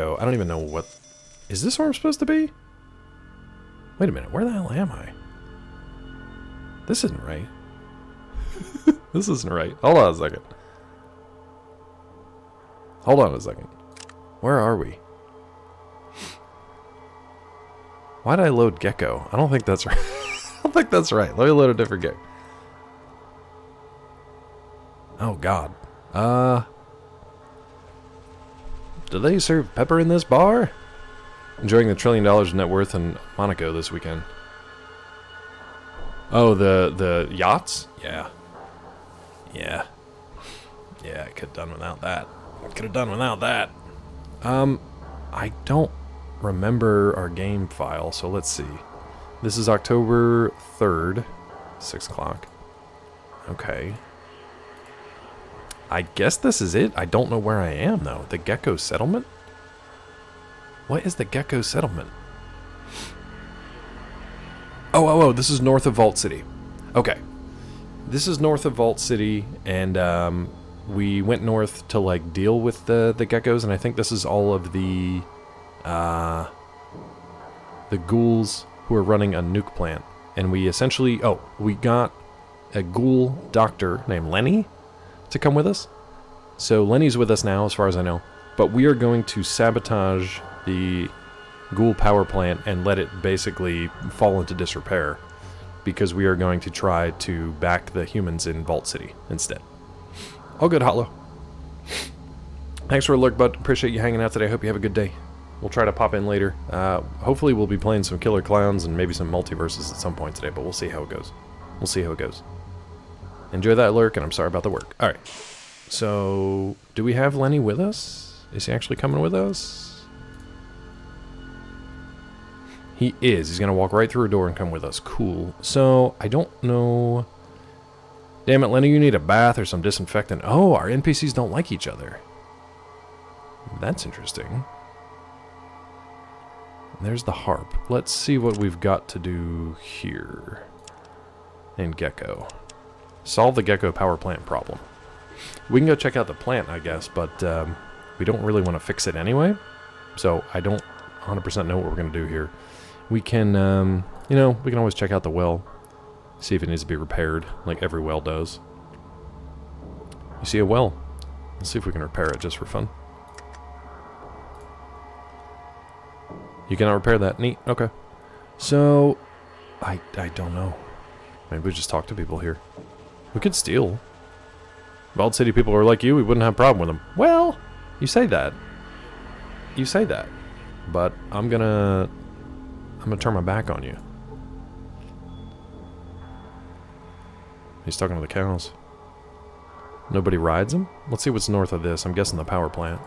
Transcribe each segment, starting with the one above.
Oh, I don't even know what... Is this where I'm supposed to be? Wait a minute, where the hell am I? This isn't right. This isn't right. Hold on a second. Hold on a second. Where are we? Why did I load Gecko? I don't think that's right. I don't think that's right. Let me load a different game. Oh, God. Do they serve pepper in this bar? Enjoying the $1 trillion net worth in Monaco this weekend. Oh, the yachts? Yeah. Yeah. Yeah, I could have done without that. I could have done without that. I don't remember our game file, so let's see. This is October 3rd, 6 o'clock. Okay. I guess this is it. I don't know where I am, though. The Gecko Settlement? What is the Gecko Settlement? Oh, this is north of Vault City. Okay. This is north of Vault City, and we went north to, like, deal with the geckos, and I think this is all of the ghouls who are running a nuke plant. And we essentially... Oh, we got a ghoul doctor named Lenny to come with us. So Lenny's with us now, as far as I know. But we are going to sabotage the ghoul power plant and let it basically fall into disrepair, because we are going to try to back the humans in Vault City instead. All good, Hollow. Thanks for a look, bud. Appreciate you hanging out today. Hope you have a good day. We'll try to pop in later. Hopefully we'll be playing some Killer Clowns and maybe some multiverses at some point today, but we'll see how it goes. We'll see how it goes. Enjoy that lurk, and I'm sorry about the work. Alright. So, do we have Lenny with us? Is he actually coming with us? He is. He's going to walk right through a door and come with us. Cool. So, I don't know... Damn it, Lenny, you need a bath or some disinfectant. Oh, our NPCs don't like each other. That's interesting. There's the harp. Let's see what we've got to do here. In Gecko. Solve the Gecko power plant problem. We can go check out the plant, I guess, but we don't really want to fix it anyway. So I don't 100% know what we're going to do here. We can, we can always check out the well. See if it needs to be repaired, like every well does. You see a well? Let's see if we can repair it just for fun. You cannot repair that. Neat. Okay. So, I don't know. Maybe we just talk to people here. We could steal. Vault City people are like you, we wouldn't have a problem with them. Well, you say that. You say that. But I'm gonna turn my back on you. He's talking to the cows. Nobody rides them? Let's see what's north of this. I'm guessing the power plant.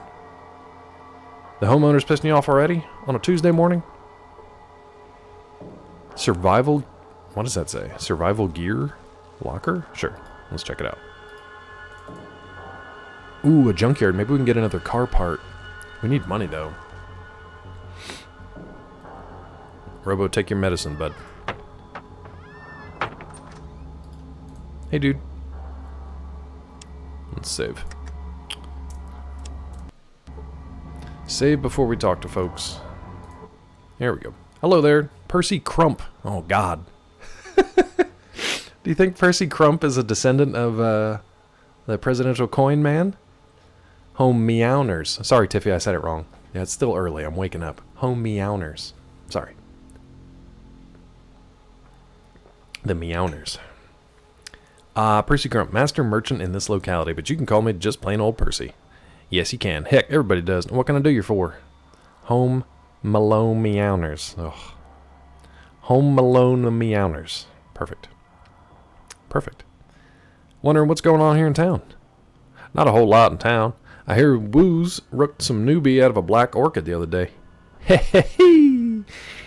The homeowner's pissing you off already? On a Tuesday morning? Survival... What does that say? Survival gear? Locker? Sure. Let's check it out. Ooh, a junkyard. Maybe we can get another car part. We need money, though. Robo, take your medicine, bud. Hey, dude. Let's save. Save before we talk to folks. Here we go. Hello there, Percy Crump. Oh, God. Do you think Percy Crump is a descendant of the presidential coin man? Home Meowners. Sorry, Tiffy, I said it wrong. Yeah, it's still early. I'm waking up. Home Meowners. Sorry. The Meowners. Percy Crump, master merchant in this locality, but you can call me just plain old Percy. Yes, you can. Heck, everybody does. What can I do you for? Home Malone Meowners. Ugh. Home Malone Meowners. Perfect. Perfect. Wondering what's going on here in town? Not a whole lot in town. I hear Woos rooked some newbie out of a black orchid the other day. Hey.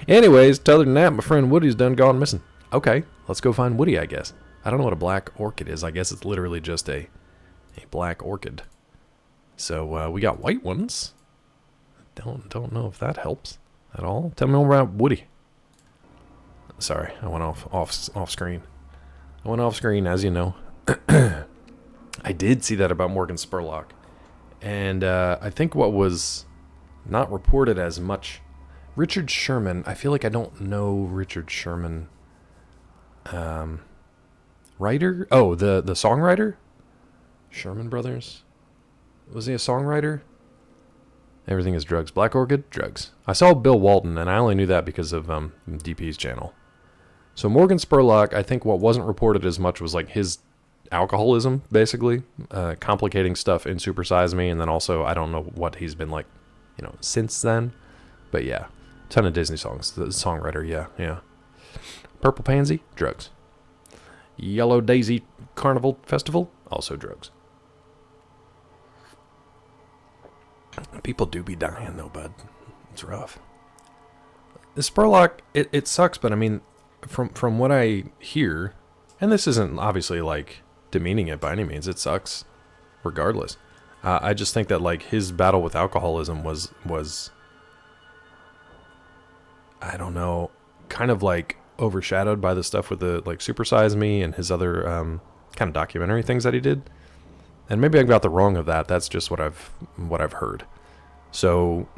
Anyways, other than that, my friend Woody's done gone missing. Okay, let's go find Woody, I guess. I don't know what a black orchid is. I guess it's literally just a black orchid. So we got white ones. Don't know if that helps at all. Tell me more about Woody. Sorry, I went off screen. I went off screen, as you know. I did see that about Morgan Spurlock. And I think what was Not reported as much. Richard Sherman. I feel like I don't know Richard Sherman. Writer? Oh, the songwriter? Sherman Brothers? Was he a songwriter? Everything is drugs. Black Orchid? Drugs. I saw Bill Walton, and I only knew that because of DP's channel. So Morgan Spurlock, I think what wasn't reported as much was like his alcoholism, basically. Complicating stuff in Super Size Me, and then also, I don't know what he's been like, since then. But yeah, ton of Disney songs. The songwriter, yeah. Purple Pansy? Drugs. Yellow Daisy Carnival Festival? Also drugs. People do be dying, though, bud. It's rough. The Spurlock, it sucks, but I mean, from what I hear, and this isn't obviously like demeaning it by any means, it sucks regardless. I just think that like his battle with alcoholism was I don't know, kind of like overshadowed by the stuff with the like Super Size Me and his other kind of documentary things that he did. And maybe I got the wrong of that. That's just what I've heard. So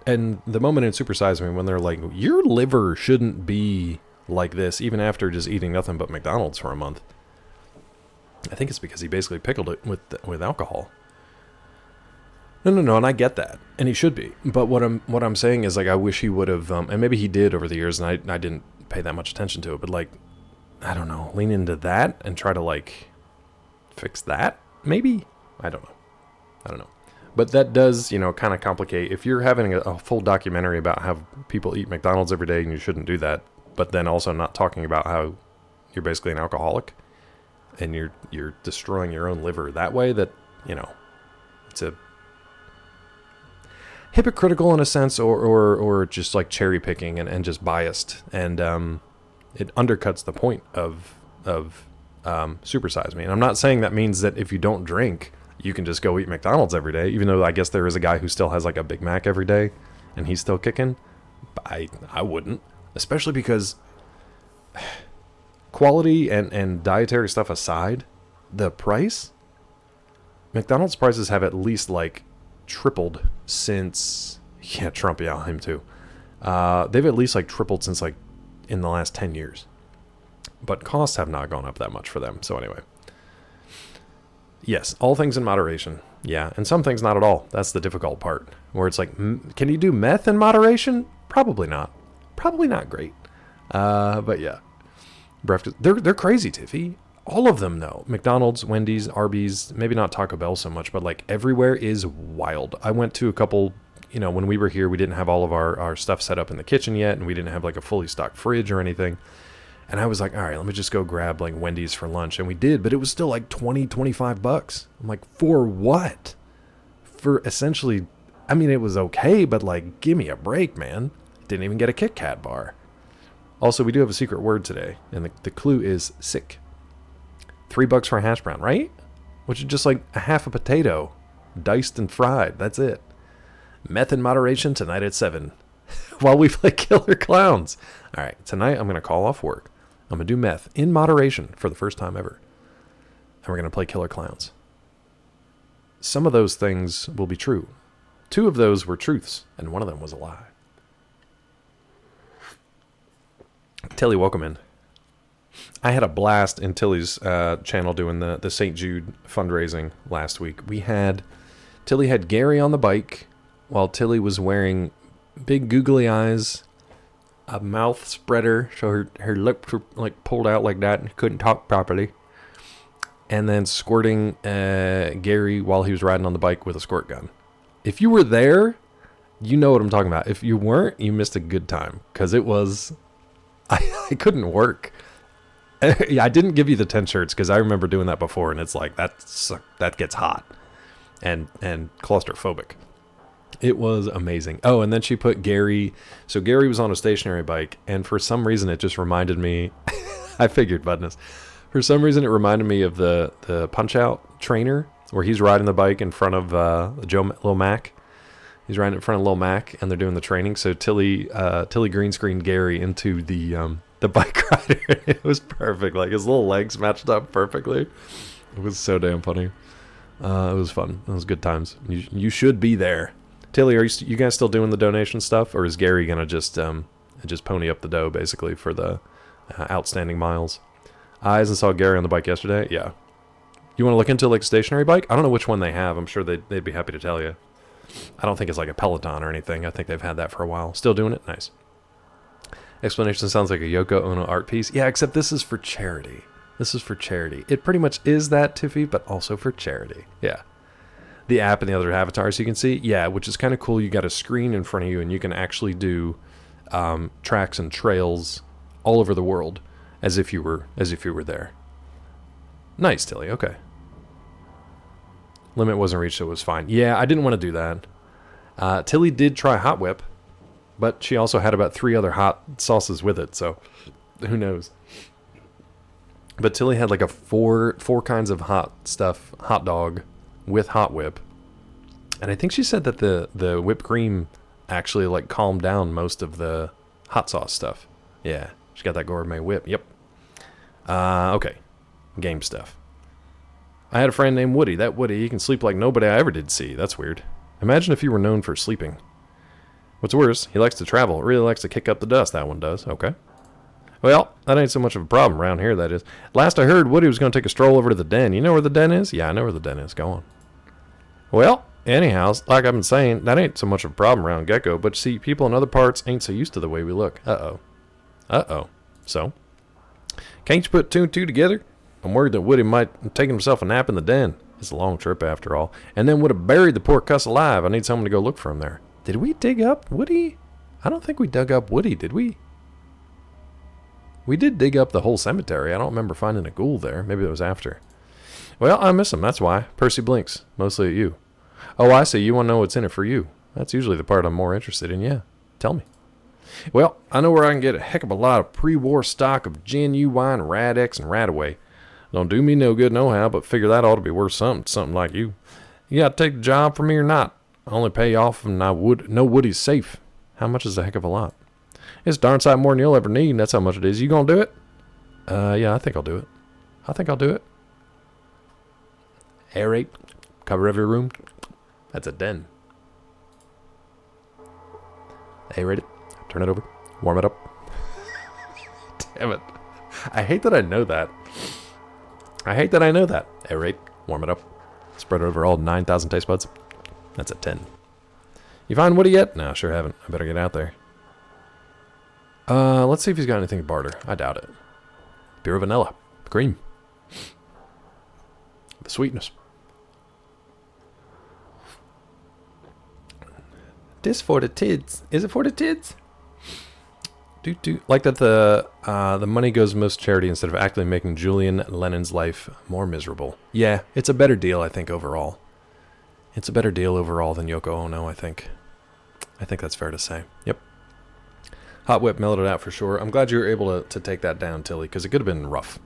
and the moment in Super Size Me when they're like, your liver shouldn't be like this even after just eating nothing but McDonald's for a month. I think it's because he basically pickled it with alcohol. No, and I get that, and he should be. But what I'm saying is like I wish he would have, and maybe he did over the years, and I didn't pay that much attention to it. But like, I don't know, lean into that and try to like fix that. Maybe I don't know. But that does, kind of complicate. If you're having a full documentary about how people eat McDonald's every day and you shouldn't do that, but then also not talking about how you're basically an alcoholic and you're destroying your own liver that way, that, it's a hypocritical in a sense, or just like cherry picking and just biased. And it undercuts the point of Super Size Me. And I'm not saying that means that if you don't drink, you can just go eat McDonald's every day, even though I guess there is a guy who still has like a Big Mac every day and he's still kicking. But I wouldn't, especially because quality and dietary stuff aside, the price, McDonald's prices have at least like tripled since, Trump, him too. They've at least like tripled since like in the last 10 years. But costs have not gone up that much for them. So anyway. Yes, all things in moderation. Yeah, and some things not at all. That's the difficult part. Where it's like, can you do meth in moderation? Probably not. Probably not great. But yeah. They're crazy, Tiffy. All of them, though. McDonald's, Wendy's, Arby's, maybe not Taco Bell so much, but like everywhere is wild. I went to a couple, when we were here, we didn't have all of our stuff set up in the kitchen yet, and we didn't have like a fully stocked fridge or anything. And I was like, all right, let me just go grab like Wendy's for lunch. And we did, but it was still like $20-25. I'm like, for what? For essentially, I mean, it was okay, but like, give me a break, man. Didn't even get a Kit Kat bar. Also, we do have a secret word today, and the clue is sick. $3 for a hash brown, right? Which is just like a half a potato, diced and fried. That's it. Meth in moderation tonight at 7 while we play Killer Clowns. All right, tonight I'm going to call off work. I'm going to do meth in moderation for the first time ever. And we're going to play Killer Clowns. Some of those things will be true. 2 of those were truths, and one of them was a lie. Tilly, welcome in. I had a blast in Tilly's channel doing the St. Jude fundraising last week. Tilly had Gary on the bike while Tilly was wearing big googly eyes, a mouth spreader, so her lips were like pulled out like that and couldn't talk properly, and then squirting Gary while he was riding on the bike with a squirt gun. If you were there, you know what I'm talking about. If you weren't, you missed a good time, because it was, I couldn't work. I didn't give you the 10 shirts because I remember doing that before, and it's like that gets hot and claustrophobic. It was amazing. Oh, and then she put Gary. So Gary was on a stationary bike, and for some reason it just reminded me. I figured, budness. For some reason it reminded me of the Punch-Out trainer where he's riding the bike in front of Lil Mac. He's riding in front of Lil Mac, and they're doing the training. So Tilly green screened Gary into the bike rider. It was perfect. Like his little legs matched up perfectly. It was so damn funny. It was fun. It was good times. You should be there. Tilly, are you guys still doing the donation stuff, or is Gary gonna just pony up the dough basically for the outstanding miles? I and saw Gary on the bike yesterday. Yeah. You want to look into like a stationary bike? I don't know which one they have. I'm sure they'd be happy to tell you. I don't think it's like a Peloton or anything. I think they've had that for a while. Still doing it? Nice. Explanation sounds like a Yoko Ono art piece. Yeah, except this is for charity. This is for charity. It pretty much is that, Tiffy, but also for charity. Yeah. The app and the other avatars you can see. Yeah, which is kind of cool. You got a screen in front of you, and you can actually do tracks and trails all over the world as if you were there. Nice, Tilly. Okay. Limit wasn't reached, so it was fine. Yeah, I didn't want to do that. Tilly did try Hot Whip, but she also had about 3 other hot sauces with it, so who knows. But Tilly had like a four kinds of hot stuff, hot dog with Hot Whip. And I think she said that the whipped cream actually like calmed down most of the hot sauce stuff. Yeah, she got that gourmet whip. Yep. Okay. Game stuff. I had a friend named Woody. That Woody, he can sleep like nobody I ever did see. That's weird. Imagine if you were known for sleeping. What's worse, he likes to travel. Really likes to kick up the dust, that one does. Okay. Well, that ain't so much of a problem around here, that is. Last I heard, Woody was going to take a stroll over to the den. You know where the den is? Yeah, I know where the den is. Go on. Well, anyhow, like I've been saying, that ain't so much of a problem around Gecko, but see, people in other parts ain't so used to the way we look. Uh-oh. Uh-oh. So? Can't you put 2 and 2 together? I'm worried that Woody might have taken himself a nap in the den. It's a long trip after all. And then would have buried the poor cuss alive. I need someone to go look for him there. Did we dig up Woody? I don't think we dug up Woody, did we? We did dig up the whole cemetery. I don't remember finding a ghoul there. Maybe it was after. Well, I miss him, that's why. Percy blinks. Mostly at you. Oh, I see. You want to know what's in it for you. That's usually the part I'm more interested in. Yeah. Tell me. Well, I know where I can get a heck of a lot of pre-war stock of Gin, U-Wine, Rad-X, and Radaway. Don't do me no good no how, but figure that ought to be worth something like you. You got to take the job from me or not. I only pay you off and I would know Woody's safe. How much is a heck of a lot? It's darn sight more than you'll ever need, and that's how much it is. You gonna do it? Yeah, I think I'll do it. Aerate. Cover every room. That's a den. Aerate it. Turn it over. Warm it up. Damn it. I hate that I know that. Aerate. Warm it up. Spread it over all 9,000 taste buds. That's a 10. You find Woody yet? No, sure haven't. I better get out there. Let's see if he's got anything to barter. I doubt it. Pure vanilla. Cream. The sweetness. This for the tids. Is it for the tids? Like that the money goes most charity instead of actively making Julian Lennon's life more miserable. Yeah, it's a better deal, I think, overall. It's a better deal overall than Yoko Ono, I think. I think that's fair to say. Yep. Hot Whip mellowed it out for sure. I'm glad you were able to take that down, Tilly, because it could have been rough.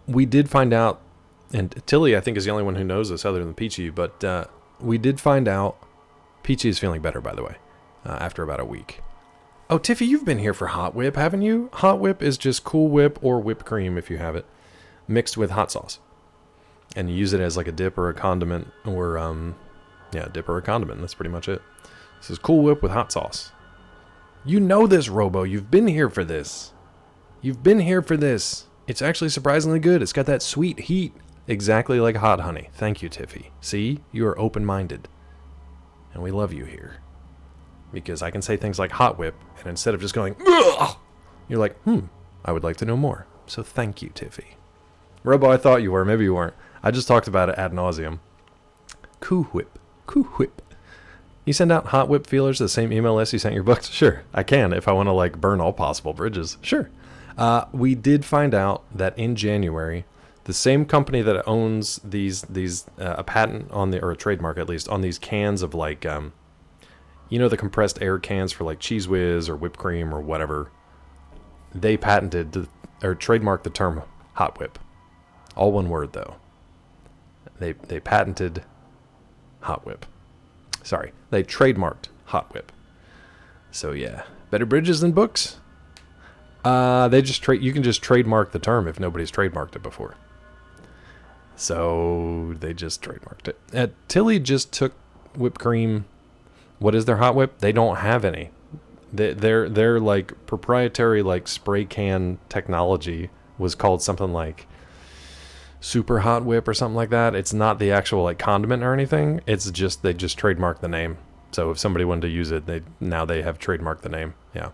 We did find out, and Tilly, I think, is the only one who knows this other than Peachy, but we did find out Peachy is feeling better, by the way, after about a week. Oh, Tiffy, you've been here for Hot Whip, haven't you? Hot Whip is just Cool Whip or whipped cream, if you have it, mixed with hot sauce. And you use it as like a dip or a condiment, or, dip or a condiment. That's pretty much it. This is Cool Whip with hot sauce. You know this, Robo. You've been here for this. It's actually surprisingly good. It's got that sweet heat. Exactly like hot honey. Thank you, Tiffy. See? You are open-minded. And we love you here. Because I can say things like Hot Whip, and instead of just going, ugh, you're like, I would like to know more. So thank you, Tiffy. Robo, I thought you were. Maybe you weren't. I just talked about it ad nauseum. Cool Whip. You send out Hot Whip feelers to the same email list you sent your books? Sure, I can if I want to like burn all possible bridges. Sure. We did find out that in January, the same company that owns these a patent on or a trademark at least on these cans of like, the compressed air cans for like Cheez Whiz or whipped cream or whatever, they patented or trademarked the term Hot Whip. All one word though. They patented Hot Whip. Sorry, they trademarked Hot Whip. So yeah, better bridges than books. You can just trademark the term if nobody's trademarked it before. So they just trademarked it. Tilly just took whipped cream. What is their hot whip? They don't have any. Their like proprietary like spray can technology was called something like Super Hot Whip or something like that. It's not the actual like condiment or anything. It's just they just trademarked the name. So if somebody wanted to use it, they have trademarked the name. Yeah.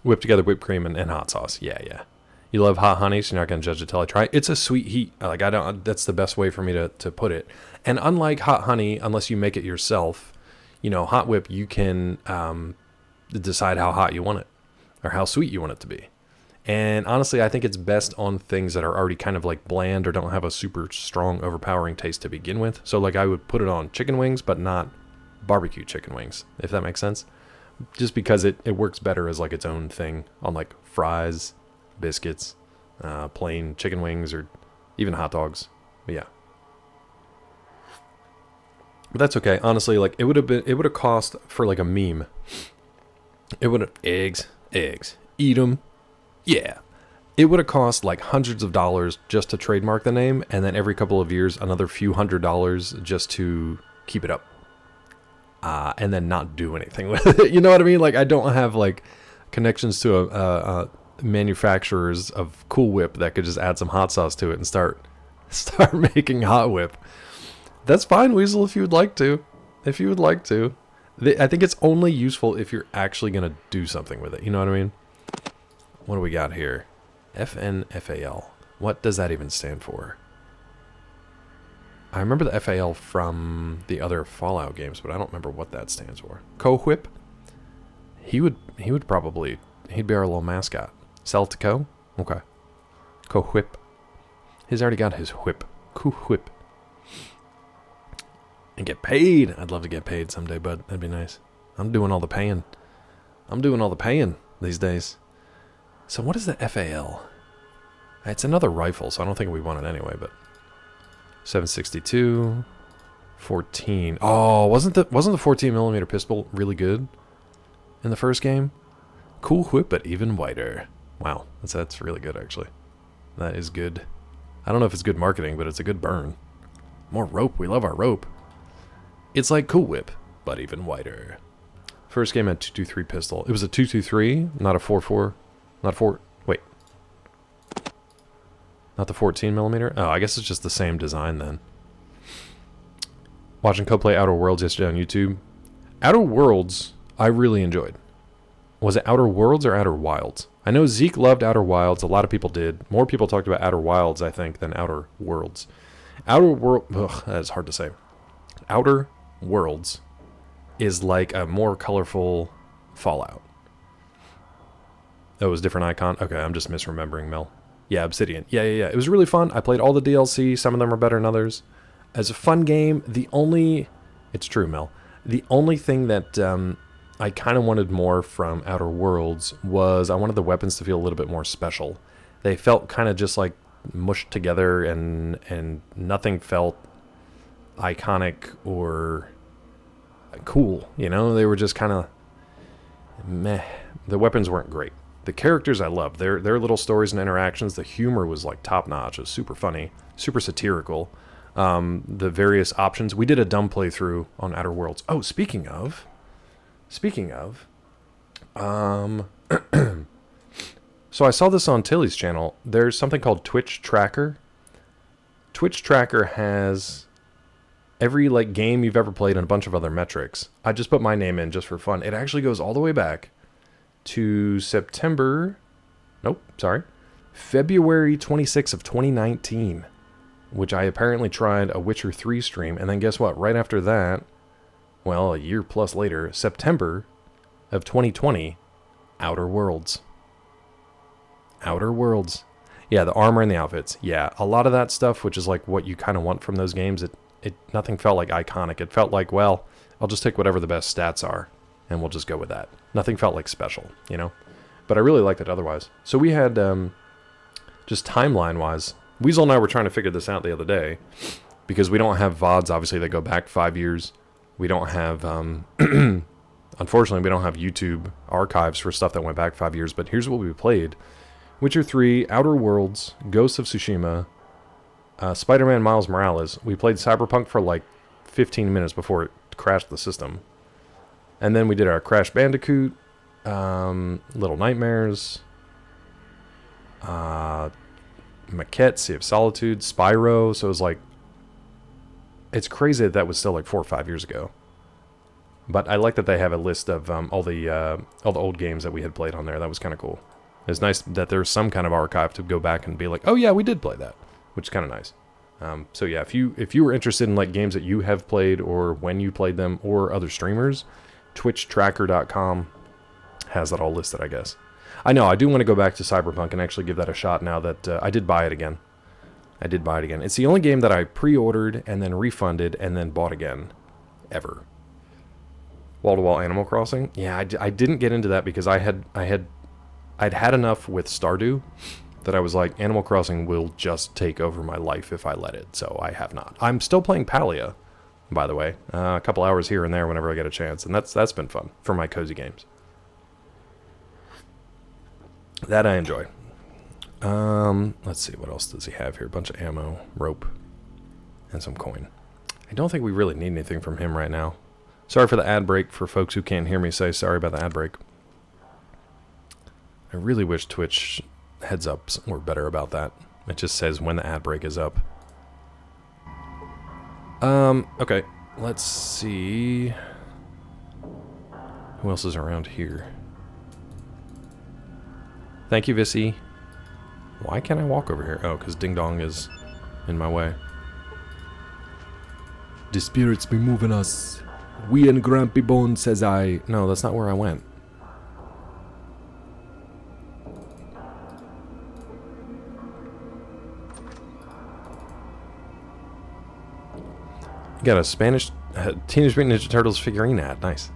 Whip together whipped cream and hot sauce. Yeah, yeah. You love hot honey, so you're not going to judge it till I try it. It's a sweet heat. Like that's the best way for me to put it. And unlike hot honey, unless you make it yourself, Hot Whip, you can decide how hot you want it or how sweet you want it to be. And honestly, I think it's best on things that are already kind of like bland or don't have a super strong, overpowering taste to begin with. So like I would put it on chicken wings, but not barbecue chicken wings, if that makes sense. Just because it works better as like its own thing on like fries, biscuits, plain chicken wings, or even hot dogs. But yeah. But that's okay. Honestly, like it would have cost for like a meme. It would have eggs, eat them. Yeah. It would have cost like hundreds of dollars just to trademark the name, and then every couple of years another few $100s just to keep it up. And then not do anything with it. You know what I mean? Like I don't have like connections to a manufacturers of Cool Whip that could just add some hot sauce to it and start making Hot Whip. That's fine, Weasel, if you would like to. If you would like to. I think it's only useful if you're actually going to do something with it. You know what I mean? What do we got here? FNFAL. What does that even stand for? I remember the FAL from the other Fallout games, but I don't remember what that stands for. Co-Whip? He would probably... He'd be our little mascot. Sell to Co? Okay. Co-Whip. He's already got his whip. Co-Whip. And get paid. I'd love to get paid someday, bud. That'd be nice. I'm doing all the paying. These days. So what is the FAL? It's another rifle, so I don't think we want it anyway, but... 762... 14. Oh, wasn't the 14mm pistol really good in the first game? Cool Whip, but even whiter. Wow, that's really good, actually. That is good. I don't know if it's good marketing, but it's a good burn. More rope. We love our rope. It's like Cool Whip, but even whiter. First game had 223 pistol. It was a 223, not a 44. Not 4. Wait. Not the 14mm? Oh, I guess it's just the same design then. Watching Co play Outer Worlds yesterday on YouTube. Outer Worlds, I really enjoyed. Was it Outer Worlds or Outer Wilds? I know Zeke loved Outer Wilds. A lot of people did. More people talked about Outer Wilds, I think, than Outer Worlds. Outer World... Ugh, that is hard to say. Outer Worlds is like a more colorful Fallout. Oh, it was a different icon? Okay, I'm just misremembering, Mel. Yeah, Obsidian. Yeah. It was really fun. I played all the DLC. Some of them are better than others. As a fun game, it's true, Mel. The only thing that I kind of wanted more from Outer Worlds was I wanted the weapons to feel a little bit more special. They felt kind of just like mushed together, and nothing felt iconic or cool. They were just kind of meh. The weapons weren't great. The characters I loved. Their little stories and interactions. The humor was like top notch. It was super funny, super satirical. The various options. We did a dumb playthrough on Outer Worlds. Oh, speaking of, so I saw this on Tilly's channel. There's something called Twitch Tracker. Twitch Tracker has every like game you've ever played and a bunch of other metrics. I just put my name in just for fun. It actually goes all the way back to February 26th of 2019. Which I apparently tried a Witcher 3 stream, and then guess what? Right after that, well, a year plus later, September of 2020, Outer Worlds. Outer Worlds. Yeah, the armor and the outfits. Yeah, a lot of that stuff, which is like what you kind of want from those games, nothing felt like iconic. It felt like, well, I'll just take whatever the best stats are, and we'll just go with that. Nothing felt like special, But I really liked it otherwise. So we had, just timeline-wise, Weasel and I were trying to figure this out the other day because we don't have VODs, obviously, that go back 5 years. We don't have, unfortunately, we don't have YouTube archives for stuff that went back 5 years, but here's what we played. Witcher 3, Outer Worlds, Ghosts of Tsushima, Spider-Man Miles Morales. We played Cyberpunk for like 15 minutes before it crashed the system. And then we did our Crash Bandicoot, Little Nightmares, Maquette, Sea of Solitude, Spyro. So it was like, it's crazy that that was still like 4 or 5 years ago. But I like that they have a list of all the old games that we had played on there. That was kind of cool. It's nice that there's some kind of archive to go back and be like, oh yeah, we did play that, which is kind of nice. So yeah, if you were interested in like games that you have played or when you played them or other streamers, twitchtracker.com has that all listed, I guess. I know, I do want to go back to Cyberpunk and actually give that a shot now that I did buy it again. It's the only game that I pre-ordered and then refunded and then bought again, ever. Wall-to-wall Animal Crossing? Yeah, I didn't get into that because I'd had enough with Stardew that I was like, Animal Crossing will just take over my life if I let it, so I have not. I'm still playing Palia, by the way. A couple hours here and there whenever I get a chance, and that's been fun for my cozy games. That I enjoy. Let's see, what else does he have here? A bunch of ammo, rope, and some coin. I don't think we really need anything from him right now. Sorry for the ad break for folks who can't hear me say sorry about the ad break. I really wish Twitch heads ups were better about that. It just says when the ad break is up. Okay. Let's see. Who else is around here? Thank you, Vissy. Why can't I walk over here? Oh, because Ding Dong is in my way. The spirits be moving us. We and Grumpy Bones, says I. No, that's not where I went. You got a Spanish Teenage Mutant Ninja Turtles figurine ad. Nice.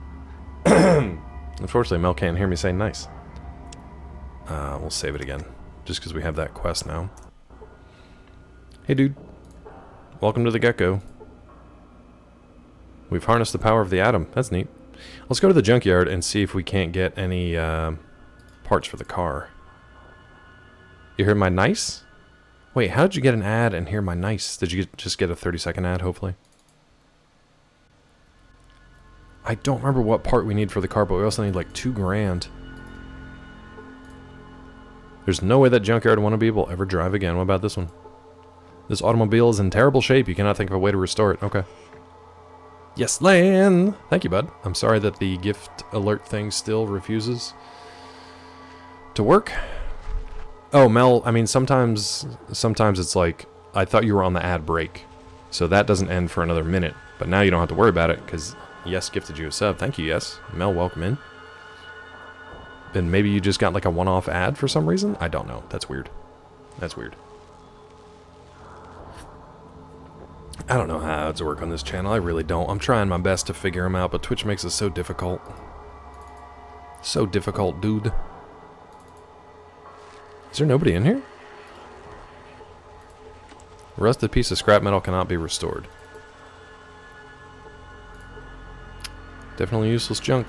Unfortunately, Mel can't hear me say nice. We'll save it again, just because we have that quest now. Hey, dude. Welcome to the Gecko. We've harnessed the power of the atom. That's neat. Let's go to the junkyard and see if we can't get any parts for the car. You heard my nice? Wait, how did you get an ad and hear my nice? Did you just get a 30-second ad, hopefully? I don't remember what part we need for the car, but we also need like $2 grand. There's no way that junkyard wannabe will ever drive again. What about this one? This automobile is in terrible shape. You cannot think of a way to restore it. Okay. Yes, Lan! Thank you, bud. I'm sorry that the gift alert thing still refuses to work. Oh, Mel, I mean, sometimes it's like, I thought you were on the ad break. So that doesn't end for another minute. But now you don't have to worry about it, because Yes gifted you a sub. Thank you, Yes. Mel, welcome in. And maybe you just got like a one-off ad for some reason? I don't know. That's weird. That's weird. I don't know how ads work on this channel. I really don't. I'm trying my best to figure them out, but Twitch makes it so difficult. So difficult, dude. Is there nobody in here? A rusted piece of scrap metal cannot be restored. Definitely useless junk.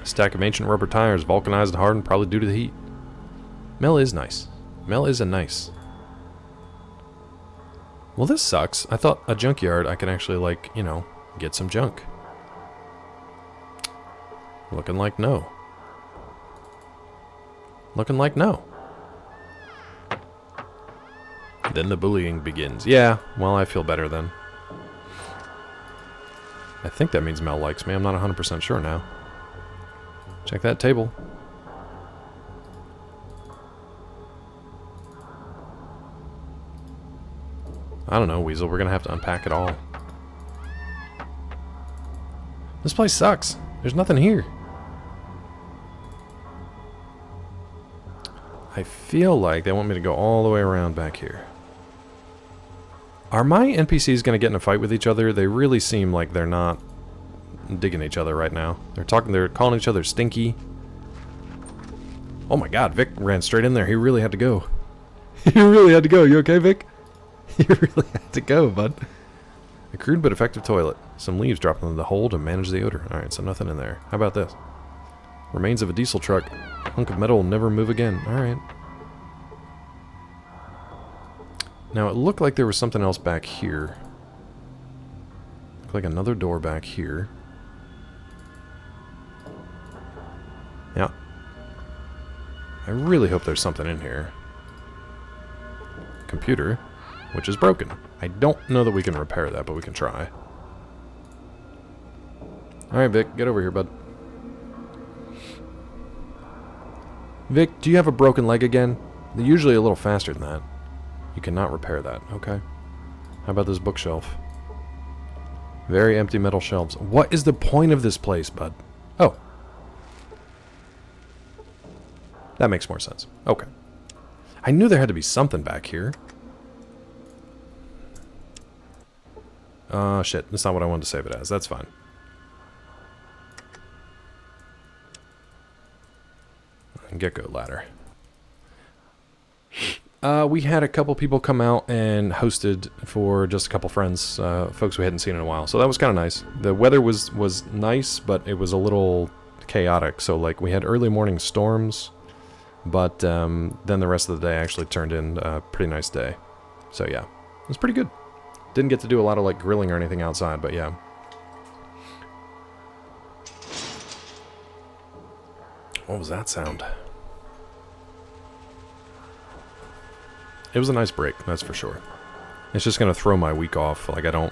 A stack of ancient rubber tires, vulcanized and hardened, probably due to the heat. Mel is nice. Mel is a nice. Well, this sucks. I thought a junkyard I could actually, like, you know, get some junk. Looking like no. Looking like no. Then the bullying begins. Yeah, well, I feel better then. I think that means Mel likes me. I'm not 100% sure now. Check that table. I don't know, Weasel. We're gonna have to unpack it all. This place sucks. There's nothing here. I feel like they want me to go all the way around back here. Are my NPCs gonna get in a fight with each other? They really seem like they're not digging each other right now. They're calling each other stinky. Oh my god, Vic ran straight in there. He really had to go. He really had to go. You okay, Vic? You really had to go, bud. A crude but effective toilet. Some leaves dropped into the hole to manage the odor. Alright, so nothing in there. How about this? Remains of a diesel truck. Hunk of metal will never move again. Alright. Now, it looked like there was something else back here. Looked like another door back here. Yeah. I really hope there's something in here. Computer, which is broken. I don't know that we can repair that, but we can try. Alright, Vic, get over here, bud. Vic, do you have a broken leg again? They're usually a little faster than that. You cannot repair that. Okay. How about this bookshelf? Very empty metal shelves. What is the point of this place, bud? Oh. That makes more sense. Okay. I knew there had to be something back here. Shit. That's not what I wanted to save it as. That's fine. Gecko ladder. We had a couple people come out and hosted for just a couple friends, folks we hadn't seen in a while. So that was kind of nice. The weather was nice, but it was a little chaotic. So like we had early morning storms, but then the rest of the day actually turned in a pretty nice day. So yeah, it was pretty good. Didn't get to do a lot of like grilling or anything outside, but yeah. What was that sound? It was a nice break, that's for sure. It's just going to throw my week off. Like, I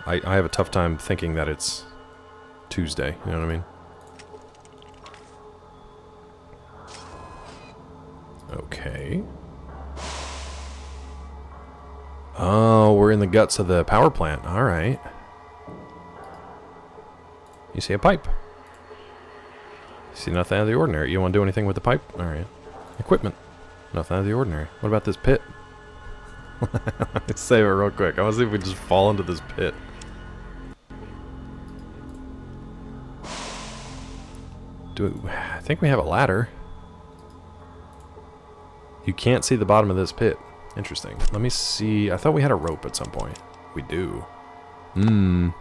have a tough time thinking that it's Tuesday, you know what I mean? Okay. Oh, we're in the guts of the power plant. Alright. You see a pipe. You see nothing out of the ordinary. You want to do anything with the pipe? Alright. Equipment. Nothing out of the ordinary. What about this pit? Let's save it real quick. I want to see if we just fall into this pit. I think we have a ladder. You can't see the bottom of this pit. Interesting. Let me see. I thought we had a rope at some point. We do. I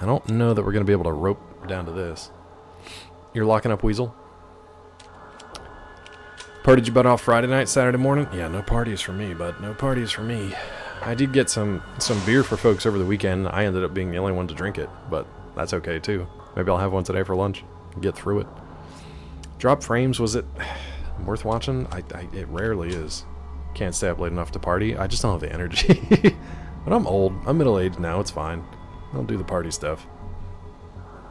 don't know that we're going to be able to rope down to this. You're locking up, Weasel? Partied your butt off Friday night, Saturday morning? Yeah, no parties for me, bud. No parties for me. I did get some beer for folks over the weekend. I ended up being the only one to drink it, but that's okay too. Maybe I'll have one today for lunch and get through it. Drop Frames, was it worth watching? It rarely is. Can't stay up late enough to party. I just don't have the energy. But I'm old. I'm middle-aged now. It's fine. I'll do the party stuff.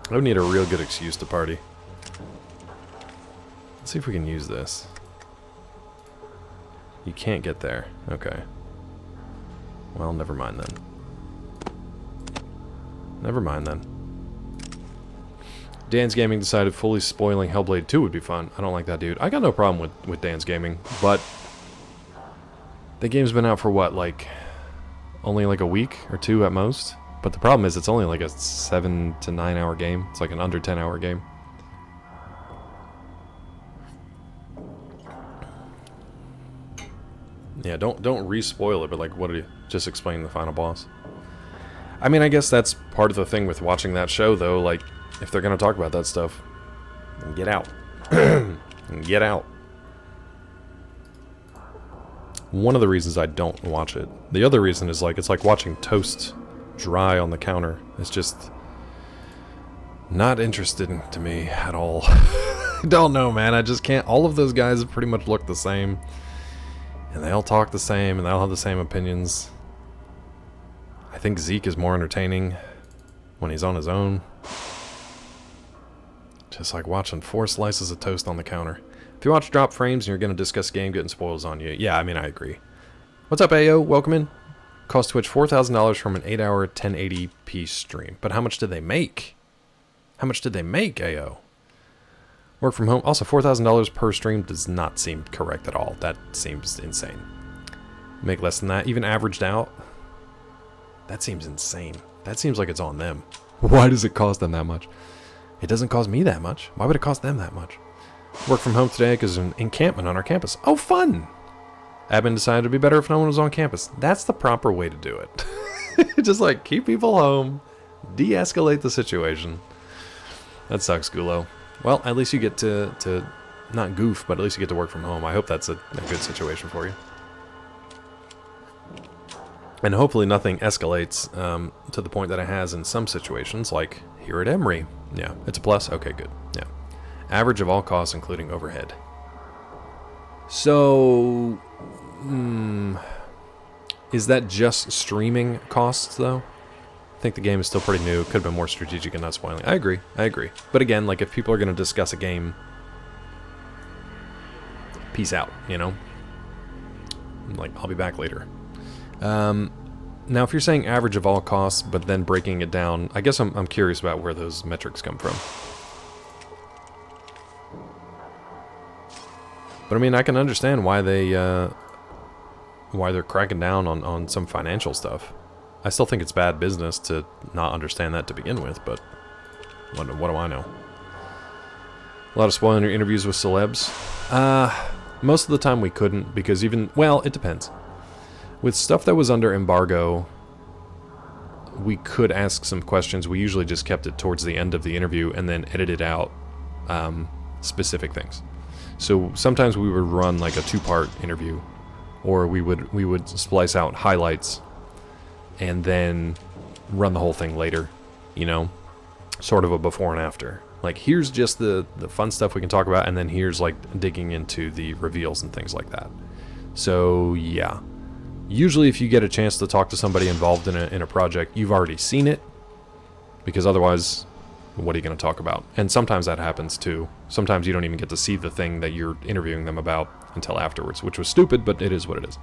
I would need a real good excuse to party. Let's see if we can use this. You can't get there. Okay. Well, never mind then. Never mind then. Dan's Gaming decided fully spoiling Hellblade 2 would be fun. I don't like that dude. I got no problem with Dan's Gaming, but the game's been out for what, like, only like a week or two at most? But the problem is it's only like a 7 to 9 hour game. It's like an under 10 hour game. Yeah, don't re-spoil it, but like, what did you just explain the final boss? I mean, I guess that's part of the thing with watching that show, though. Like, if they're gonna talk about that stuff, then get out. Get out. One of the reasons I don't watch it. The other reason is like, it's like watching toast dry on the counter. It's just not interesting to me at all. I don't know, man. I just can't. All of those guys pretty much look the same. And they all talk the same, and they all have the same opinions. I think Zeke is more entertaining when he's on his own. Just like watching 4 slices of toast on the counter. If you watch Drop Frames and you're going to discuss game getting spoils on you, yeah, I mean, I agree. What's up, AO? Welcome in. Cost Twitch $4,000 from an 8-hour 1080p stream. But how much did they make? How much did they make, AO? Work from home. Also, $4,000 per stream does not seem correct at all. That seems insane. Make less than that, even averaged out. That seems insane. That seems like it's on them. Why does it cost them that much? It doesn't cost me that much. Why would it cost them that much? Work from home today because there's an encampment on our campus. Oh, fun! Admin decided it'd be better if no one was on campus. That's the proper way to do it. Just like, keep people home. De-escalate the situation. That sucks, Gulo. Well, at least you get to not goof, but at least you get to work from home. I hope that's a good situation for you. And hopefully nothing escalates to the point that it has in some situations, like here at Emory. Yeah, it's a plus? Okay, good. Yeah. Average of all costs, including overhead. So, is that just streaming costs, though? I think the game is still pretty new. Could have been more strategic and not spoiling. I agree. But again, like, if people are going to discuss a game, peace out, you know? Like, I'll be back later. Now, if you're saying average of all costs, but then breaking it down, I guess I'm curious about where those metrics come from. But I mean, I can understand why they're cracking down on some financial stuff. I still think it's bad business to not understand that to begin with, but what do I know? A lot of spoiler interviews with celebs. Most of the time we couldn't, because it depends. With stuff that was under embargo, we could ask some questions. We usually just kept it towards the end of the interview and then edited out specific things. So sometimes we would run like a 2-part interview, or we would splice out highlights and then run the whole thing later, you know, sort of a before and after. Like, here's just the fun stuff we can talk about, and then here's like digging into the reveals and things like that. So yeah. Usually if you get a chance to talk to somebody involved in a project, you've already seen it, because otherwise, what are you going to talk about? And sometimes that happens too. Sometimes you don't even get to see the thing that you're interviewing them about until afterwards, which was stupid, but it is what it is.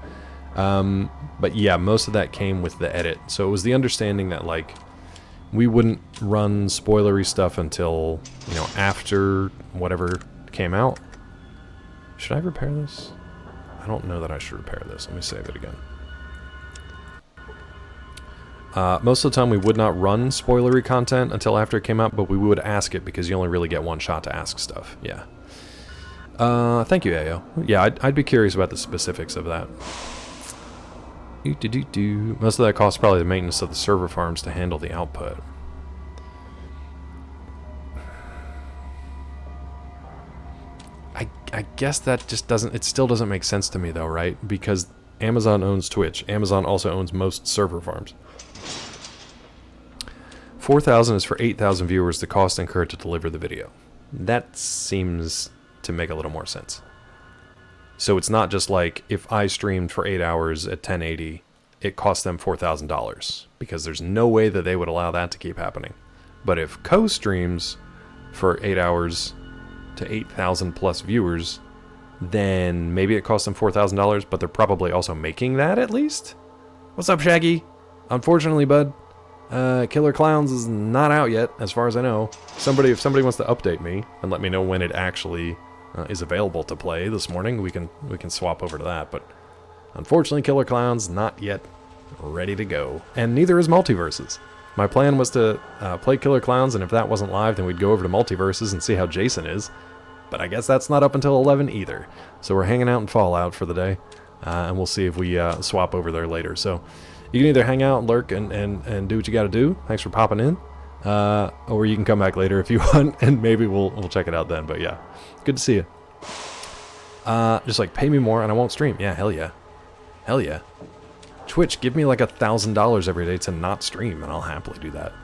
But yeah, most of that came with the edit. So it was the understanding that, like, we wouldn't run spoilery stuff until, you know, after whatever came out. Should I repair this? I don't know that I should repair this. Let me save it again. Most of the time we would not run spoilery content until after it came out, but we would ask it because you only really get one shot to ask stuff. Yeah. Thank you, Ayo. Yeah, I'd be curious about the specifics of that. Most of that costs probably the maintenance of the server farms to handle the output. I guess that just still doesn't make sense to me though, right? Because Amazon owns Twitch. Amazon also owns most server farms. 4,000 is for 8,000 viewers, the cost incurred to deliver the video. That seems to make a little more sense. So it's not just like, if I streamed for 8 hours at 1080, it cost them $4,000, because there's no way that they would allow that to keep happening. But if co-streams for 8 hours to 8,000 plus viewers, then maybe it costs them $4,000, but they're probably also making that at least? What's up, Shaggy? Unfortunately, bud, Killer Clowns is not out yet, as far as I know. If somebody wants to update me and let me know when it actually is available to play this morning, we can swap over to that. But unfortunately, Killer Clowns not yet ready to go, and neither is Multiverses. My plan was to play Killer Clowns, and if that wasn't live, then we'd go over to Multiverses and see how Jason is. But I guess that's not up until 11 either. So we're hanging out in Fallout for the day, and we'll see if we swap over there later. So you can either hang out and lurk and do what you got to do. Thanks for popping in. Or you can come back later if you want, and maybe we'll check it out then. But yeah, good to see you. Just like, pay me more and I won't stream. Yeah, hell yeah. Hell yeah. Twitch, give me like $1,000 every day to not stream, and I'll happily do that.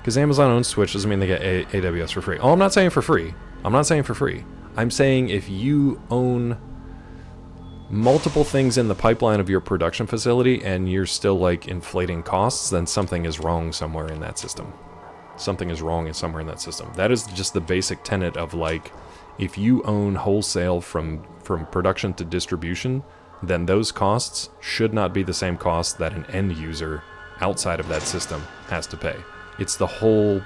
Because Amazon owns Twitch doesn't mean they get AWS for free. Oh, I'm not saying for free. I'm saying if you own multiple things in the pipeline of your production facility and you're still like inflating costs, then something is wrong somewhere in that system. Something is wrong somewhere in that system. That is just the basic tenet of, like, if you own wholesale from production to distribution, then those costs should not be the same cost that an end user outside of that system has to pay. It's the whole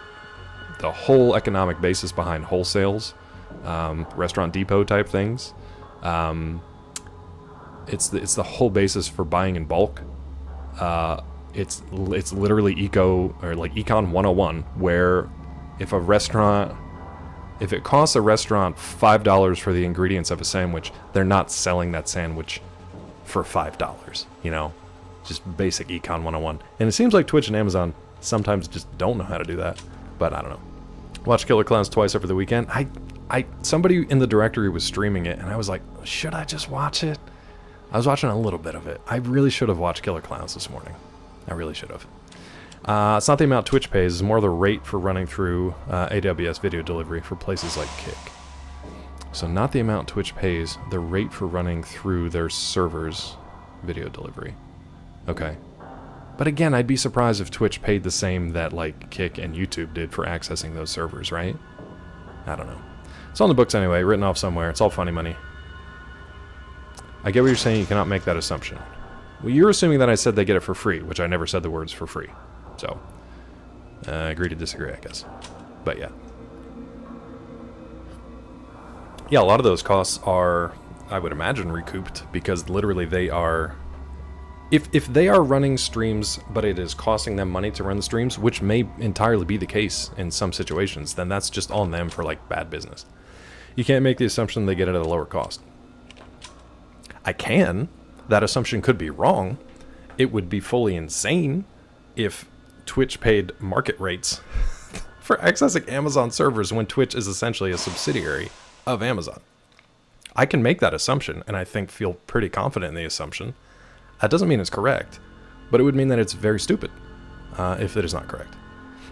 economic basis behind wholesales, Restaurant Depot type things. It's the whole basis for buying in bulk. It's literally Econ 101, where if it costs a restaurant $5 for the ingredients of a sandwich, they're not selling that sandwich for $5, you know? Just basic Econ 101. And it seems like Twitch and Amazon sometimes just don't know how to do that, but I don't know. Watched Killer Clowns twice over the weekend. Somebody in the directory was streaming it, and I was like, should I just watch it? I was watching a little bit of it. I really should have watched Killer Clowns this morning. I really should have. It's not the amount Twitch pays, it's more the rate for running through AWS video delivery for places like Kick. So not the amount Twitch pays, the rate for running through their servers video delivery. Okay. But again, I'd be surprised if Twitch paid the same that like Kick and YouTube did for accessing those servers, right? I don't know. It's on the books anyway, written off somewhere. It's all funny money. I get what you're saying, you cannot make that assumption. Well, you're assuming that I said they get it for free, which I never said the words for free. So, agree to disagree, I guess. But yeah. Yeah, a lot of those costs are, I would imagine, recouped because literally they are... If they are running streams, but it is costing them money to run the streams, which may entirely be the case in some situations, then that's just on them for, like, bad business. You can't make the assumption they get it at a lower cost. I can. That assumption could be wrong. It would be fully insane if Twitch paid market rates for accessing Amazon servers when Twitch is essentially a subsidiary of Amazon. I can make that assumption, and I think feel pretty confident in the assumption. That doesn't mean it's correct, but it would mean that it's very stupid if it is not correct.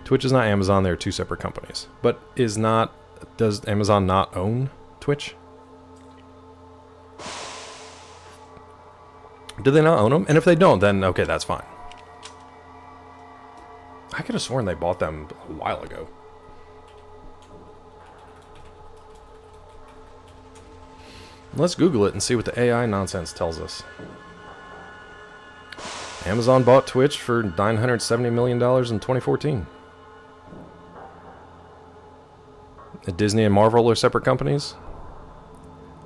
Twitch is not Amazon, they're two separate companies. But does Amazon not own Twitch? Do they not own them? And if they don't, then okay, that's fine. I could have sworn they bought them a while ago. Let's Google it and see what the AI nonsense tells us. Amazon bought Twitch for $970 million in 2014. Disney and Marvel are separate companies.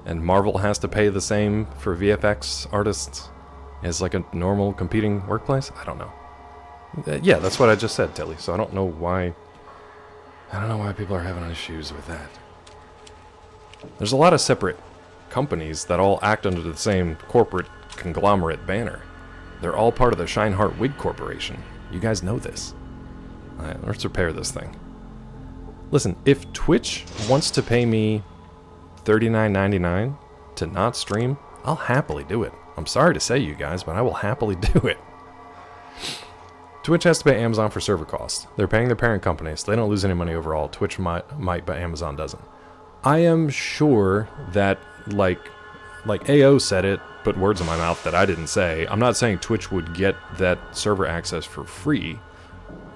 And Marvel has to pay the same for VFX artists as like a normal competing workplace? I don't know. Yeah, that's what I just said, Tilly. So I don't know why people are having issues with that. There's a lot of separate companies that all act under the same corporate conglomerate banner. They're all part of the Scheinhart Wig Corporation. You guys know this. Alright, let's repair this thing. Listen, if Twitch wants to pay me $39.99 to not stream, I'll happily do it. I'm sorry to say, you guys, but I will happily do it. Twitch has to pay Amazon for server costs. They're paying their parent company, so they don't lose any money overall. Twitch might, but Amazon doesn't. I am sure that, like AO said it, put words in my mouth that I didn't say. I'm not saying Twitch would get that server access for free.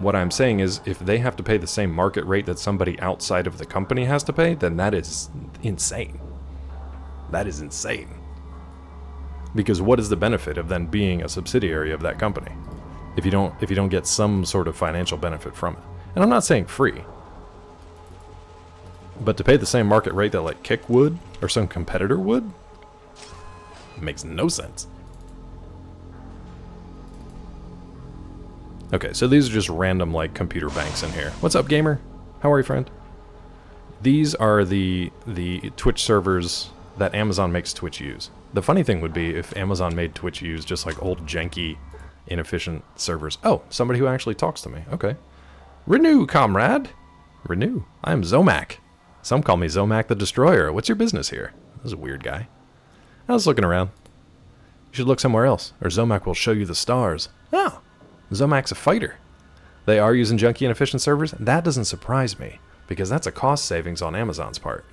What I'm saying is, if they have to pay the same market rate that somebody outside of the company has to pay, then that is insane. That is insane. Because what is the benefit of then being a subsidiary of that company if you don't get some sort of financial benefit from it? And I'm not saying free, but to pay the same market rate that like Kick would or some competitor would makes no sense. Okay, so these are just random like computer banks in here. What's up, gamer? How are you, friend? These are the Twitch servers that Amazon makes Twitch use. The funny thing would be if Amazon made Twitch use just like old janky, inefficient servers. Oh, somebody who actually talks to me. Okay. Renew, comrade. Renew. I am Zomac. Some call me Zomac the Destroyer. What's your business here? This is a weird guy. I was looking around. You should look somewhere else, or Zomac will show you the stars. Oh, Zomac's a fighter. They are using junky inefficient servers? That doesn't surprise me, because that's a cost savings on Amazon's part.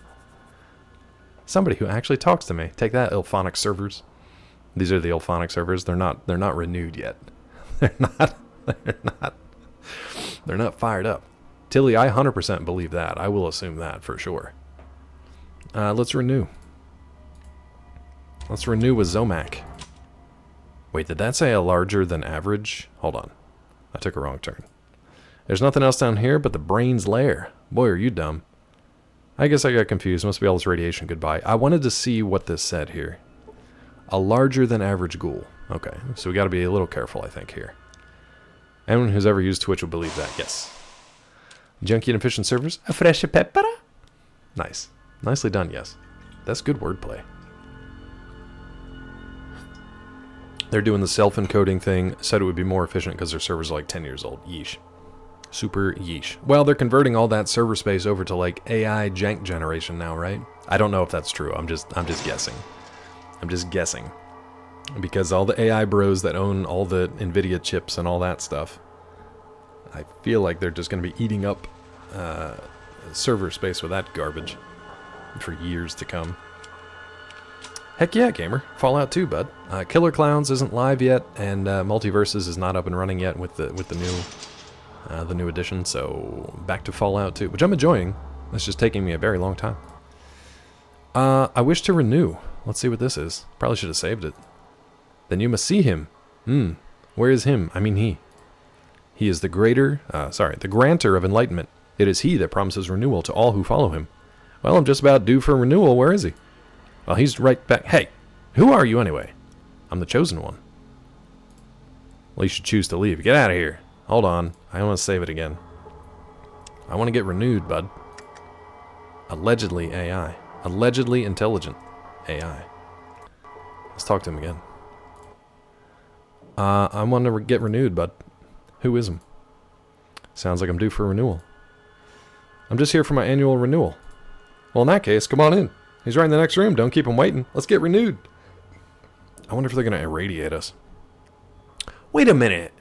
Somebody who actually talks to me. Take that, Ilphonic servers. These are the Ilphonic servers. They're not renewed yet. They're not fired up. Tilly, I 100% believe that. I will assume that for sure. Let's renew. Let's renew with Zomac. Wait, did that say a larger than average? Hold on. I took a wrong turn. There's nothing else down here but the brain's lair. Boy, are you dumb. I guess I got confused. Must be all this radiation. Goodbye. I wanted to see what this said here. A larger than average ghoul. Okay, so we got to be a little careful, I think, here. Anyone who's ever used Twitch will believe that. Yes. Junky and efficient servers. A fresh pepper. Nice. Nicely done, yes. That's good wordplay. They're doing the self-encoding thing. Said it would be more efficient because their servers are like 10 years old. Yeesh. Super yeesh. Well, they're converting all that server space over to like AI jank generation now, right? I don't know if that's true. I'm just guessing. I'm just guessing. Because all the AI bros that own all the NVIDIA chips and all that stuff, I feel like they're just going to be eating up server space with that garbage for years to come. Heck yeah, gamer. Fallout 2, bud. Killer Clowns isn't live yet, and Multiverses is not up and running yet with the new edition. So back to Fallout 2, which I'm enjoying. It's just taking me a very long time. I wish to renew. Let's see what this is. Probably should have saved it. Then you must see him. Where is him? I mean he. He is the the granter of enlightenment. It is he that promises renewal to all who follow him. Well, I'm just about due for renewal. Where is he? Well, he's right back. Hey, who are you anyway? I'm the chosen one. Well, you should choose to leave. Get out of here. Hold on. I want to save it again. I want to get renewed, bud. Allegedly AI. Allegedly intelligent AI. Let's talk to him again. I want to get renewed, bud. Who is him? Sounds like I'm due for renewal. I'm just here for my annual renewal. Well, in that case, come on in. He's right in the next room. Don't keep him waiting. Let's get renewed. I wonder if they're going to irradiate us. Wait a minute.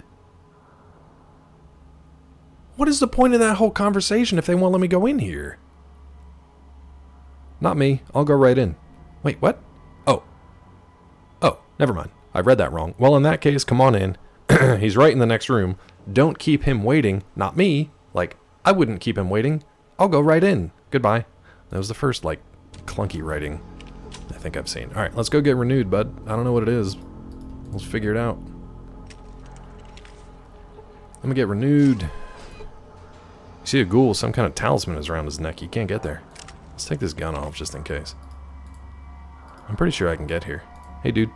What is the point of that whole conversation if they won't let me go in here? Not me. I'll go right in. Wait, what? Oh, never mind. I read that wrong. Well, in that case, come on in. He's right in the next room. Don't keep him waiting. Not me. Like, I wouldn't keep him waiting. I'll go right in. Goodbye. That was the first, like, clunky writing I think I've seen. Alright, let's go get renewed, bud. I don't know what it is. Let's figure it out. I'm gonna get renewed. You see a ghoul, some kind of talisman is around his neck. You can't get there. Let's take this gun off just in case. I'm pretty sure I can get here. Hey, dude.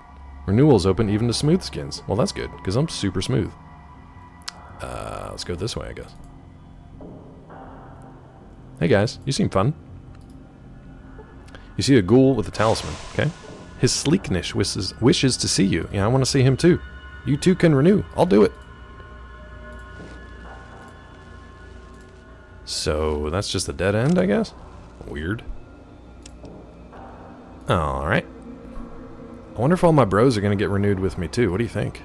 Renewal's open even to smooth skins. Well, that's good, because I'm super smooth. Let's go this way, I guess. Hey, guys. You seem fun. You see a ghoul with a talisman, okay? His sleekness wishes to see you. Yeah, I want to see him too. You too can renew. I'll do it. So, that's just a dead end, I guess? Weird. Alright. I wonder if all my bros are going to get renewed with me too. What do you think?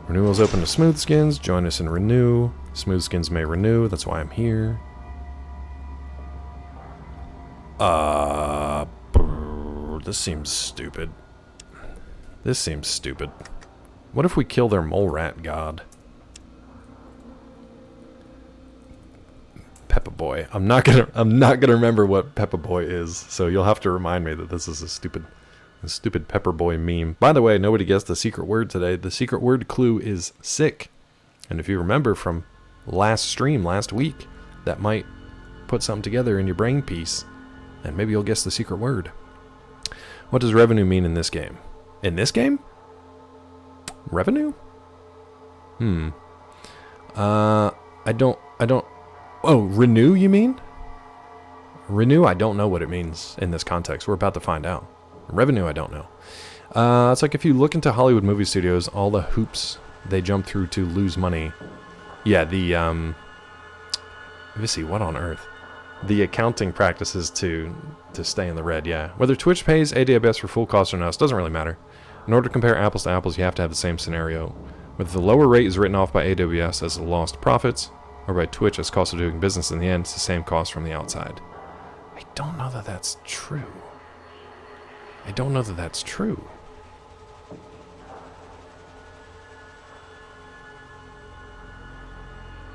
Renewal's open to smooth skins. Join us and renew. Smooth skins may renew. That's why I'm here. This seems stupid. This seems stupid. What if we kill their mole rat god? Peppa Boy. I'm not gonna remember what Peppa Boy is, so you'll have to remind me that this is a stupid Pepper Boy meme. By the way, nobody guessed the secret word today. The secret word clue is sick. And if you remember from last stream, last week, that might put something together in your brain piece, and maybe you'll guess the secret word. What does revenue mean in this game? In this game? Revenue? I don't... Oh, renew, you mean? Renew, I don't know what it means in this context. We're about to find out. Revenue, I don't know. It's like if you look into Hollywood movie studios, all the hoops they jump through to lose money. Yeah, let me see, what on earth? The accounting practices to stay in the red, yeah. Whether Twitch pays AWS for full cost or not, it doesn't really matter. In order to compare apples to apples, you have to have the same scenario. Whether the lower rate is written off by AWS as lost profits, or by Twitch as cost of doing business, in the end, it's the same cost from the outside. I don't know that that's true. I don't know that that's true.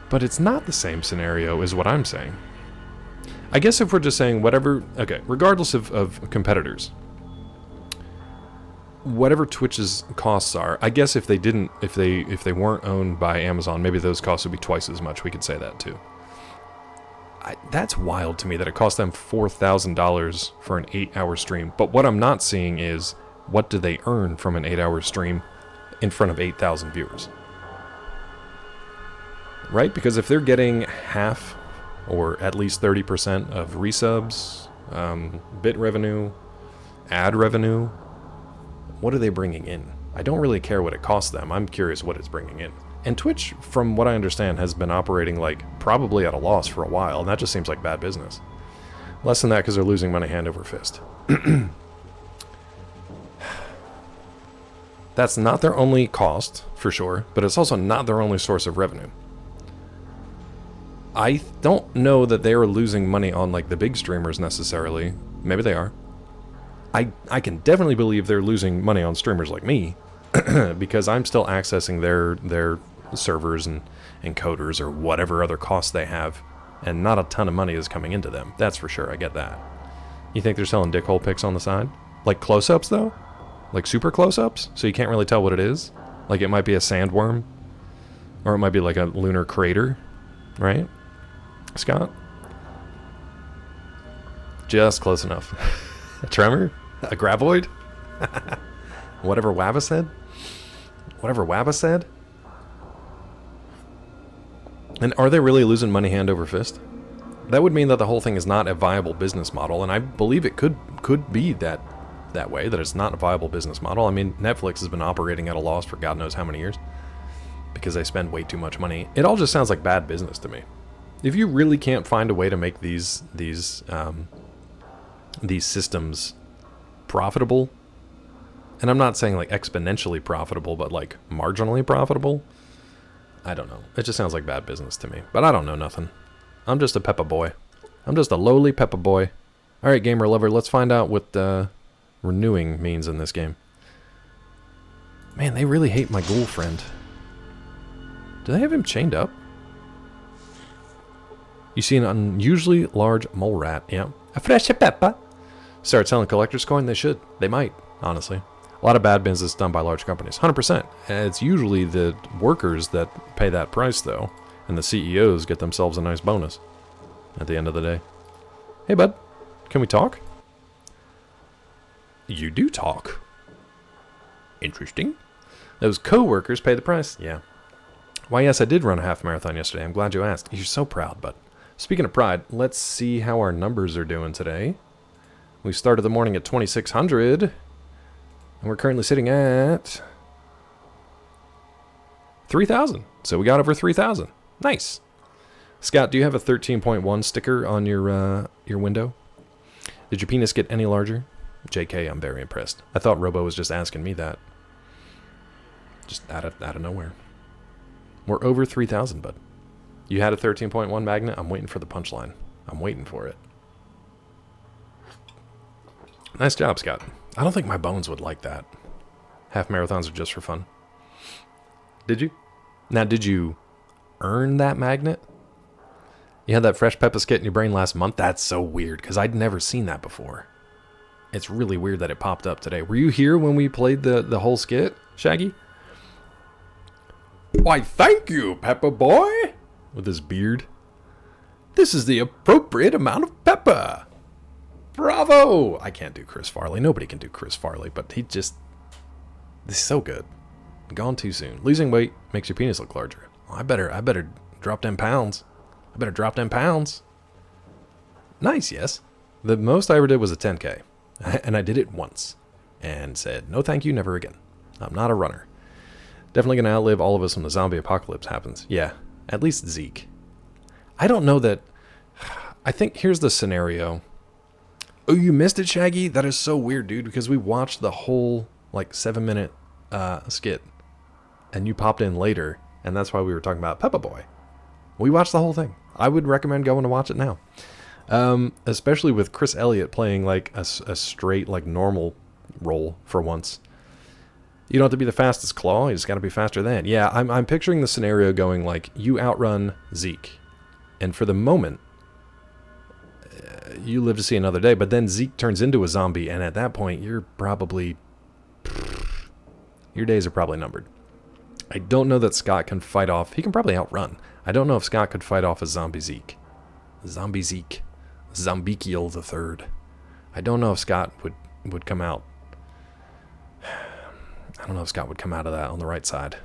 But it's not the same scenario is what I'm saying. I guess if we're just saying whatever... Okay, regardless of competitors, whatever Twitch's costs are, I guess if they weren't owned by Amazon, maybe those costs would be twice as much. We could say that too. That's wild to me that it cost them $4,000 for an 8-hour stream. But what I'm not seeing is, what do they earn from an 8-hour stream in front of 8,000 viewers? Right? Because if they're getting half, or at least 30% of resubs, bit revenue, ad revenue, what are they bringing in? I don't really care what it costs them. I'm curious what it's bringing in. And Twitch, from what I understand, has been operating like probably at a loss for a while, and that just seems like bad business. Less than that because they're losing money hand over fist. That's not their only cost, for sure, but it's also not their only source of revenue. I don't know that they are losing money on like the big streamers necessarily. Maybe they are. I can definitely believe they're losing money on streamers like me because I'm still accessing their servers and coders or whatever other costs they have, and not a ton of money is coming into them. That's for sure. I get that. You think they're selling dickhole pics on the side? Like close-ups though? Like super close-ups? So you can't really tell what it is? Like it might be a sandworm, or it might be like a lunar crater, right? Scott? Just close enough. A tremor? A graboid? Whatever Wabba said? Whatever Wabba said? And are they really losing money hand over fist? That would mean that the whole thing is not a viable business model, and I believe it could be that way, that it's not a viable business model. I mean, Netflix has been operating at a loss for God knows how many years because they spend way too much money. It all just sounds like bad business to me. If you really can't find a way to make these systems profitable, and I'm not saying like exponentially profitable, but like marginally profitable, I don't know. It just sounds like bad business to me. But I don't know nothing. I'm just a Peppa boy. I'm just a lowly Peppa boy. All right, gamer lover, let's find out what renewing means in this game. Man, they really hate my ghoul friend. Do they have him chained up? You see an unusually large mole rat. Yeah. A fresh pepper. Start selling collector's coin? They should. They might, honestly. A lot of bad business done by large companies. 100%. And it's usually the workers that pay that price, though. And the CEOs get themselves a nice bonus at the end of the day. Hey, bud. Can we talk? You do talk. Interesting. Those co-workers pay the price. Yeah. Why, yes, I did run a half marathon yesterday. I'm glad you asked. You're so proud, bud. Speaking of pride, let's see how our numbers are doing today. We started the morning at 2,600, and we're currently sitting at 3,000. So we got over 3,000. Nice. Scott, do you have a 13.1 sticker on your window? Did your penis get any larger? JK, I'm very impressed. I thought Robo was just asking me that. Just out of nowhere. We're over 3,000, bud. You had a 13.1 magnet? I'm waiting for the punchline. I'm waiting for it. Nice job, Scott. I don't think my bones would like that. Half marathons are just for fun. Did you? Now, did you earn that magnet? You had that fresh Peppa skit in your brain last month? That's so weird, because I'd never seen that before. It's really weird that it popped up today. Were you here when we played the whole skit, Shaggy? Why, thank you, Peppa boy! With his beard. This is the appropriate amount of pepper. Bravo! I can't do Chris Farley. Nobody can do Chris Farley, but this is so good. Gone too soon. Losing weight makes your penis look larger. Well, I better drop them pounds. I better drop them pounds. Nice, yes. The most I ever did was a 10K. And I did it once. And said, no thank you, never again. I'm not a runner. Definitely going to outlive all of us when the zombie apocalypse happens. Yeah, at least Zeke. I don't know that... I think here's the scenario. Oh, you missed it, Shaggy? That is so weird, dude, because we watched the whole, 7-minute skit. And you popped in later, and that's why we were talking about Peppa Boy. We watched the whole thing. I would recommend going to watch it now. Especially with Chris Elliott playing, a straight, normal role for once. You don't have to be the fastest Claw, you just got to be faster than. Yeah, I'm picturing the scenario going you outrun Zeke. And for the moment, you live to see another day, but then Zeke turns into a zombie, and at that point, your days are probably numbered. I don't know that Scott can fight off, he can probably outrun. I don't know if Scott could fight off a zombie Zeke. Zombie Zeke. Zombikiel the Third. I don't know if Scott would come out. I don't know if Scott would come out of that on the right side.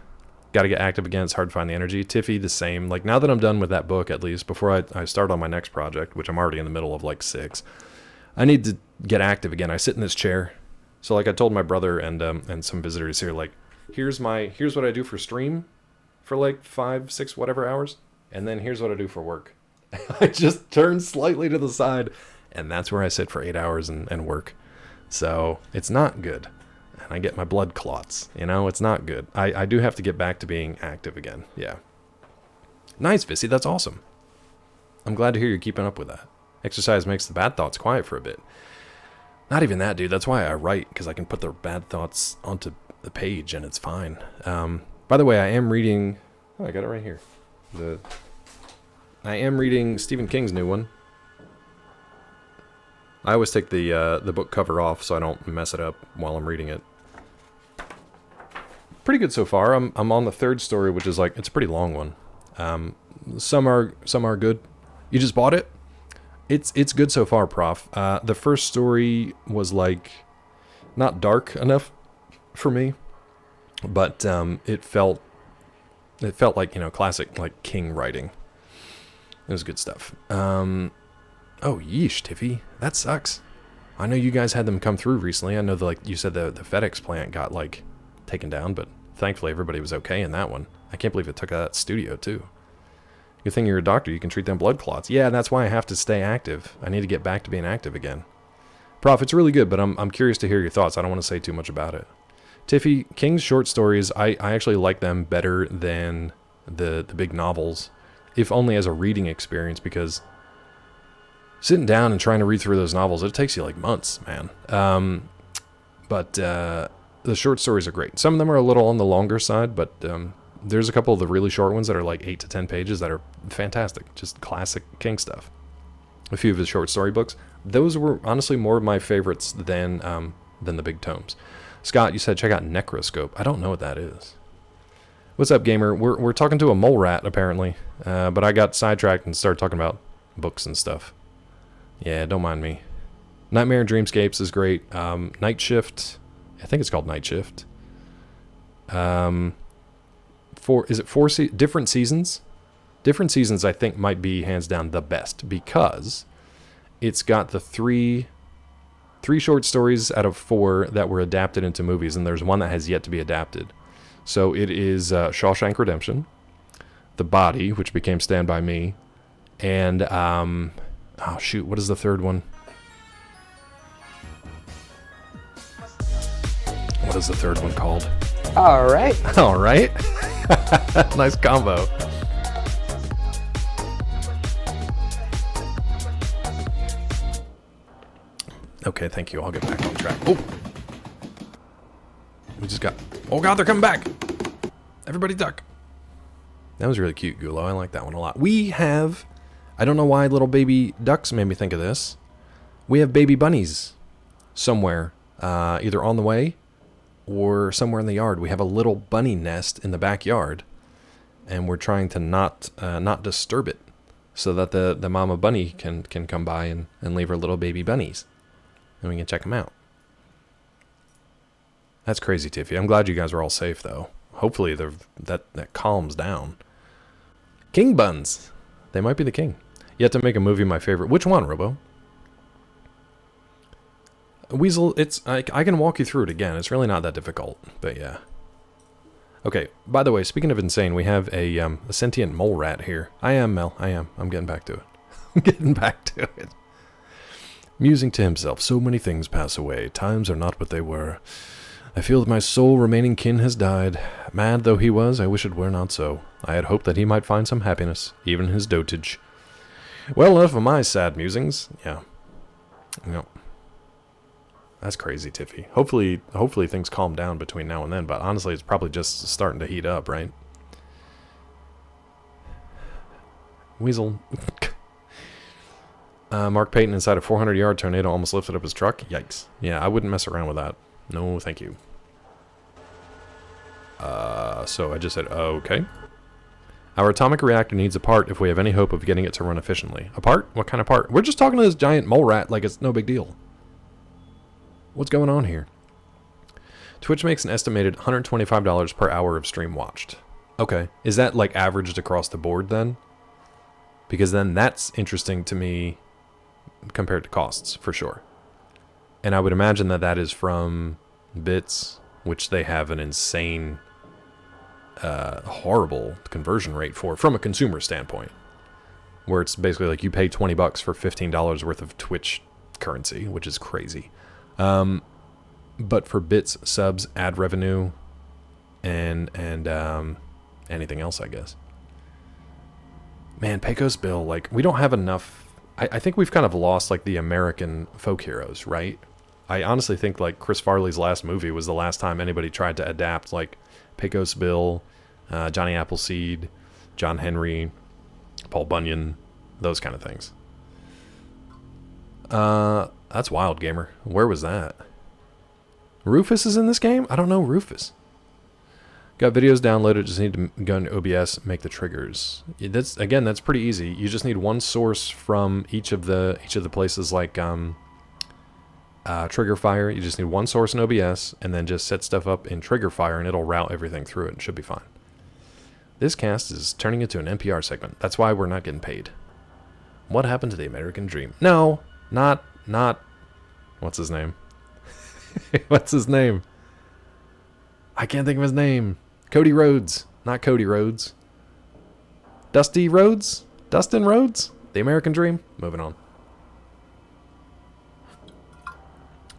Got to get active again. It's hard to find the energy. Tiffy, the same. Now that I'm done with that book, at least, before I start on my next project, which I'm already in the middle of 6, I need to get active again. I sit in this chair. So I told my brother and some visitors here, here's what I do for stream for 5, 6, whatever hours. And then here's what I do for work. I just turn slightly to the side, and that's where I sit for 8 hours and work. So it's not good. and I get my blood clots. You know, it's not good. I do have to get back to being active again. Yeah. Nice, Vissy. That's awesome. I'm glad to hear you're keeping up with that. Exercise makes the bad thoughts quiet for a bit. Not even that, dude. That's why I write, because I can put the bad thoughts onto the page, and it's fine. By the way, I am reading... Oh, I got it right here. I am reading Stephen King's new one. I always take the book cover off so I don't mess it up while I'm reading it. Pretty good so far. I'm on the third story, which is like, it's a pretty long one. Some are good. You just bought it? It's good so far, Prof. The first story was like not dark enough for me, but it felt like, you know, classic like King writing. It was good stuff. Oh, yeesh, Tiffy. That sucks. I know you guys had them come through recently. I know like you said the FedEx plant got like taken down, but thankfully everybody was okay in that one. I can't believe it took that studio too. Good thing you're a doctor. You can treat them blood clots. Yeah, that's why I have to stay active. I need to get back to being active again. Prof, it's really good, but I'm curious to hear your thoughts. I don't want to say too much about it. Tiffy, King's short stories, I actually like them better than the big novels, if only as a reading experience, because sitting down and trying to read through those novels, it takes you like months, man. But the short stories are great. Some of them are a little on the longer side, but there's a couple of the really short ones that are like 8 to 10 pages that are fantastic. Just classic King stuff. A few of his short story books. Those were honestly more of my favorites than the big tomes. Scott, you said check out Necroscope. I don't know what that is. What's up, gamer? We're talking to a mole rat, apparently. But I got sidetracked and started talking about books and stuff. Yeah, don't mind me. Nightmare and Dreamscapes is great. Night Shift. I think it's called Night Shift. Different Seasons? Different Seasons, I think, might be hands down the best, because it's got the three short stories out of 4 that were adapted into movies, and there's one that has yet to be adapted. So it is Shawshank Redemption, The Body, which became Stand By Me, and oh shoot, what is the third one? What is the third one called? All right. All right. Nice combo. Okay, thank you. I'll get back on track. Oh! We just got... Oh god, they're coming back! Everybody duck. That was really cute, Gulo. I like that one a lot. We have... I don't know why little baby ducks made me think of this. We have baby bunnies somewhere. Either on the way or somewhere in the yard. We have a little bunny nest in the backyard. And we're trying to not disturb it. So that the mama bunny can come by and leave her little baby bunnies. And we can check them out. That's crazy, Tiffy. I'm glad you guys are all safe, though. Hopefully that calms down. King buns. They might be the king. Yet to make a movie my favorite. Which one, Robo? Weasel, I can walk you through it again. It's really not that difficult, but yeah. Okay, by the way, speaking of insane, we have a sentient mole rat here. I am, Mel. I am. I'm getting back to it. I'm getting back to it. Musing to himself, so many things pass away. Times are not what they were. I feel that my sole remaining kin has died. Mad though he was, I wish it were not so. I had hoped that he might find some happiness, even in his dotage. Well, enough of my sad musings. Yeah. Yep. That's crazy, Tiffy. Hopefully things calm down between now and then, but honestly, it's probably just starting to heat up, right? Weasel. Mark Payton inside a 400-yard tornado almost lifted up his truck. Yikes. Yeah, I wouldn't mess around with that. No, thank you. So I just said, okay. Our atomic reactor needs a part if we have any hope of getting it to run efficiently. A part? What kind of part? We're just talking to this giant mole rat like it's no big deal. What's going on here? Twitch makes an estimated $125 per hour of stream watched. Okay. Is that like averaged across the board then? Because then that's interesting to me compared to costs, for sure. And I would imagine that is from Bits, which they have an insane, horrible conversion rate for, from a consumer standpoint. Where it's basically like you pay $20 for $15 worth of Twitch currency, which is crazy. but for bits, subs, ad revenue, and anything else, I guess. Man, Pecos Bill, like, we don't have enough. I think we've kind of lost, like, the American folk heroes, right? I honestly think, like, Chris Farley's last movie was the last time anybody tried to adapt, like, Pecos Bill, Johnny Appleseed, John Henry, Paul Bunyan, those kind of things. That's wild, gamer. Where was that? Rufus is in this game? I don't know Rufus. Got videos downloaded, just need to go into OBS, make the triggers. That's pretty easy. You just need one source from each of the places, like Trigger Fire. You just need one source in OBS, and then just set stuff up in Trigger Fire, and it'll route everything through it. It should be fine. This cast is turning into an NPR segment. That's why we're not getting paid. What happened to the American dream? No, not. What's his name? What's his name? I can't think of his name. Cody Rhodes. Not Cody Rhodes. Dusty Rhodes? Dustin Rhodes? The American Dream? Moving on.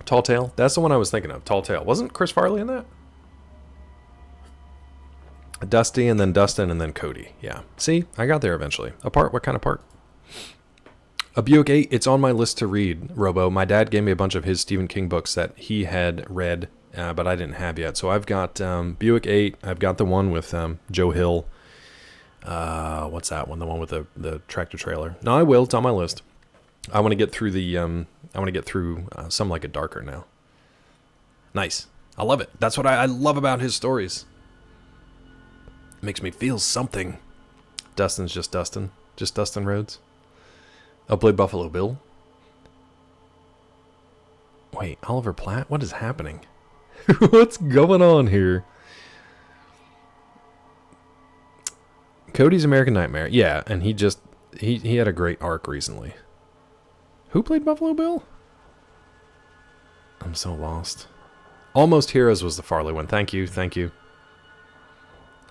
Tall Tale. That's the one I was thinking of. Tall Tale. Wasn't Chris Farley in that? Dusty and then Dustin and then Cody. Yeah. See? I got there eventually. A part? What kind of part? A Buick 8. It's on my list to read, Robo. My dad gave me a bunch of his Stephen King books that he had read, but I didn't have yet. So I've got Buick 8. I've got the one with Joe Hill. What's that one? The one with the tractor trailer. No, I will. It's on my list. I want to get through Some Like It Darker now. Nice. I love it. That's what I love about his stories. It makes me feel something. Dustin's just Dustin. Just Dustin Rhodes. I'll play Buffalo Bill. Wait, Oliver Platt? What is happening? What's going on here? Cody's American Nightmare. Yeah, and he had a great arc recently. Who played Buffalo Bill? I'm so lost. Almost Heroes was the Farley one. Thank you. I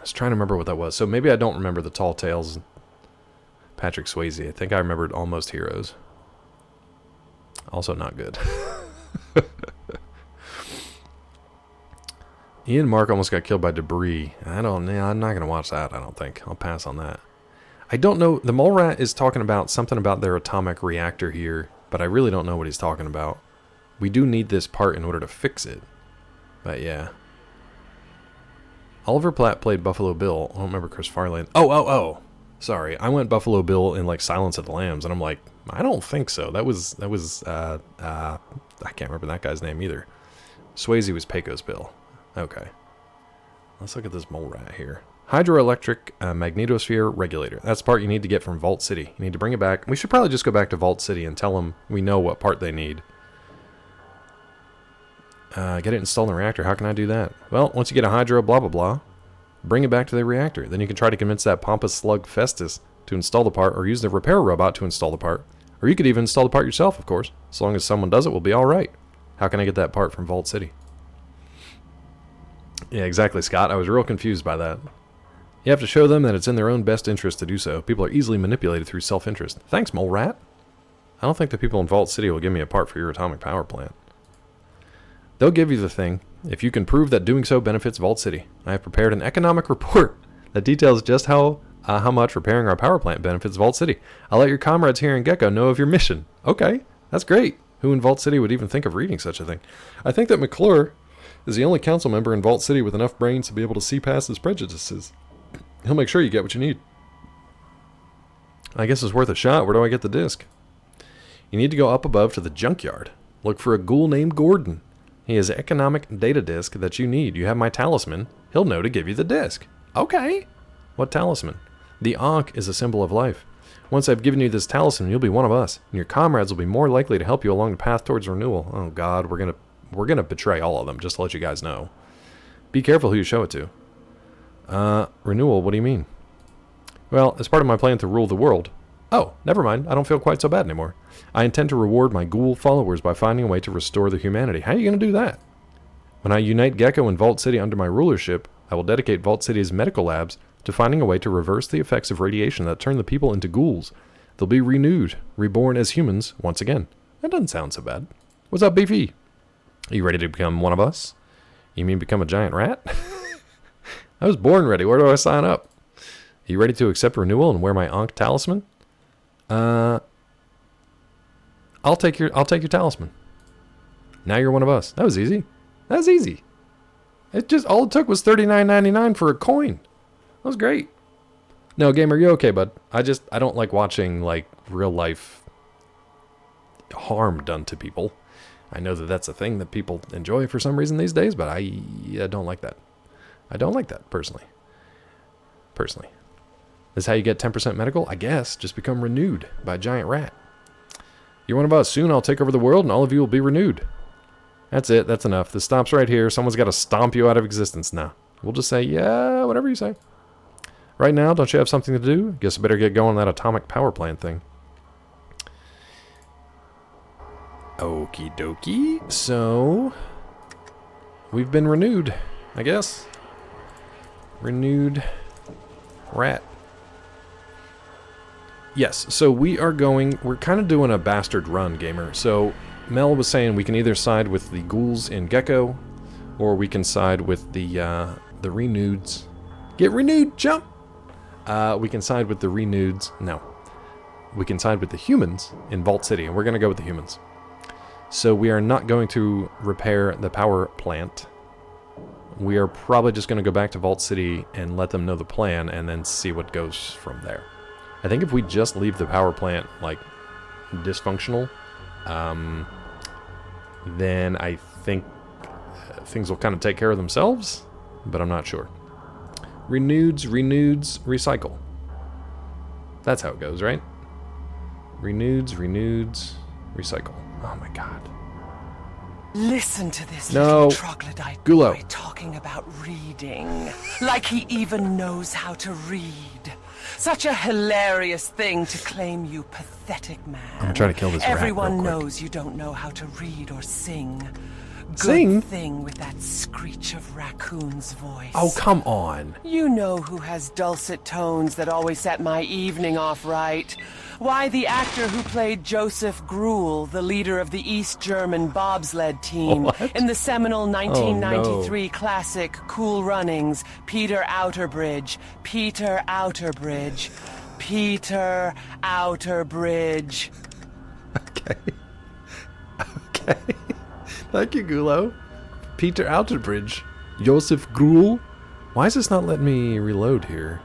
was trying to remember what that was. So maybe I don't remember the Tall Tales. Patrick Swayze. I think I remembered Almost Heroes. Also not good. Ian and Mark almost got killed by debris. I'm not going to watch that, I don't think. I'll pass on that. I don't know. The Mole Rat is talking about something about their atomic reactor here, but I really don't know what he's talking about. We do need this part in order to fix it. But yeah. Oliver Platt played Buffalo Bill. I don't remember Chris Farley. Oh. Sorry. I went Buffalo Bill in like Silence of the Lambs, and I'm like, I don't think so. That was I can't remember that guy's name either. Swayze was Pecos Bill. Okay. Let's look at this Mole Rat here. Hydroelectric magnetosphere regulator. That's the part you need to get from Vault City. You need to bring it back. We should probably just go back to Vault City and tell them we know what part they need. Get it installed in the reactor. How can I do that? Well, once you get a hydro blah blah blah, bring it back to the reactor. Then you can try to convince that pompous slug Festus to install the part, or use the repair robot to install the part. Or you could even install the part yourself, of course. As long as someone does it, we'll be alright. How can I get that part from Vault City? Yeah, exactly, Scott. I was real confused by that. You have to show them that it's in their own best interest to do so. People are easily manipulated through self-interest. Thanks, Mole Rat. I don't think the people in Vault City will give me a part for your atomic power plant. They'll give you the thing if you can prove that doing so benefits Vault City. I have prepared an economic report that details just how much repairing our power plant benefits Vault City. I'll let your comrades here in Gecko know of your mission. Okay, that's great. Who in Vault City would even think of reading such a thing? I think that McClure is the only council member in Vault City with enough brains to be able to see past his prejudices. He'll make sure you get what you need. I guess it's worth a shot. Where do I get the disc? You need to go up above to the junkyard. Look for a ghoul named Gordon. He has an economic data disc that you need. You have my talisman. He'll know to give you the disc. Okay. What talisman? The Ankh is a symbol of life. Once I've given you this talisman, you'll be one of us, and your comrades will be more likely to help you along the path towards renewal. Oh God, we're gonna betray all of them, just to let you guys know. Be careful who you show it to. Renewal, what do you mean? Well, as part of my plan to rule the world. Oh, never mind, I don't feel quite so bad anymore. I intend to reward my ghoul followers by finding a way to restore their humanity. How are you gonna do that? When I unite Gecko and Vault City under my rulership, I will dedicate Vault City's medical labs to finding a way to reverse the effects of radiation that turn the people into ghouls. They'll be renewed, reborn as humans once again. That doesn't sound so bad. What's up, Beefy? Are you ready to become one of us? You mean become a giant rat? I was born ready. Where do I sign up? Are you ready to accept renewal and wear my Ankh talisman? I'll take your talisman. Now you're one of us. That was easy. That was easy. All it took was $39.99 for a coin. That was great. No, gamer, you okay, bud? I don't like watching like real life harm done to people. I know that that's a thing that people enjoy for some reason these days, but I don't like that. I don't like that personally. This is how you get 10% medical? I guess. Just become renewed by a giant rat. You're one of us. Soon I'll take over the world and all of you will be renewed. That's it. That's enough. This stops right here. Someone's got to stomp you out of existence now. We'll just say, yeah, whatever you say. Right now, don't you have something to do? Guess I better get going on that atomic power plant thing. Okie dokie. So, we've been renewed, I guess. Renewed rat. Yes, so we're kind of doing a bastard run, gamer. So, Mel was saying we can either side with the ghouls in Gecko, or we can side with the reneweds. Get renewed, jump! We can side with the reneweds. No. We can side with the humans in Vault City, and we're going to go with the humans. So we are not going to repair the power plant. We are probably just going to go back to Vault City and let them know the plan, and then see what goes from there. I think if we just leave the power plant, like, dysfunctional, then I think things will kind of take care of themselves, but I'm not sure. Reneweds, recycle. That's how it goes, right? Reneweds, recycle. Oh my god. Listen to this No. little troglodyte Gulo. boy talking about reading. Like he even knows how to read. Such a hilarious thing to claim, you pathetic man. I'm trying to kill this rat Everyone real quick. knows you don't know how to read or sing. Good Sing? thing with that screech of raccoon's voice. Oh, come on. You know who has dulcet tones that always set my evening off right. Why, the actor who played Joseph Gruel, the leader of the East German bobsled team What? in the seminal 1993 classic Cool Runnings, Peter Outerbridge. Peter Outerbridge. Peter Outerbridge. Okay. Okay. Thank you, Gulo. Peter Outerbridge. Joseph Gruel. Why is this not letting me reload here?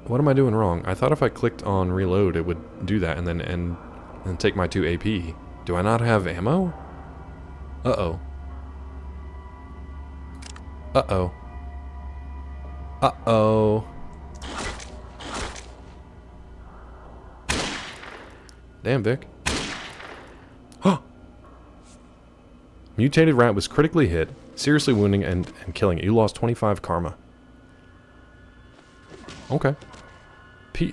What am I doing wrong? I thought if I clicked on reload it would do that and then take my 2 AP. Do I not have ammo? Uh-oh. Uh-oh. Uh-oh. Damn, Vic. Huh! Mutated rat was critically hit, seriously wounding and killing it. You lost 25 karma. Okay.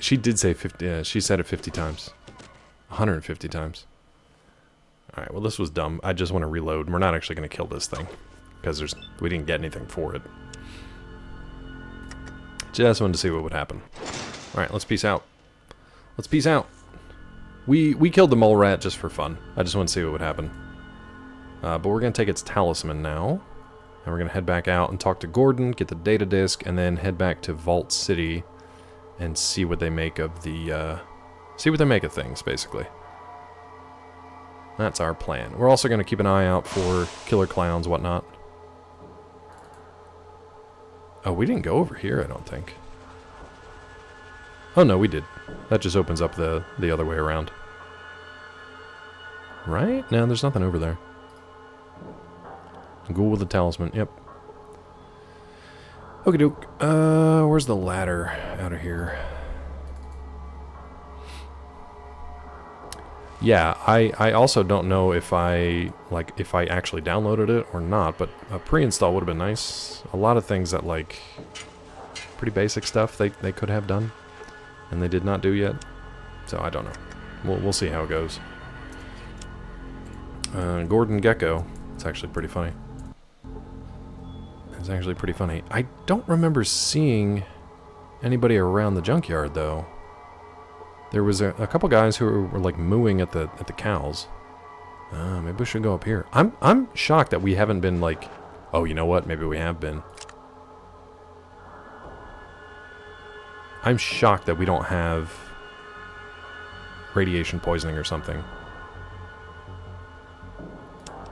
She did say 50. She said it 50 times. 150 times. Alright, well this was dumb. I just want to reload. We're not actually going to kill this thing. Because we didn't get anything for it. Just wanted to see what would happen. Alright, let's peace out. Let's peace out. We killed the mole rat just for fun. I just want to see what would happen. But we're going to take its talisman now. And we're going to head back out and talk to Gordon, get the data disk, and then head back to Vault City and see what they make of the, see what they make of things, basically. That's our plan. We're also going to keep an eye out for killer clowns, whatnot. Oh, we didn't go over here, I don't think. Oh, no, we did. That just opens up the other way around. Right? No, there's nothing over there. Ghoul with the talisman, yep. Okie doke. Where's the ladder out of here? Yeah, I also don't know if I actually downloaded it or not, but a pre-install would have been nice. A lot of things that, like, pretty basic stuff they could have done, and they did not do yet. So I don't know. We'll see how it goes. Gordon Gecko. It's actually pretty funny. It's actually pretty funny. I don't remember seeing anybody around the junkyard, though. There was a couple guys who were like mooing at the cows. Maybe we should go up here. I'm shocked that we haven't been like... Oh, you know what? Maybe we have been. I'm shocked that we don't have radiation poisoning or something.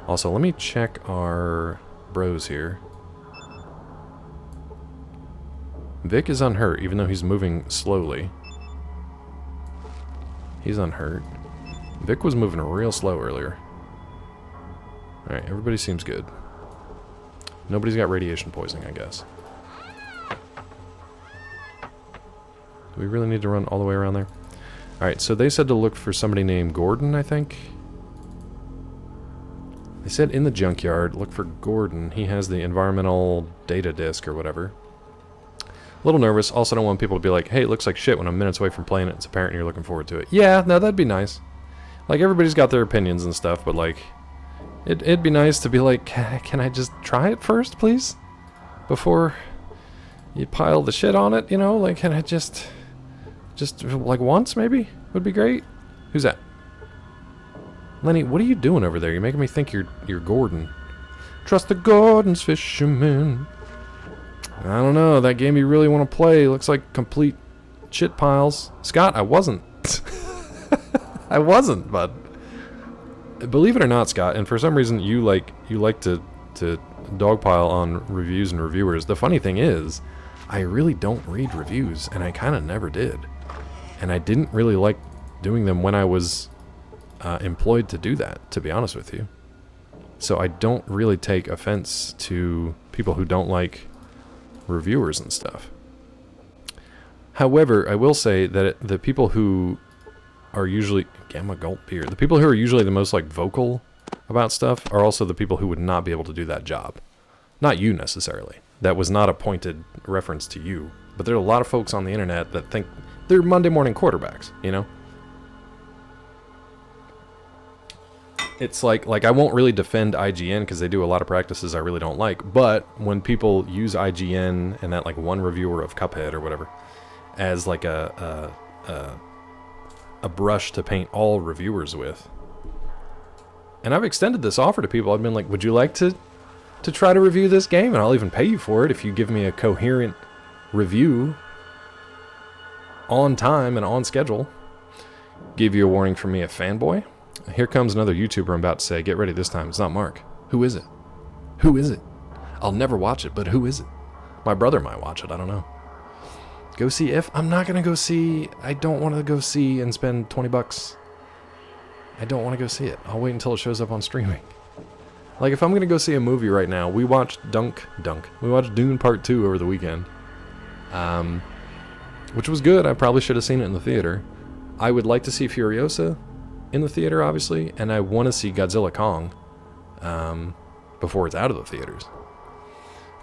Also, let me check our bros here. Vic is unhurt, even though he's moving slowly. He's unhurt. Vic was moving real slow earlier. Alright, everybody seems good. Nobody's got radiation poisoning, I guess. Do we really need to run all the way around there? Alright, so they said to look for somebody named Gordon, I think. They said in the junkyard, look for Gordon. He has the environmental data disk or whatever. A little nervous. Also don't want people to be like, hey, it looks like shit when I'm minutes away from playing it. It's apparent you're looking forward to it. Yeah, no, that'd be nice. Like, everybody's got their opinions and stuff, but like... It'd be nice to be like, can I just try it first, please? Before you pile the shit on it, you know? Like, can I just like once, maybe? Would be great. Who's that? Lenny, what are you doing over there? You're making me think you're Gordon. Trust the Gordon's fisherman. I don't know. That game you really want to play looks like complete shit piles. Scott, I wasn't. I wasn't, bud. Believe it or not, Scott, and for some reason you like to dogpile on reviews and reviewers. The funny thing is, I really don't read reviews, and I kind of never did. And I didn't really like doing them when I was employed to do that, to be honest with you. So I don't really take offense to people who don't like reviewers and stuff. However, I will say that the people who are usually... Gamma Gulp beer. The people who are usually the most, like, vocal about stuff are also the people who would not be able to do that job. Not you, necessarily. That was not a pointed reference to you. But there are a lot of folks on the internet that think they're Monday morning quarterbacks, you know? It's like I won't really defend IGN because they do a lot of practices I really don't like, but when people use IGN and that, like, one reviewer of Cuphead or whatever as, like, a brush to paint all reviewers with. And I've extended this offer to people. I've been like, would you like to try to review this game? And I'll even pay you for it if you give me a coherent review on time and on schedule. Give you a warning from me, a fanboy. Here comes another YouTuber I'm about to say, get ready this time. It's not Mark. Who is it? Who is it? I'll never watch it, but who is it? My brother might watch it, I don't know. Go see If. I'm not going to go see... I don't want to go see and spend $20. I don't want to go see it. I'll wait until it shows up on streaming. Like, if I'm going to go see a movie right now, we watched We watched Dune Part 2 over the weekend. Which was good. I probably should have seen it in the theater. I would like to see Furiosa in the theater, obviously. And I want to see Godzilla Kong before it's out of the theaters.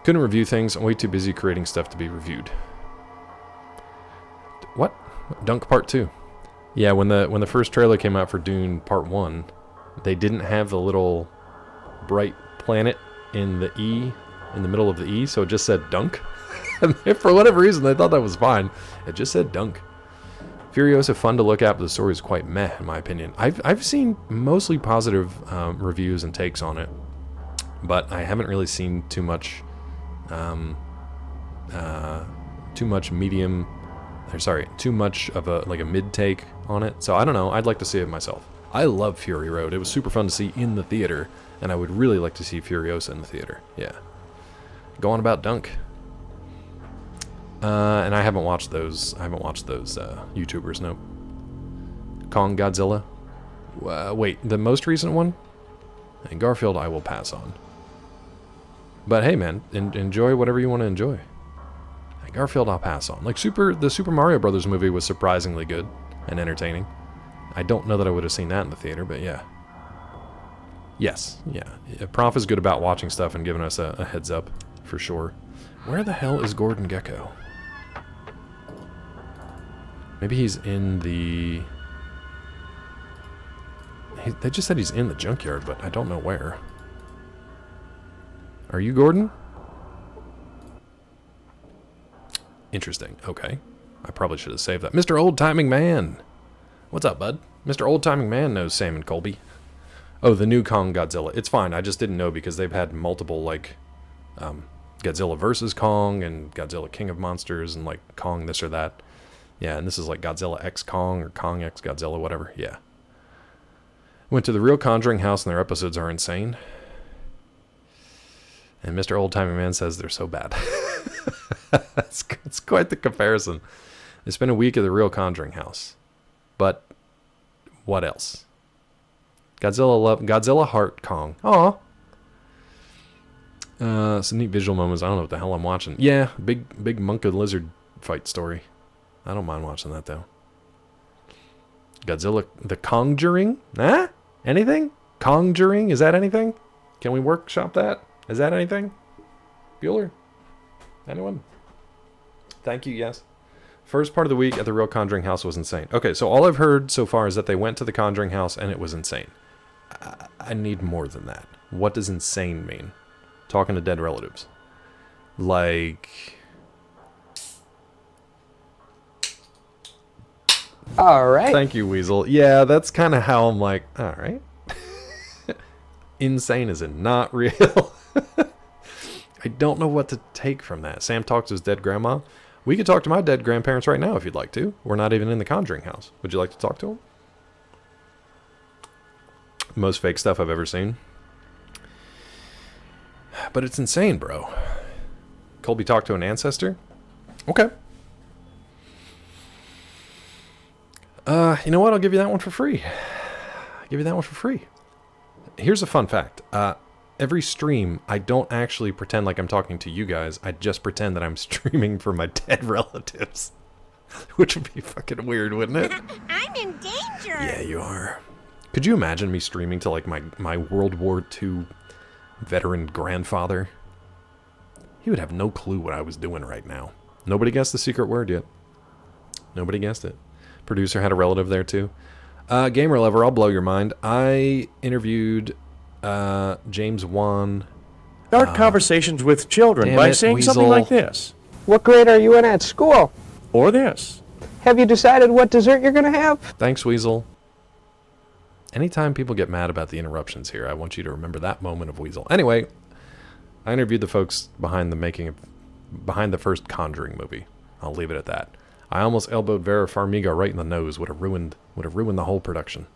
Couldn't review things. I'm way too busy creating stuff to be reviewed. What? Dunk Part 2. Yeah, when the first trailer came out for Dune Part 1, they didn't have the little bright planet in the E, in the middle of the E, so it just said Dunk. And for whatever reason, they thought that was fine. It just said Dunk. Furiosa, fun to look at, but the story is quite meh, in my opinion. I've seen mostly positive reviews and takes on it, but I haven't really seen too much medium... too much of a mid-take on it. So I don't know. I'd like to see it myself. I love Fury Road. It was super fun to see in the theater, and I would really like to see Furiosa in the theater. Yeah. Go on about Dunk. And I haven't watched those. YouTubers. Nope. Kong Godzilla. Wait, the most recent one? And Garfield, I will pass on. But hey, man, enjoy whatever you want to enjoy. Garfield, I'll pass on. Like, the Super Mario Brothers movie was surprisingly good and entertaining. I don't know that I would have seen that in the theater, but yeah. Yes, yeah. Prof is good about watching stuff and giving us a heads up, for sure. Where the hell is Gordon Gekko? Maybe he's in the... They just said he's in the junkyard, but I don't know where. Are you Gordon? Interesting. Okay. I probably should have saved that. Mr. Old Timing Man! What's up, bud? Mr. Old Timing Man knows Sam and Colby. Oh, the new Kong Godzilla. It's fine. I just didn't know because they've had multiple, like, Godzilla vs. Kong and Godzilla King of Monsters and, like, Kong this or that. Yeah, and this is like Godzilla X Kong or Kong X Godzilla, whatever. Yeah. Went to the real Conjuring house and their episodes are insane. And Mr. Old Timing Man says they're so bad. It's quite the comparison. They spent a week at the real Conjuring house. But what else? Godzilla Heart Kong. Aw. Some neat visual moments. I don't know what the hell I'm watching. Yeah, big monk and lizard fight story. I don't mind watching that though. Godzilla, the Conjuring? Huh? Anything? Conjuring? Is that anything? Can we workshop that? Is that anything? Bueller? Anyone? Thank you, yes. First part of the week at the real Conjuring house was insane. Okay, so all I've heard so far is that they went to the Conjuring house and it was insane. I need more than that. What does insane mean? Talking to dead relatives. Like... All right. Thank you, Weasel. Yeah, that's kind of how I'm like, all right. Insane as in not real. I don't know what to take from that. Sam talks to his dead grandma. We could talk to my dead grandparents right now if you'd like to. We're not even in the Conjuring house. Would you like to talk to them? Most fake stuff I've ever seen. But it's insane, bro. Colby talked to an ancestor? Okay. You know what? I'll give you that one for free. I'll give you that one for free. Here's a fun fact. Every stream, I don't actually pretend like I'm talking to you guys. I just pretend that I'm streaming for my dead relatives. Which would be fucking weird, wouldn't it? I'm in danger. Yeah, you are. Could you imagine me streaming to like my World War II veteran grandfather? He would have no clue what I was doing right now. Nobody guessed the secret word yet. Nobody guessed it. Producer had a relative there too. Gamer Lover, I'll blow your mind. I interviewed James Wan. Start conversations with children by saying Weasel. something like this. What grade are you in at school? Or this. Have you decided what dessert you're going to have? Thanks, Weasel. Anytime people get mad about the interruptions here, I want you to remember that moment of Weasel. Anyway, I interviewed the folks behind the first Conjuring movie. I'll leave it at that. I almost elbowed Vera Farmiga right in the nose. Would have ruined the whole production.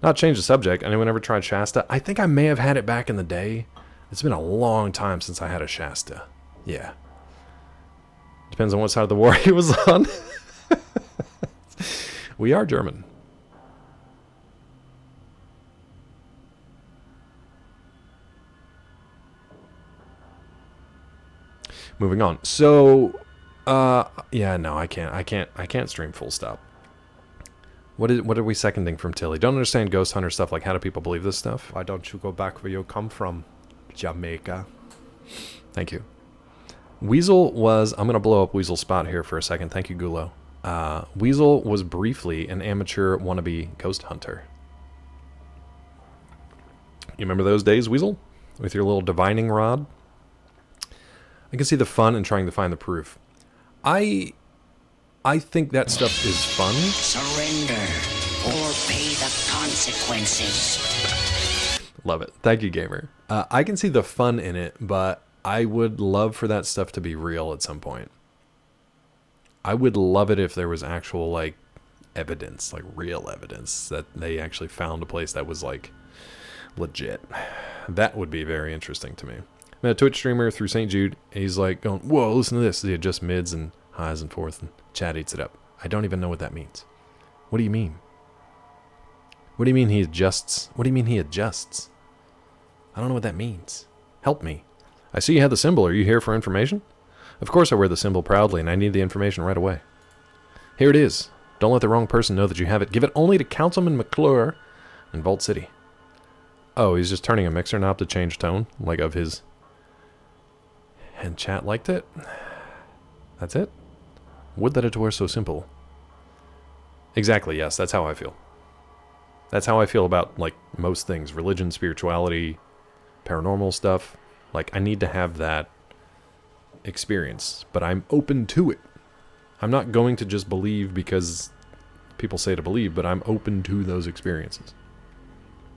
Not change the subject. Anyone ever tried Shasta? I think I may have had it back in the day. It's been a long time since I had a Shasta. Yeah. Depends on what side of the war he was on. We are German. Moving on. So, yeah, no, I can't stream full stop. What are we seconding from Tilly? Don't understand Ghost Hunter stuff. Like, how do people believe this stuff? Why don't you go back where you come from, Jamaica? Thank you. Weasel was... I'm going to blow up Weasel's spot here for a second. Thank you, Gulo. Weasel was briefly an amateur wannabe ghost hunter. You remember those days, Weasel? With your little divining rod? I can see the fun in trying to find the proof. I think that stuff is fun. Surrender or pay the consequences. Love it. Thank you, gamer. I can see the fun in it, but I would love for that stuff to be real at some point. I would love it if there was actual, like, evidence, like real evidence, that they actually found a place that was, like, legit. That would be very interesting to me. I met a Twitch streamer through St. Jude, and he's like going, whoa, listen to this. He adjusts mids and highs and forth, and chat eats it up. I don't even know what that means. What do you mean? What do you mean he adjusts? What do you mean he adjusts? I don't know what that means. Help me. I see you have the symbol. Are you here for information? Of course I wear the symbol proudly, and I need the information right away. Here it is. Don't let the wrong person know that you have it. Give it only to Councilman McClure in Vault City. Oh, he's just turning a mixer knob to change tone, like of his... And chat liked it? That's it? Would that it were so simple. Exactly, yes, that's how I feel. That's how I feel about, like, most things. Religion, spirituality, paranormal stuff. Like, I need to have that experience, but I'm open to it. I'm not going to just believe because people say to believe, but I'm open to those experiences.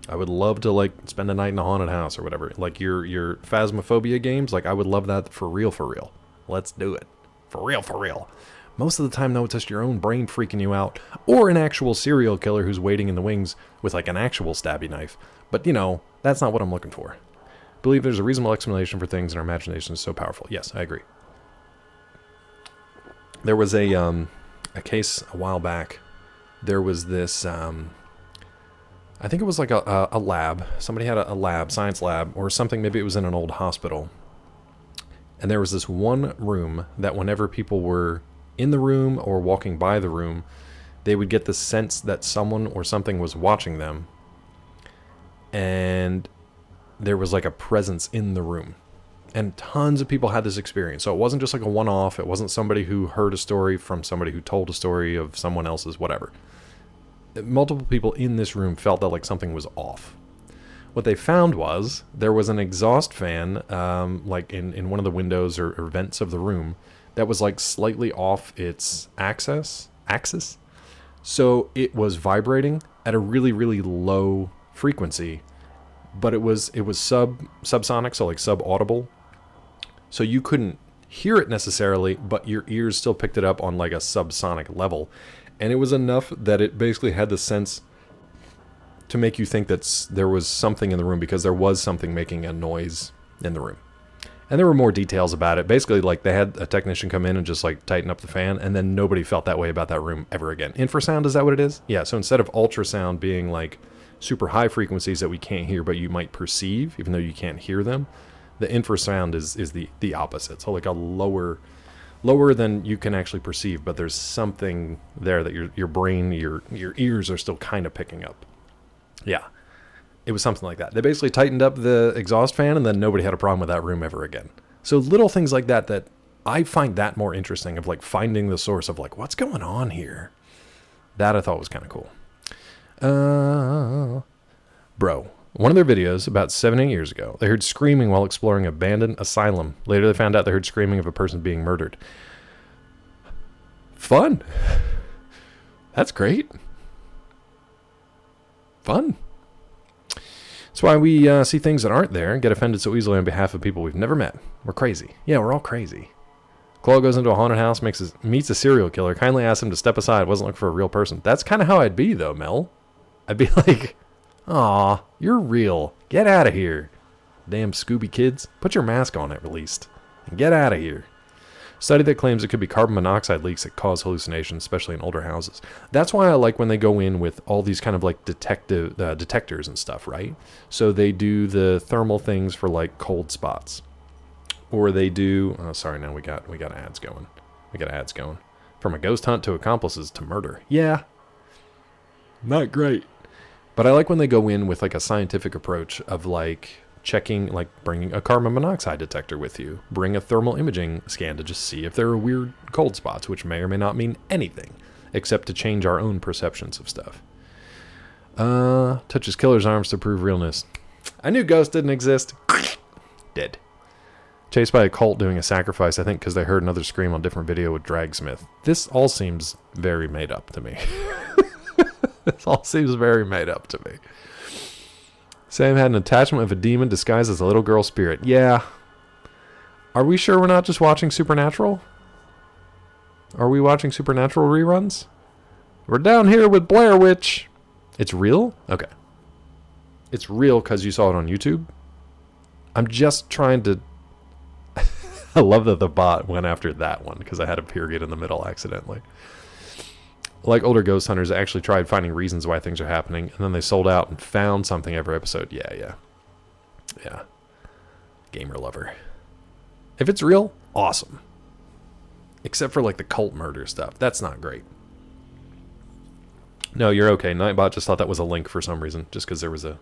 I would love to, like, spend a night in a haunted house or whatever. Like, your Phasmophobia games, like, I would love that for real, for real. Let's do it. For real, for real. Most of the time, though, it's just your own brain freaking you out, or an actual serial killer who's waiting in the wings with, like, an actual stabby knife. But, you know, that's not what I'm looking for. I believe there's a reasonable explanation for things, and our imagination is so powerful. Yes, I agree. There was a case a while back. There was this... I think it was like a lab. Somebody had a lab, science lab, or something. Maybe it was in an old hospital. And there was this one room that whenever people were in the room or walking by the room, they would get the sense that someone or something was watching them. And there was like a presence in the room. And tons of people had this experience. So it wasn't just like a one-off. It wasn't somebody who heard a story from somebody who told a story of someone else's, whatever. Multiple people in this room felt that like something was off. What they found was there was an exhaust fan, like in one of the windows or vents of the room, that was like slightly off its axis. So it was vibrating at a really, really low frequency, but it was subsonic, so like subaudible. So you couldn't hear it necessarily, but your ears still picked it up on like a subsonic level. And it was enough that it basically had the sense to make you think that there was something in the room, because there was something making a noise in the room. And there were more details about it. Basically, like, they had a technician come in and just like tighten up the fan, and then nobody felt that way about that room ever again. Infrasound, is that what it is? Yeah, so instead of ultrasound being like super high frequencies that we can't hear but you might perceive, even though you can't hear them, the infrasound is the opposite. So like a lower than you can actually perceive, but there's something there that your brain, your ears are still kind of picking up. Yeah, it was something like that. They basically tightened up the exhaust fan, and then nobody had a problem with that room ever again. So little things like that I find that more interesting, of like finding the source of like, what's going on here? That I thought was kind of cool. Bro, one of their videos about 7-8 years ago, they heard screaming while exploring an abandoned asylum. Later they found out they heard screaming of a person being murdered. Fun. That's great. Fun. That's why we see things that aren't there and get offended so easily on behalf of people we've never met. We're crazy. Yeah, we're all crazy. Chloe goes into a haunted house, meets a serial killer, kindly asks him to step aside, wasn't looking for a real person. That's kind of how I'd be, though, Mel. I'd be like, aw, you're real. Get out of here. Damn Scooby kids. Put your mask on at least. And get out of here. Study that claims it could be carbon monoxide leaks that cause hallucinations, especially in older houses. That's why I like when they go in with all these kind of like detectors and stuff, right? So they do the thermal things for like cold spots. Or they do, oh sorry, now we got ads going. We got ads going. From a ghost hunt to accomplices to murder. Yeah. Not great. But I like when they go in with like a scientific approach of like checking, like bringing a carbon monoxide detector with you. Bring a thermal imaging scan to just see if there are weird cold spots, which may or may not mean anything, except to change our own perceptions of stuff. Touches killer's arms to prove realness. I knew ghosts didn't exist. Dead. Chased by a cult doing a sacrifice, I think because they heard another scream on a different video with Dragsmith. This all seems very made up to me. This all seems very made up to me. Sam had an attachment of a demon disguised as a little girl spirit. Yeah. Are we sure we're not just watching Supernatural? Are we watching Supernatural reruns? We're down here with Blair Witch. It's real? Okay. It's real because you saw it on YouTube? I'm just trying to... I love that the bot went after that one because I had a period in the middle accidentally. Like older ghost hunters, actually tried finding reasons why things are happening, and then they sold out and found something every episode. Yeah. Gamer lover. If it's real, awesome. Except for like the cult murder stuff. That's not great. No, you're okay. Nightbot just thought that was a link for some reason, just because there was an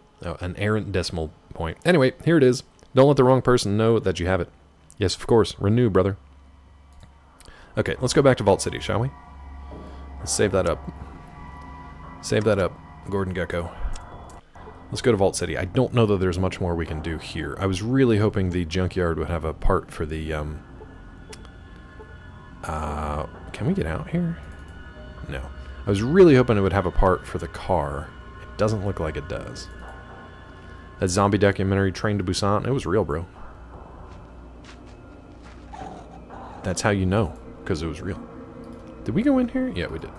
errant decimal point. Anyway, here it is. Don't let the wrong person know that you have it. Yes, of course. Renew, brother. Okay, let's go back to Vault City, shall we? Let's save that up. Save that up, Gordon Gecko. Let's go to Vault City. I don't know that there's much more we can do here. I was really hoping the junkyard would have a part for the, can we get out here? No. I was really hoping it would have a part for the car. It doesn't look like it does. That zombie documentary, Train to Busan, it was real, bro. That's how you know, because it was real. Did we go in here? Yeah, we did.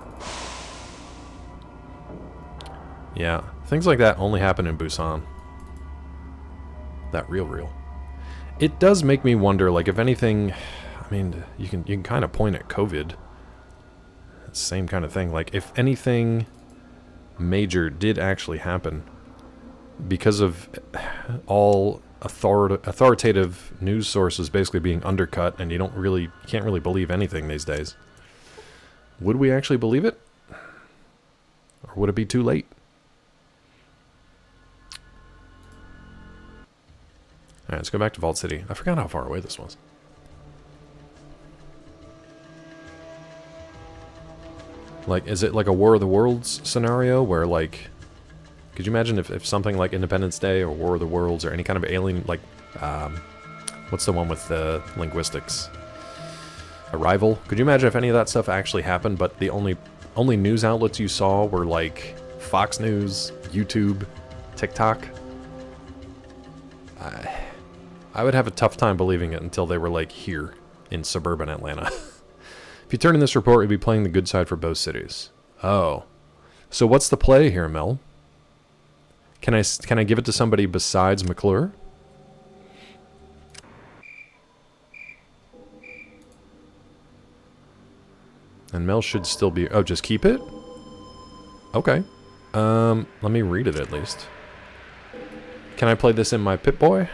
Yeah, things like that only happen in Busan. That real. It does make me wonder, like, if anything, I mean, you can kind of point at COVID. Same kind of thing. Like, if anything major did actually happen because of all authoritative news sources basically being undercut, and you can't really believe anything these days, would we actually believe it? Or would it be too late? Alright, let's go back to Vault City. I forgot how far away this was. Like, is it like a War of the Worlds scenario where, like, could you imagine if something like Independence Day or War of the Worlds or any kind of alien, like, what's the one with the linguistics? Arrival? Could you imagine if any of that stuff actually happened, but the only news outlets you saw were, like, Fox News, YouTube, TikTok? I would have a tough time believing it until they were, like, here in suburban Atlanta. If you turn in this report, we'd be playing the good side for both cities. Oh. So what's the play here, Mel? Can I give it to somebody besides McClure? And Mel should still be... Oh, just keep it? Okay. Let me read it at least. Can I play this in my Pip-Boy?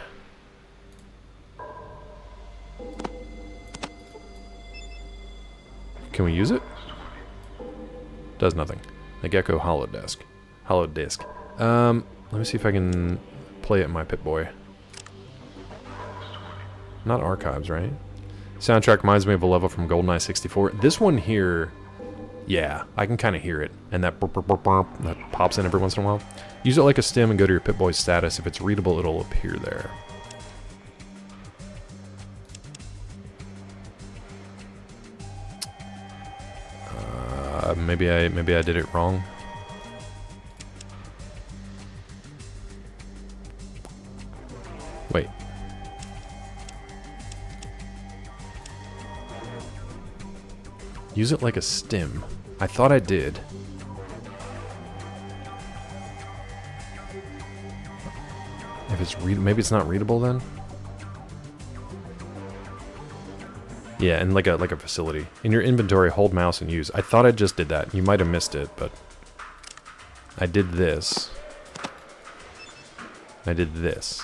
Can we use it? Does nothing. The Gecko Hollow Disc. Let me see if I can play it in my Pip-Boy. Not archives, right? Soundtrack reminds me of a level from GoldenEye 64. This one here, yeah, I can kind of hear it. And that burp, burp, burp, burp, that pops in every once in a while. Use it like a stem and go to your Pip-Boy status. If it's readable, it'll appear there. Maybe I did it wrong. Wait. Use it like a stem. I thought I did. If it's maybe it's not readable then. Yeah, and like a facility. In your inventory, hold mouse and use. I thought I just did that. You might have missed it, but I did this. I did this.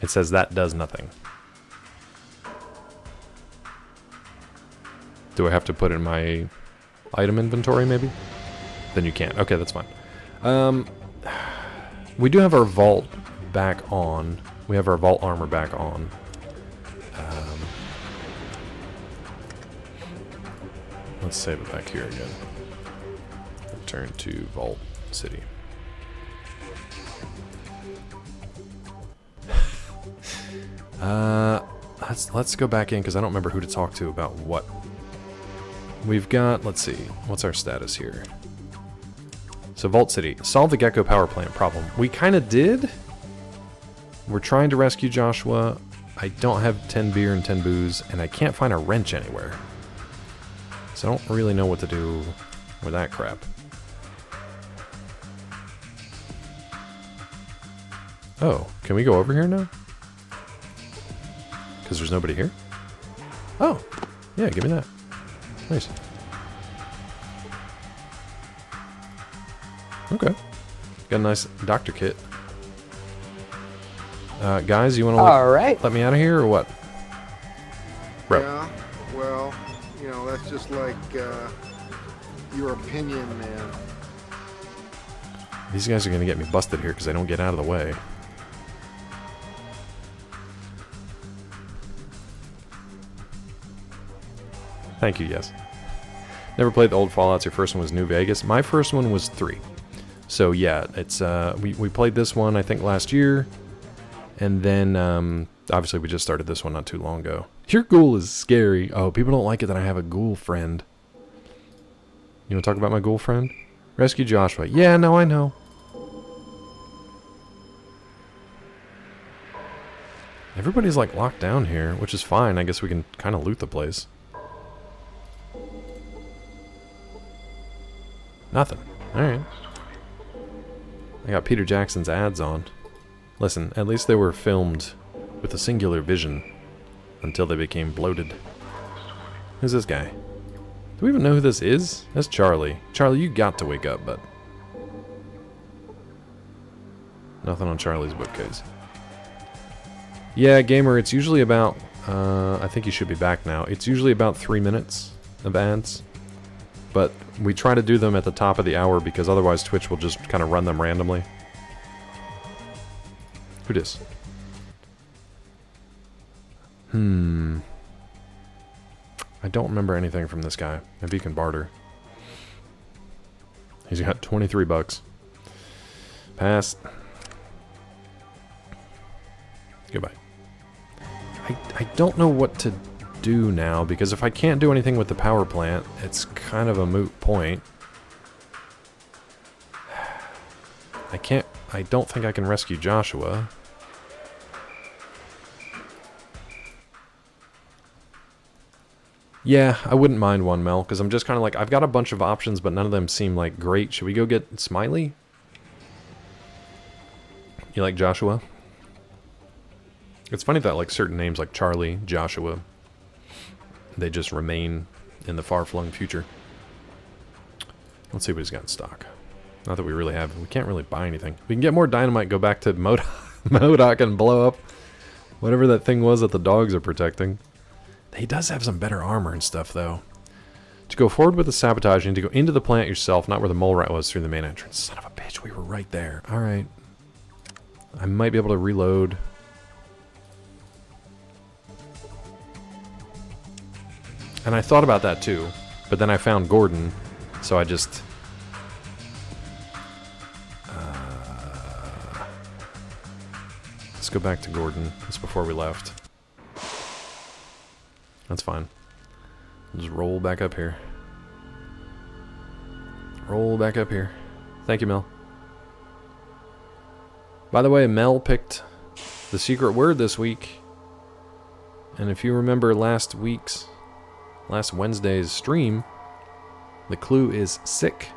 It says that does nothing. Do I have to put it in my item inventory, maybe? Then you can't. Okay, that's fine. We do have our vault back on. We have our vault armor back on. Let's save it back here again. Return to Vault City. Let's go back in because I don't remember who to talk to about what. We've got, let's see, what's our status here? So Vault City, solve the Gecko power plant problem. We kind of did. We're trying to rescue Joshua. I don't have 10 beer and 10 booze, and I can't find a wrench anywhere. So I don't really know what to do with that crap. Oh, can we go over here now? Because there's nobody here? Oh, yeah, give me that. Nice. Okay. Got a nice doctor kit. Guys, you want to let me out of here or what? Bro. Yeah, well, you know, that's just like your opinion, man. These guys are going to get me busted here because I don't get out of the way. Thank you, yes. Never played the old Fallouts. Your first one was New Vegas. My first one was 3. So yeah, it's we played this one I think last year. And then obviously we just started this one not too long ago. Your ghoul is scary. Oh, people don't like it that I have a ghoul friend. You want to talk about my ghoul friend? Rescue Joshua. Yeah, no, I know. Everybody's like locked down here, which is fine. I guess we can kind of loot the place. Nothing. Alright. I got Peter Jackson's ads on. Listen, at least they were filmed with a singular vision until they became bloated. Who's this guy? Do we even know who this is? That's Charlie. Charlie, you got to wake up, bud. Nothing on Charlie's bookcase. Yeah, gamer, it's usually about... I think you should be back now. It's usually about 3 minutes of ads. But we try to do them at the top of the hour because otherwise Twitch will just kind of run them randomly. Who dis? I don't remember anything from this guy. Maybe you can barter. He's got 23 bucks. Pass. Goodbye. I don't know what to do now, because if I can't do anything with the power plant, it's kind of a moot point. I don't think I can rescue Joshua. Yeah, I wouldn't mind one, Mel, because I'm just kind of like, I've got a bunch of options, but none of them seem like great. Should we go get Smiley? You like Joshua? It's funny that like certain names like Charlie, Joshua, they just remain in the far-flung future. Let's see what he's got in stock. Not that we really have. We can't really buy anything. We can get more dynamite, go back to MODOK and blow up whatever that thing was that the dogs are protecting. He does have some better armor and stuff, though. To go forward with the sabotage, you need to go into the plant yourself, not where the mole rat was, through the main entrance. Son of a bitch, we were right there. Alright. I might be able to reload. And I thought about that too, but then I found Gordon, so I just... let's go back to Gordon. That's before we left. That's fine. Just roll back up here. Roll back up here. Thank you, Mel. By the way, Mel picked the secret word this week. And if you remember last Wednesday's stream, the clue is sick.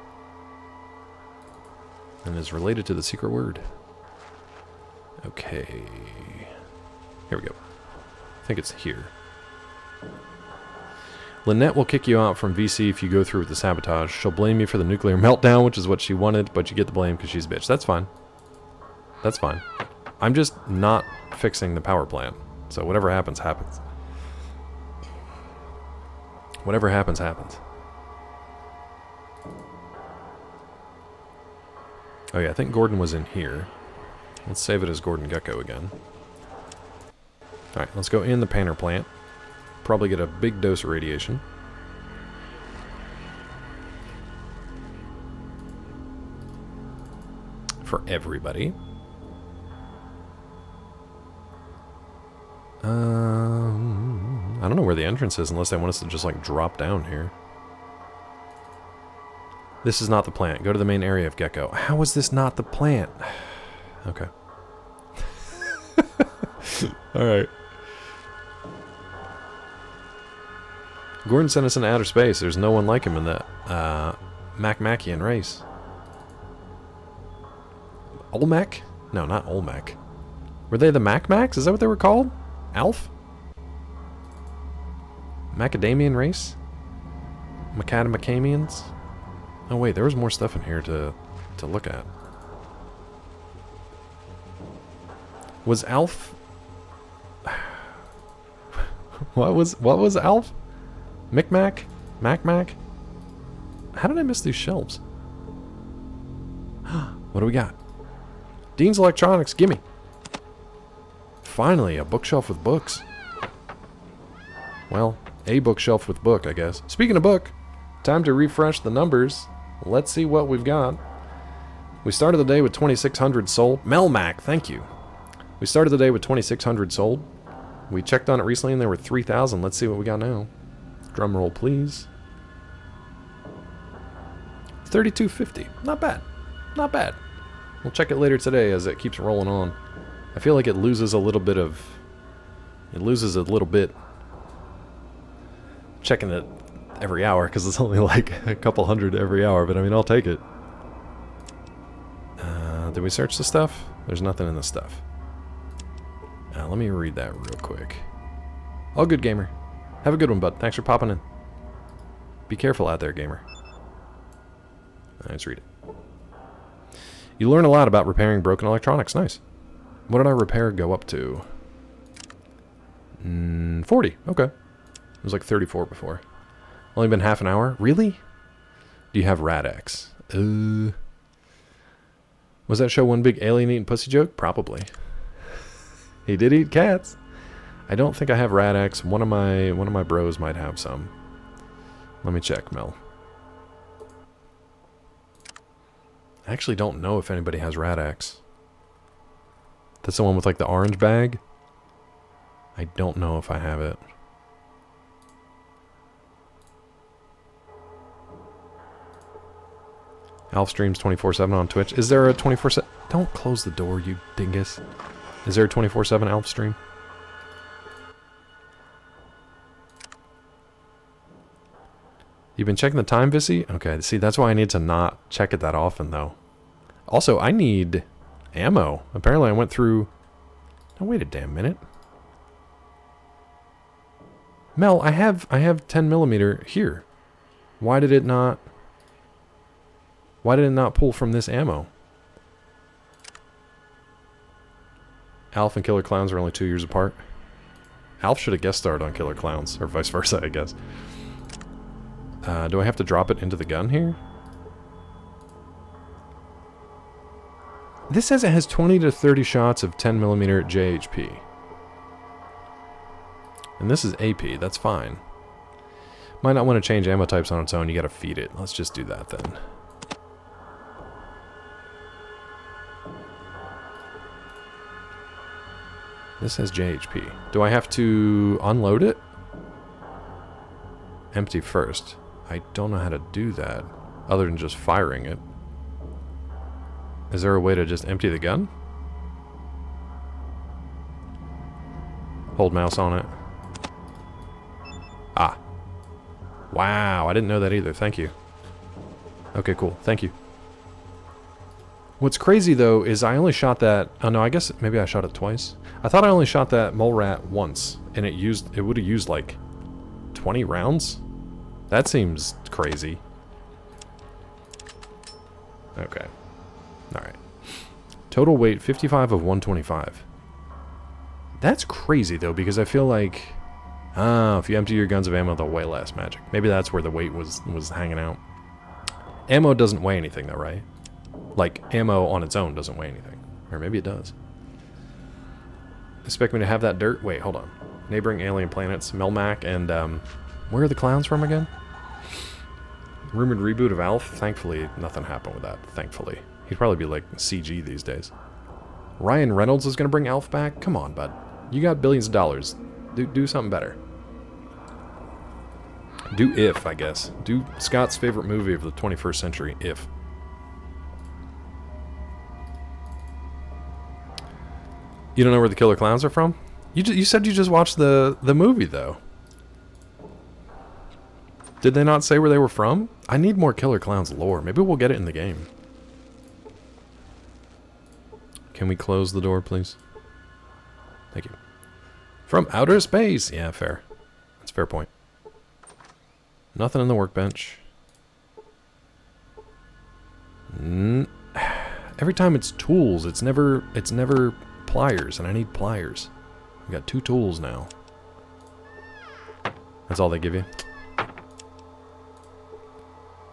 And is related to the secret word. Okay. Here we go. I think it's here. Lynette will kick you out from VC if you go through with the sabotage. She'll blame you for the nuclear meltdown, which is what she wanted, but you get the blame because she's a bitch. That's fine. That's fine. I'm just not fixing the power plant. So whatever happens, happens. Whatever happens, happens. Oh yeah, I think Gordon was in here. Let's save it as Gordon Gecko again. Alright, let's go in the Painter plant. Probably get a big dose of radiation. For everybody. I don't know where the entrance is unless they want us to just like drop down here. This is not the plant. Go to the main area of Gecko. How is this not the plant? Okay. Alright. Gordon sent us into outer space. There's no one like him in that Macmacian race. Olmec? No, not Olmec. Were they the Macmacs? Is that what they were called? Alf? Macadamian race? Macadamicamians? Oh wait, there was more stuff in here to look at. Was Alf... What was Alf? Micmac? Macmac? How did I miss these shelves? What do we got? Dean's Electronics, gimme! Finally, a bookshelf with books. Well, a bookshelf with book, I guess. Speaking of book, time to refresh the numbers. Let's see what we've got. We started the day with 2,600 sold. Melmac, thank you. We started the day with 2,600 sold. We checked on it recently and there were 3,000. Let's see what we got now. Drum roll, please. 3250. Not bad. Not bad. We'll check it later today as it keeps rolling on. I feel like it loses a little bit of... It loses a little bit. Checking it every hour because it's only like a couple hundred every hour, but I mean, I'll take it. Did we search the stuff? There's nothing in the stuff. Let me read that real quick. All good, gamer. Have a good one, bud. Thanks for popping in. Be careful out there, gamer. Let's read it. You learn a lot about repairing broken electronics. Nice. What did our repair go up to? 40. Okay. It was like 34 before. Only been half an hour? Really? Do you have Rad-X? Was that show one big alien eating pussy joke? Probably. He did eat cats. I don't think I have Rad-X. One of my bros might have some. Let me check, Mel. I actually don't know if anybody has Rad-X. That's the one with like the orange bag. I don't know if I have it. Alf streams 24/7 on Twitch. Is there a 24/7? Don't close the door, you dingus. Is there a 24/7 Alf stream? You've been checking the time, Vissy? Okay, see, that's why I need to not check it that often, though. Also, I need ammo. Apparently, I went through... Oh, wait a damn minute. Mel, I have 10mm here. Why did it not... Why did it not pull from this ammo? Alf and Killer Clowns are only 2 years apart. Alf should have guest starred on Killer Clowns, or vice versa, I guess. Do I have to drop it into the gun here? This says it has 20 to 30 shots of 10mm JHP. And this is AP, that's fine. Might not want to change ammo types on its own, you gotta feed it. Let's just do that then. This has JHP. Do I have to unload it? Empty first. I don't know how to do that, other than just firing it. Is there a way to just empty the gun? Hold mouse on it. Ah. Wow, I didn't know that either. Thank you. Okay, cool. Thank you. What's crazy, though, is I only shot that... Oh, no, I guess maybe I shot it twice. I thought I only shot that mole rat once, and it would have used, like, 20 rounds? That seems crazy. Okay. Alright. Total weight, 55 of 125. That's crazy, though, because I feel like... Ah, if you empty your guns of ammo, they'll weigh less magic. Maybe that's where the weight was hanging out. Ammo doesn't weigh anything, though, right? Like, ammo on its own doesn't weigh anything. Or maybe it does. Expect me to have that dirt? Wait, hold on. Neighboring alien planets, Melmac, and, where are the clowns from again? Rumored reboot of Alf? Thankfully, nothing happened with that. Thankfully. He'd probably be like CG these days. Ryan Reynolds is gonna bring Alf back? Come on, bud. You got billions of dollars. Do something better. Do If, I guess. Do Scott's favorite movie of the 21st century, If. You don't know where the Killer Clowns are from? You said you just watched the movie, though. Did they not say where they were from? I need more Killer Clowns lore. Maybe we'll get it in the game. Can we close the door, please? Thank you. From outer space! Yeah, fair. That's a fair point. Nothing in the workbench. Every time it's tools, it's never pliers, and I need pliers. We got 2 tools now. That's all they give you.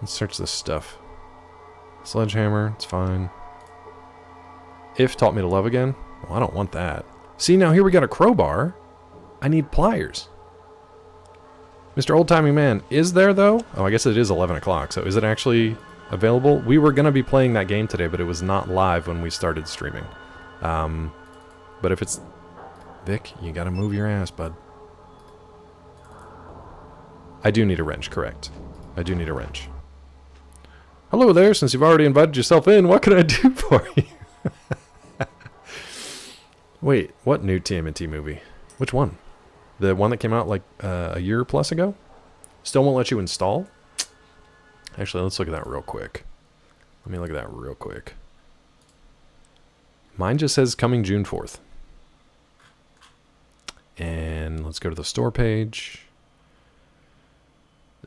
Let's search this stuff. Sledgehammer, it's fine. If taught me to love again? Well, I don't want that. See, now here we got a crowbar. I need pliers. Mr. Old-Timey Man, is there, though? Oh, I guess it is 11 o'clock, so is it actually available? We were going to be playing that game today, but it was not live when we started streaming. But if it's... Vic, you gotta move your ass, bud. I do need a wrench, correct. I do need a wrench. Hello there, since you've already invited yourself in, what can I do for you? Wait, what new TMNT movie? Which one? The one that came out like a year plus ago? Still won't let you install? Actually, let's look at that real quick. Let me look at that real quick. Mine just says coming June 4th. And let's go to the store page.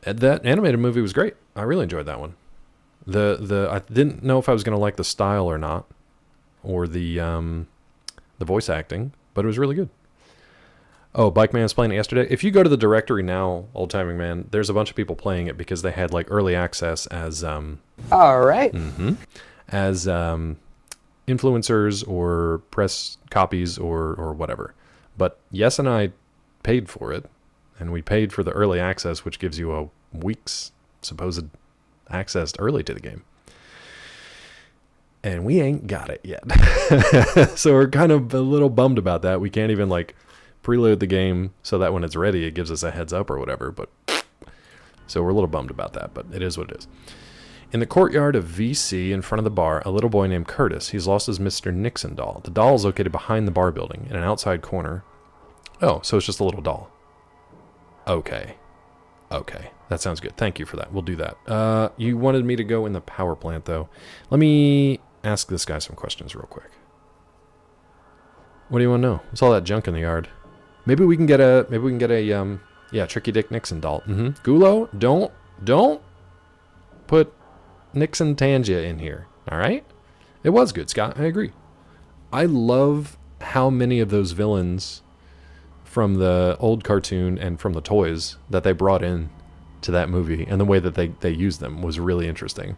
That animated movie was great. I really enjoyed that one. I didn't know if I was going to like the style or not, or the voice acting, but it was really good. Oh, Bike Man's playing it yesterday. If you go to the directory now, Old Timing Man, there's a bunch of people playing it because they had like early access as All right. as influencers or press copies or whatever. But Yes and I paid for it, and we paid for the early access, which gives you a week's supposed access early to the game. And we ain't got it yet. So we're kind of a little bummed about that. We can't even like preload the game so that when it's ready, it gives us a heads up or whatever. But so we're a little bummed about that, but it is what it is. In the courtyard of VC in front of the bar, a little boy named Curtis. He's lost his Mr. Nixon doll. The doll is located behind the bar building in an outside corner. Oh, so it's just a little doll. Okay. That sounds good. Thank you for that. We'll do that. You wanted me to go in the power plant, though. Let me ask this guy some questions real quick. What do you want to know? What's all that junk in the yard? Maybe we can get a Tricky Dick Nixon doll. Gulo, don't put Nixon Tangia in here. All right? It was good, Scott. I agree. I love how many of those villains from the old cartoon and from the toys that they brought in to that movie, and the way that they used them was really interesting.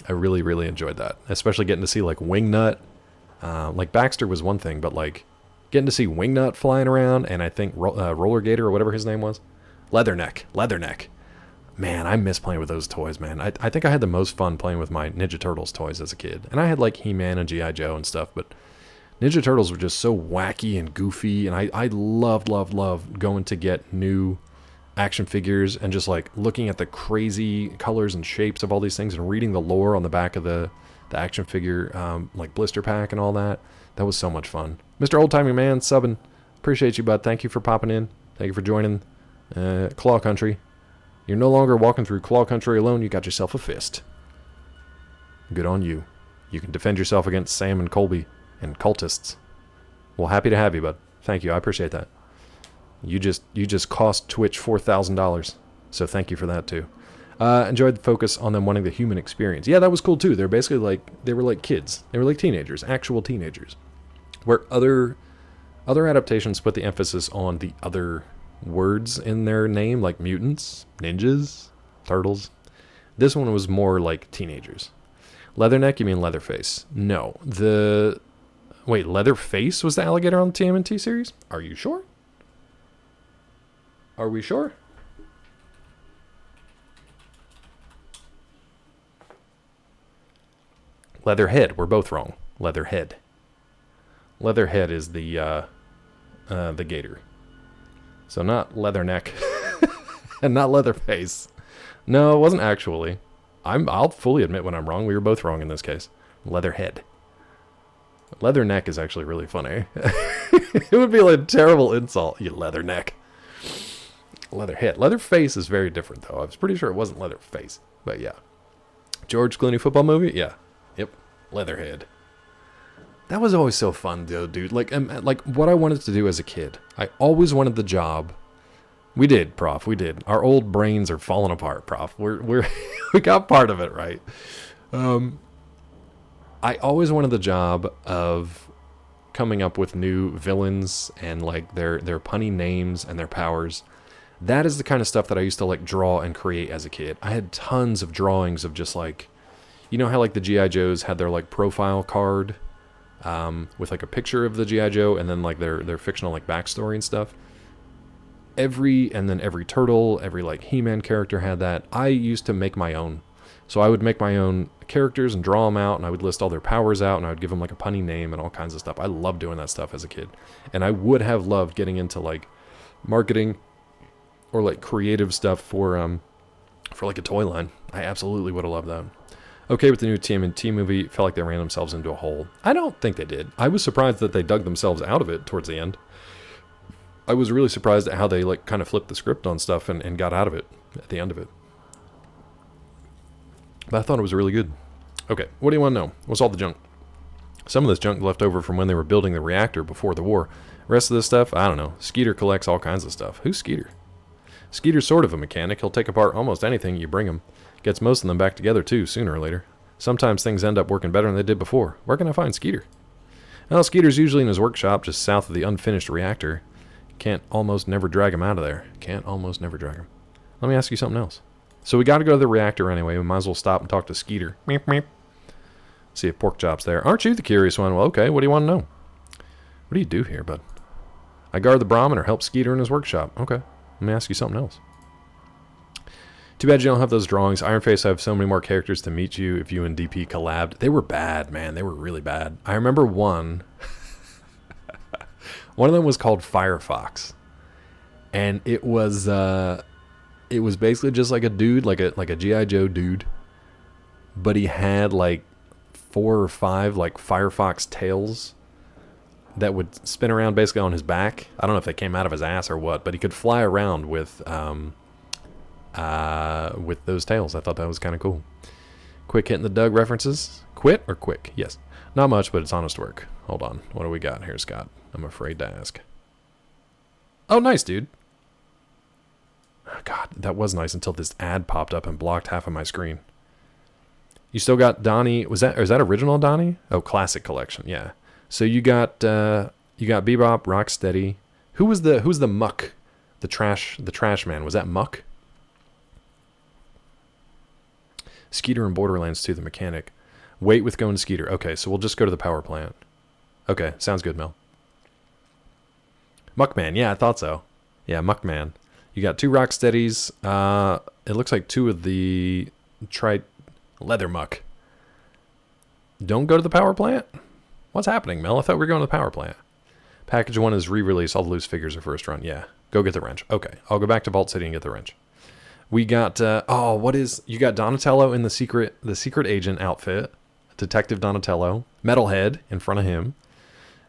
I really, really enjoyed that, especially getting to see like Wingnut. Like Baxter was one thing, but like getting to see Wingnut flying around, and I think Roller Gator or whatever his name was, Leatherneck. Man, I miss playing with those toys, man. I think I had the most fun playing with my Ninja Turtles toys as a kid, and I had like He-Man and G.I. Joe and stuff, but Ninja Turtles were just so wacky and goofy, and I loved going to get new action figures and just like looking at the crazy colors and shapes of all these things and reading the lore on the back of the action figure like blister pack and all that. That was so much fun. Mr. Oldtiming Man subbing. Appreciate you, bud. Thank you for popping in. Thank you for joining Claw Country. You're no longer walking through Claw Country alone. You got yourself a fist. Good on you. You can defend yourself against Sam and Colby and cultists. Well, happy to have you, bud. Thank you. I appreciate that. You just cost Twitch $4,000, so thank you for that too. Enjoyed the focus on them wanting the human experience. Yeah, that was cool too. They're basically like they were like kids. They were like teenagers, actual teenagers. Where other adaptations put the emphasis on the other words in their name, like mutants, ninjas, turtles. This one was more like teenagers. Leatherneck, you mean Leatherface? No, wait, Leatherface was the alligator on the TMNT series? Are you sure? Are we sure? Leatherhead. We're both wrong. Leatherhead. Leatherhead is the gator. So not Leatherneck. And not Leatherface. No, it wasn't actually. I'll fully admit when I'm wrong. We were both wrong in this case. Leatherhead. Leatherneck is actually really funny. It would be like a terrible insult. You Leatherneck. Leatherhead. Leatherface is very different, though. I was pretty sure it wasn't Leatherface. But yeah. George Clooney football movie? Yeah. Yep. Leatherhead. That was always so fun, though, dude. Like what I wanted to do as a kid. I always wanted the job. We did, Prof. We did. Our old brains are falling apart, Prof. We got part of it right. I always wanted the job of coming up with new villains and like their punny names and their powers. That is the kind of stuff that I used to like draw and create as a kid. I had tons of drawings of just like, you know how like the G.I. Joes had their like profile card with like a picture of the G.I. Joe and then like their fictional like backstory and stuff. Every turtle, every like He-Man character had that. I used to make my own. So I would make my own characters and draw them out, and I would list all their powers out, and I would give them like a punny name and all kinds of stuff. I loved doing that stuff as a kid. And I would have loved getting into like marketing or like creative stuff for like a toy line. I absolutely would have loved that. Okay with the new TMNT movie. Felt like they ran themselves into a hole. I don't think they did. I was surprised that they dug themselves out of it towards the end. I was really surprised at how they like kind of flipped the script on stuff and got out of it at the end of it. But I thought it was really good. Okay, what do you want to know? What's all the junk? Some of this junk left over from when they were building the reactor before the war. Rest of this stuff, I don't know. Skeeter collects all kinds of stuff. Who's Skeeter? Skeeter's sort of a mechanic. He'll take apart almost anything you bring him. Gets most of them back together too, sooner or later. Sometimes things end up working better than they did before. Where can I find Skeeter? Well, Skeeter's usually in his workshop just south of the unfinished reactor. Can't almost never drag him out of there. Can't almost never drag him. Let me ask you something else. So we got to go to the reactor anyway. We might as well stop and talk to Skeeter. Meep, meep. See if Porkchop's there. Aren't you the curious one? Well, okay. What do you want to know? What do you do here, bud? I guard the Brahmin or help Skeeter in his workshop. Okay. Let me ask you something else. Too bad you don't have those drawings. Iron Face, I have so many more characters to meet you if you and DP collabed. They were bad, man. They were really bad. I remember one. One of them was called Firefox. And it was basically just like a dude, like a G.I. Joe dude. But he had like 4 or 5 like Firefox tails that would spin around basically on his back. I don't know if they came out of his ass or what, but he could fly around with those tails. I thought that was kind of cool. Quick hitting the Doug references. Quit or quick? Yes. Not much, but it's honest work. Hold on. What do we got here, Scott? I'm afraid to ask. Oh, nice, dude. Oh, God, that was nice until this ad popped up and blocked half of my screen. You still got Donnie. Is that original Donnie? Oh, classic collection. Yeah. So you got Bebop, Rocksteady. Who was the Muck? The trash man. Was that Muck? Skeeter and Borderlands 2, the mechanic. Wait with going to Skeeter. Okay, so we'll just go to the power plant. Okay, sounds good, Mel. Muckman, yeah, I thought so. Yeah, Muckman. You got 2 Rocksteadies. It looks like 2 of the Leather Muck. Don't go to the power plant? What's happening, Mel? I thought we were going to the power plant. Package 1 is re-release. All the loose figures are first run. Yeah, go get the wrench. Okay, I'll go back to Vault City and get the wrench. We got, you got Donatello in the secret agent outfit. Detective Donatello. Metalhead in front of him.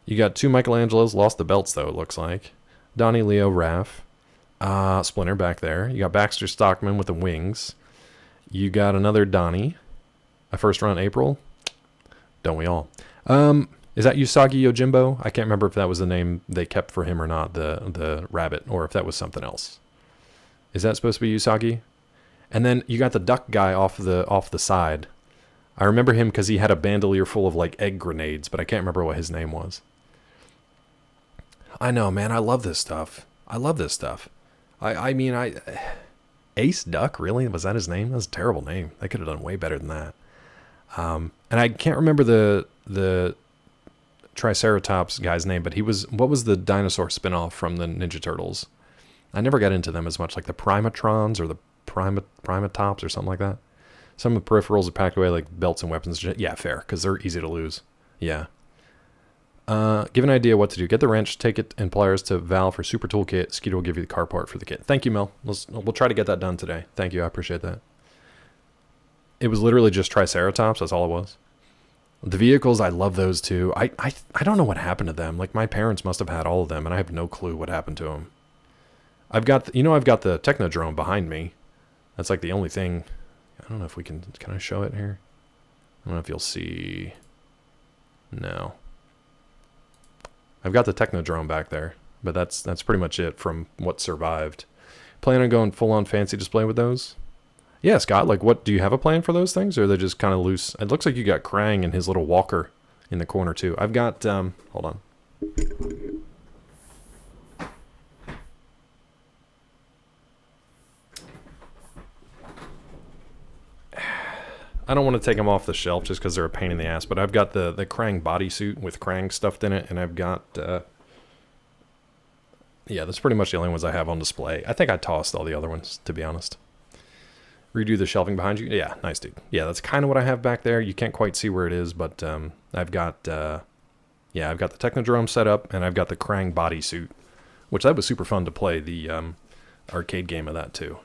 You got 2 Michelangelos. Lost the belts, though, it looks like. Donnie, Leo, Raph. Splinter back there. You got Baxter Stockman with the wings. You got another Donnie. A first run April. Don't we all? Is that Usagi Yojimbo? I can't remember if that was the name they kept for him or not, the rabbit, or if that was something else. Is that supposed to be Usagi? And then you got the duck guy off the side. I remember him because he had a bandolier full of like egg grenades, but I can't remember what his name was. I know, man. I love this stuff. I mean, Ace Duck, really? Was that his name? That was a terrible name. They could have done way better than that. And I can't remember the Triceratops guy's name, but what was the dinosaur spinoff from the Ninja Turtles? I never got into them as much, like the Primatrons or the Primatops or something like that. Some of the peripherals are packed away like belts and weapons. Yeah, fair, because they're easy to lose. Yeah. Give an idea what to do. Get the wrench, take it and pliers to Val for Super Toolkit. Skeeter will give you the car part for the kit. Thank you, Mel. We'll try to get that done today. Thank you, I appreciate that. It was literally just Triceratops, that's all it was. The vehicles, I love those too. I don't know what happened to them. Like, my parents must have had all of them, and I have no clue what happened to them. I've got the Technodrome behind me. That's like the only thing. I don't know if we can I show it here? I don't know if you'll see. No. I've got the Technodrome back there, but that's pretty much it from what survived. Plan on going full-on fancy display with those? Yeah, Scott, like, what, do you have a plan for those things, or are they just kind of loose? It looks like you got Krang and his little walker in the corner, too. I've got, hold on. I don't want to take them off the shelf just because they're a pain in the ass, but I've got the Krang bodysuit with Krang stuffed in it, and I've got, yeah, that's pretty much the only ones I have on display. I think I tossed all the other ones, to be honest. Redo the shelving behind you? Yeah, nice, dude. Yeah, that's kind of what I have back there. You can't quite see where it is, but I've got the Technodrome set up, and I've got the Krang bodysuit, which that was super fun to play, the arcade game of that, too.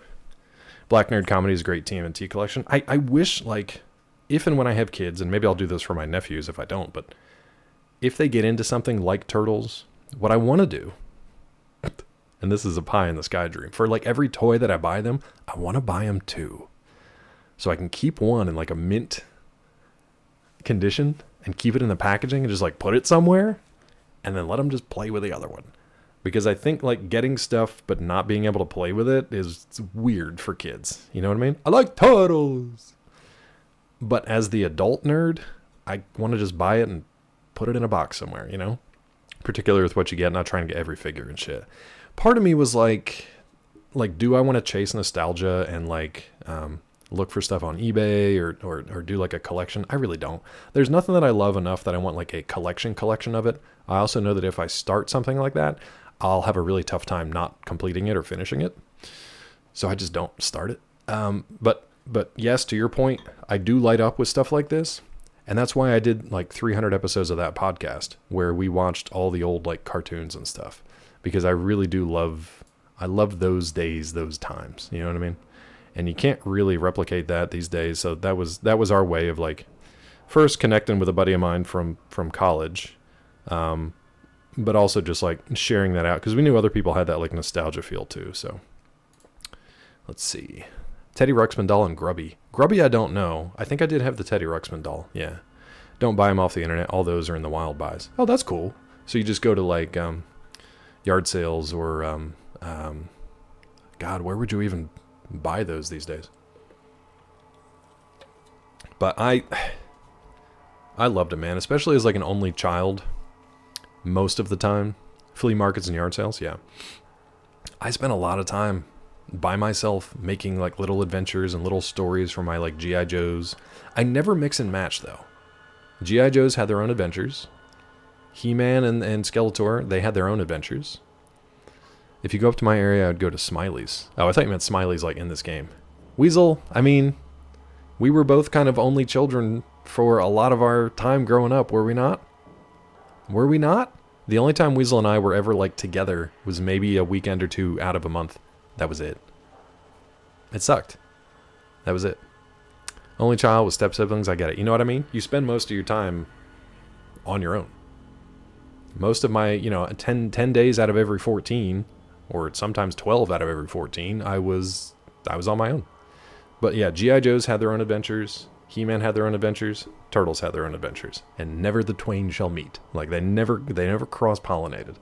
Black Nerd Comedy is a great TMNT collection. I wish, like, if and when I have kids, and maybe I'll do this for my nephews if I don't, but if they get into something like Turtles, what I want to do, and this is a pie in the sky dream, for like every toy that I buy them, I want to buy them 2. So I can keep one in like a mint condition and keep it in the packaging and just like put it somewhere and then let them just play with the other one. Because I think like getting stuff but not being able to play with it is weird for kids. You know what I mean? I like Turtles. But as the adult nerd, I want to just buy it and put it in a box somewhere, you know? Particularly with what you get, not trying to get every figure and shit. Part of me was like, do I want to chase nostalgia and like look for stuff on eBay or do like a collection? I really don't. There's nothing that I love enough that I want like a collection of it. I also know that if I start something like that, I'll have a really tough time not completing it or finishing it. So I just don't start it. But yes, to your point, I do light up with stuff like this. And that's why I did like 300 episodes of that podcast where we watched all the old like cartoons and stuff, because I really do I love those days, those times, you know what I mean? And you can't really replicate that these days. So that was our way of like first connecting with a buddy of mine from college. But also just like sharing that out because we knew other people had that like nostalgia feel too. So let's see. Teddy Ruxpin doll and Grubby. Grubby I don't know. I think I did have the Teddy Ruxpin doll. Yeah. Don't buy them off the internet. All those are in the wild buys. Oh, that's cool. So you just go to like yard sales or God, where would you even buy those these days? But I loved it, man, especially as like an only child most of the time. Flea markets and yard sales, yeah. I spent a lot of time by myself making like little adventures and little stories for my like G.I. Joes. I never mix and match though. G.I. Joes had their own adventures. He-Man and Skeletor, they had their own adventures. If you go up to my area, I'd go to Smiley's. Oh, I thought you meant Smiley's like in this game. Weasel, I mean, we were both kind of only children for a lot of our time growing up, were we not? Were we not? The only time Weasel and I were ever like together was maybe a weekend or two out of a month. That was it. It sucked. That was it. Only child with step siblings, I get it. You know what I mean? You spend most of your time on your own. Most of my, 10 days out of every 14, or sometimes 12 out of every 14, I was on my own. But yeah, G.I. Joes had their own adventures. He-Man had their own adventures. Turtles had their own adventures. And never the twain shall meet. Like, they never cross-pollinated.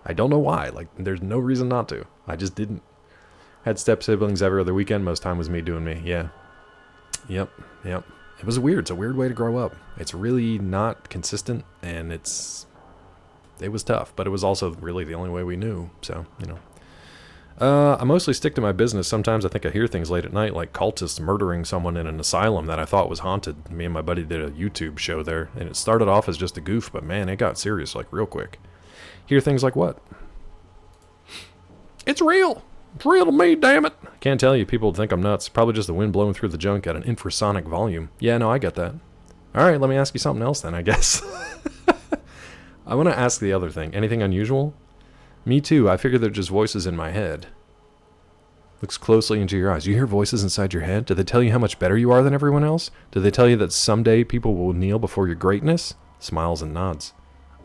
I don't know why. Like, there's no reason not to. I just didn't. Had step-siblings every other weekend. Most time was me doing me. Yeah. Yep. It was weird. It's a weird way to grow up. It's really not consistent, and it was tough. But it was also really the only way we knew. So, I mostly stick to my business. Sometimes I think I hear things late at night, like cultists murdering someone in an asylum that I thought was haunted. Me and my buddy did a YouTube show there, and it started off as just a goof, but man, it got serious like real quick. Hear things like what? It's real! It's real to me, damn it! Can't tell you, people would think I'm nuts. Probably just the wind blowing through the junk at an infrasonic volume. Yeah, no, I get that. Alright, let me ask you something else then, I guess. I want to ask the other thing. Anything unusual? Me too. I figure they're just voices in my head. Looks closely into your eyes. You hear voices inside your head? Do they tell you how much better you are than everyone else? Do they tell you that someday people will kneel before your greatness? Smiles and nods.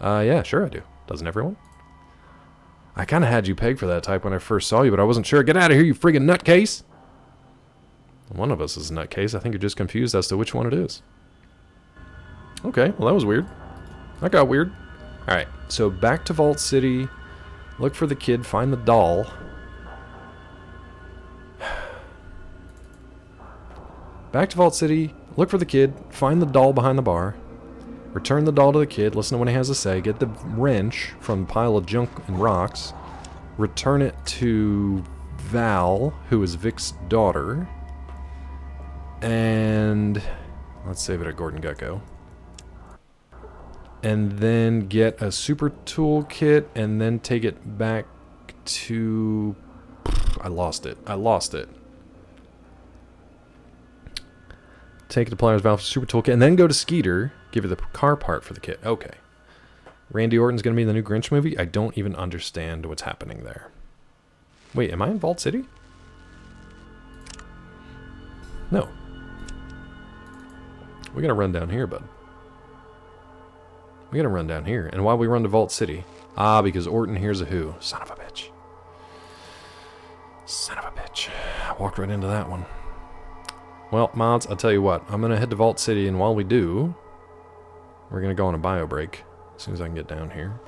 Yeah, sure I do. Doesn't everyone? I kind of had you pegged for that type when I first saw you, but I wasn't sure. Get out of here, you friggin' nutcase! One of us is a nutcase. I think you're just confused as to which one it is. Okay, well that was weird. That got weird. Alright, so back to Vault City. Look for the kid, find the doll. Back to Vault City, look for the kid, find the doll behind the bar. Return the doll to the kid, listen to what he has to say, get the wrench from a pile of junk and rocks. Return it to Val, who is Vic's daughter. And let's save it at Gordon Gekko. And then get a super tool kit and then take it back to... I lost it. Take it to Pliers Valve super tool kit and then go to Skeeter. Give her the car part for the kit. Okay. Randy Orton's going to be in the new Grinch movie? I don't even understand what's happening there. Wait, am I in Vault City? No. We gotta run down here, bud. We gotta run down here. And while we run to Vault City... Ah, because Orton hears a who. Son of a bitch. Son of a bitch. I walked right into that one. Well, mods, I'll tell you what. I'm gonna head to Vault City, and while we do... We're gonna go on a bio break. As soon as I can get down here.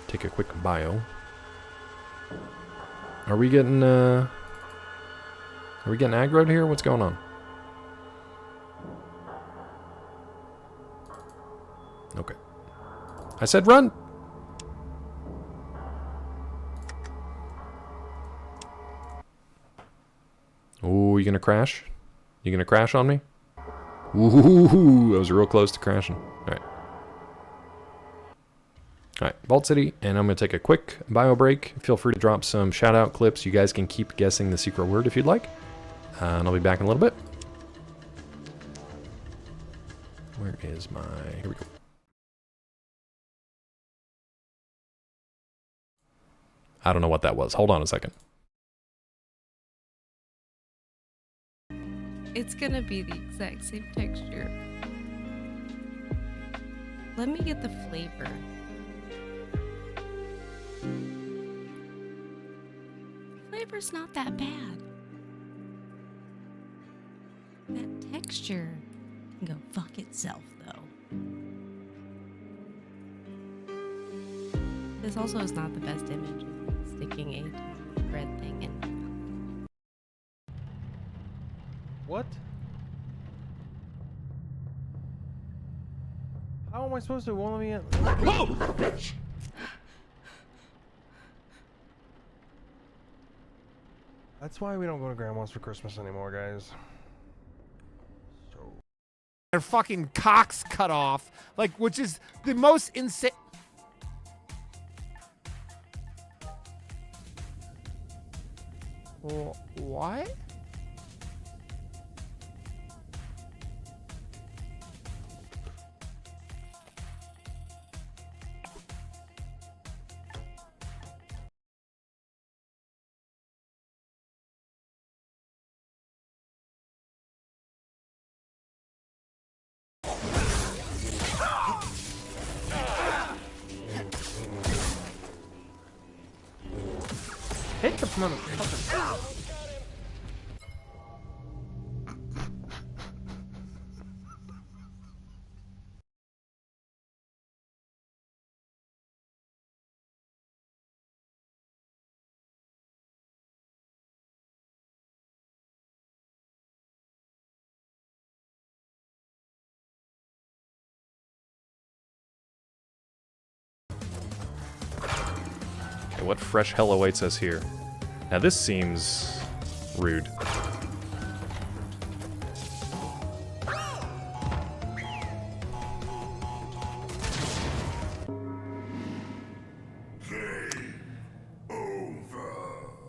Take a quick bio. Are we getting, Are we getting aggroed here? What's going on? Okay. I said run! Ooh, you gonna crash? You gonna crash on me? Ooh, I was real close to crashing. Alright. Alright, Vault City, and I'm gonna take a quick bio break. Feel free to drop some shout out clips. You guys can keep guessing the secret word if you'd like. And I'll be back in a little bit. Where is my... Here we go. I don't know what that was. Hold on a second. It's gonna be the exact same texture. Let me get the flavor. Flavor's not that bad. That texture can go fuck itself, though. This also is not the best image of sticking a red thing in. What? How am I supposed to won't let me in? Whoa! That's why we don't go to grandma's for Christmas anymore, guys. So their fucking cocks cut off, like, which is the most insane. What? hit the motherfucker. Okay, what fresh hell awaits us here? Now this seems rude.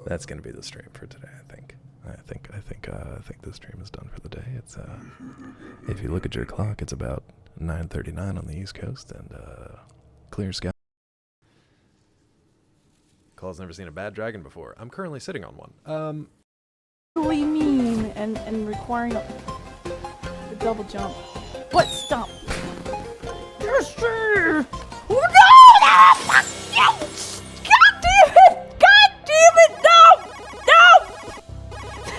That's gonna be the stream for today, I think. I think the stream is done for the day. It's if you look at your clock, it's about 9:39 on the East Coast, and clear sky. Claw's never seen a bad dragon before. I'm currently sitting on one. Really mean and requiring a double jump. What? Stop. Yes, sir. Oh, no! No! Fuck you! God damn it! God damn it! No! No!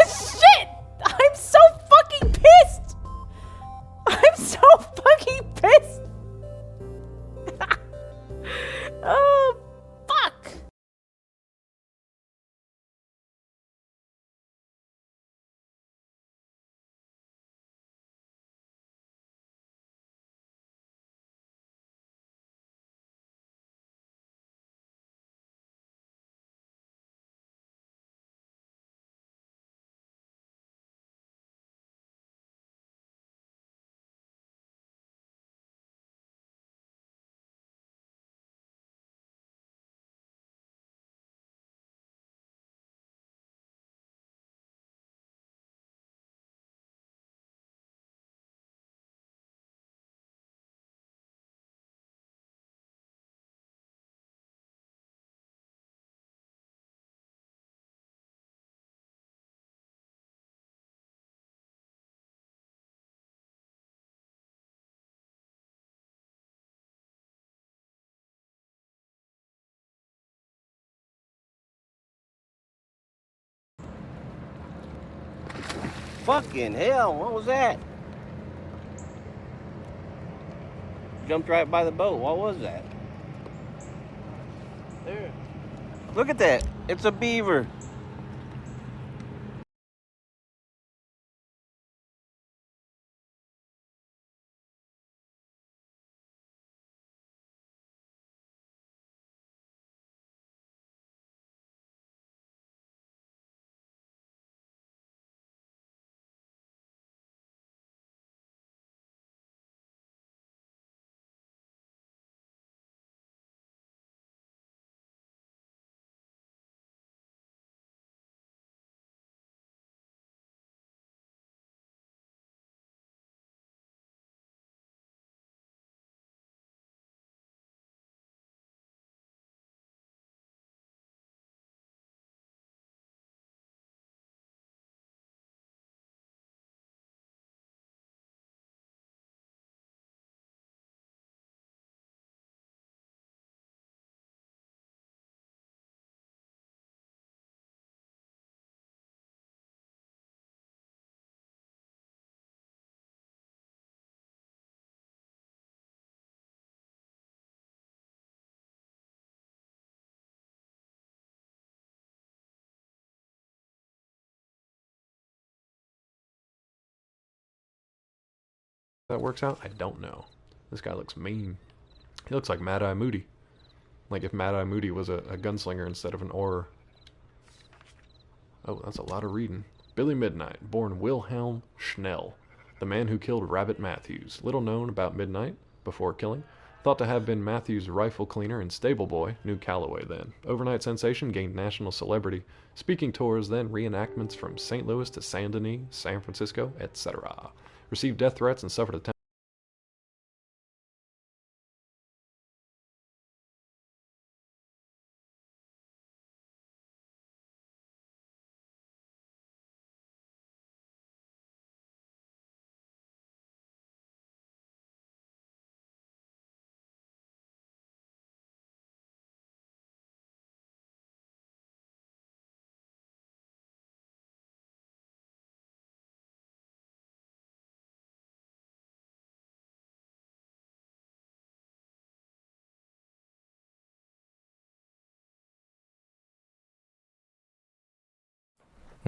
Shit! I'm so fucking pissed! I'm so fucking pissed! Oh. Fucking hell, what was that? Jumped right by the boat. What was that? There. Look at that. It's a beaver. That works out? I don't know. This guy looks mean. He looks like Mad Eye Moody. Like if Mad Eye Moody was a gunslinger instead of an Auror. Oh, that's a lot of reading. Billy Midnight, born Wilhelm Schnell, the man who killed Rabbit Matthews. Little known about Midnight, before killing. Thought to have been Matthews' rifle cleaner and stable boy, knew Calloway then. Overnight sensation, gained national celebrity. Speaking tours, then reenactments from St. Louis to Saint Denis, San Francisco, etc. Received death threats and suffered a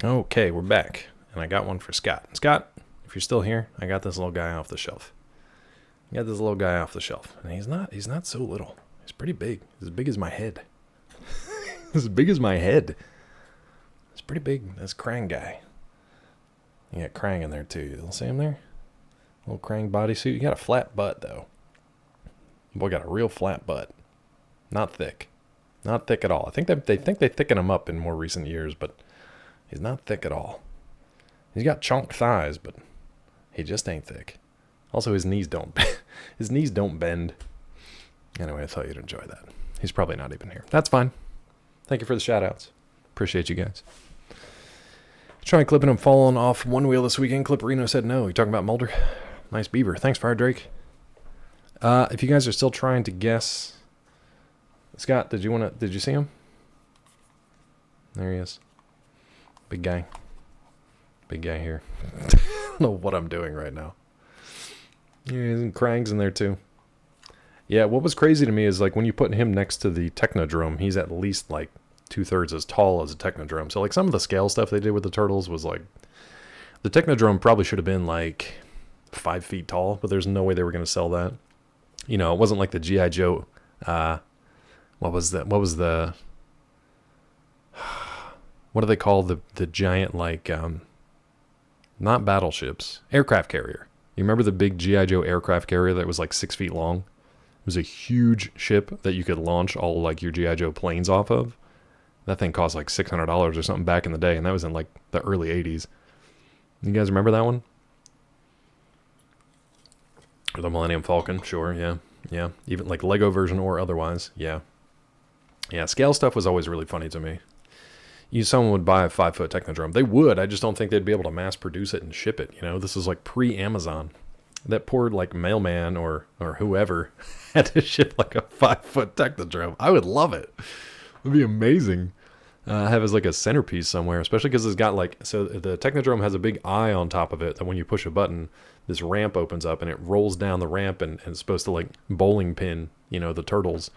Okay, we're back. And I got one for Scott. Scott, if you're still here, I got this little guy off the shelf. I got this little guy off the shelf. And he's not so little. He's pretty big. He's as big as my head. As big as my head. It's pretty big. That's Krang guy. You got Krang in there too. You see him there? Little Krang bodysuit. You got a flat butt though. Boy got a real flat butt. Not thick. Not thick at all. I think they thicken him up in more recent years, but he's not thick at all. He's got chunk thighs, but he just ain't thick. Also, his knees don't bend. Anyway, I thought you'd enjoy that. He's probably not even here. That's fine. Thank you for the shout-outs. Appreciate you guys. Trying clipping him falling off one wheel this weekend. Clipperino said no. You talking about Mulder? Nice beaver. Thanks, Fire Drake. If you guys are still trying to guess, Scott, did you see him? There he is. Big guy. Big guy here. I don't know what I'm doing right now. Yeah, and Krang's in there too. Yeah, what was crazy to me is like when you put him next to the Technodrome, he's at least like 2/3 as tall as a Technodrome. So like some of the scale stuff they did with the turtles was like, the Technodrome probably should have been like 5 feet tall, but there's no way they were going to sell that. You know, it wasn't like the G.I. Joe, what was the what do they call the giant, like, not battleships, aircraft carrier. You remember the big G.I. Joe aircraft carrier that was like 6 feet long? It was a huge ship that you could launch all like your G.I. Joe planes off of. That thing cost like $600 or something back in the day, and that was in like the early 80s. You guys remember that one? Or the Millennium Falcon, sure, yeah. Yeah, even like Lego version or otherwise, yeah. Yeah, scale stuff was always really funny to me. Someone would buy a 5-foot Technodrome. They would, I just don't think they'd be able to mass produce it and ship it, you know? This is like pre-Amazon. That poor like mailman or whoever had to ship like a 5-foot Technodrome. I would love it. It would be amazing. have as like a centerpiece somewhere, especially because it's got like, so the Technodrome has a big eye on top of it that when you push a button, this ramp opens up and it rolls down the ramp and it's supposed to like bowling pin, you know, the turtles.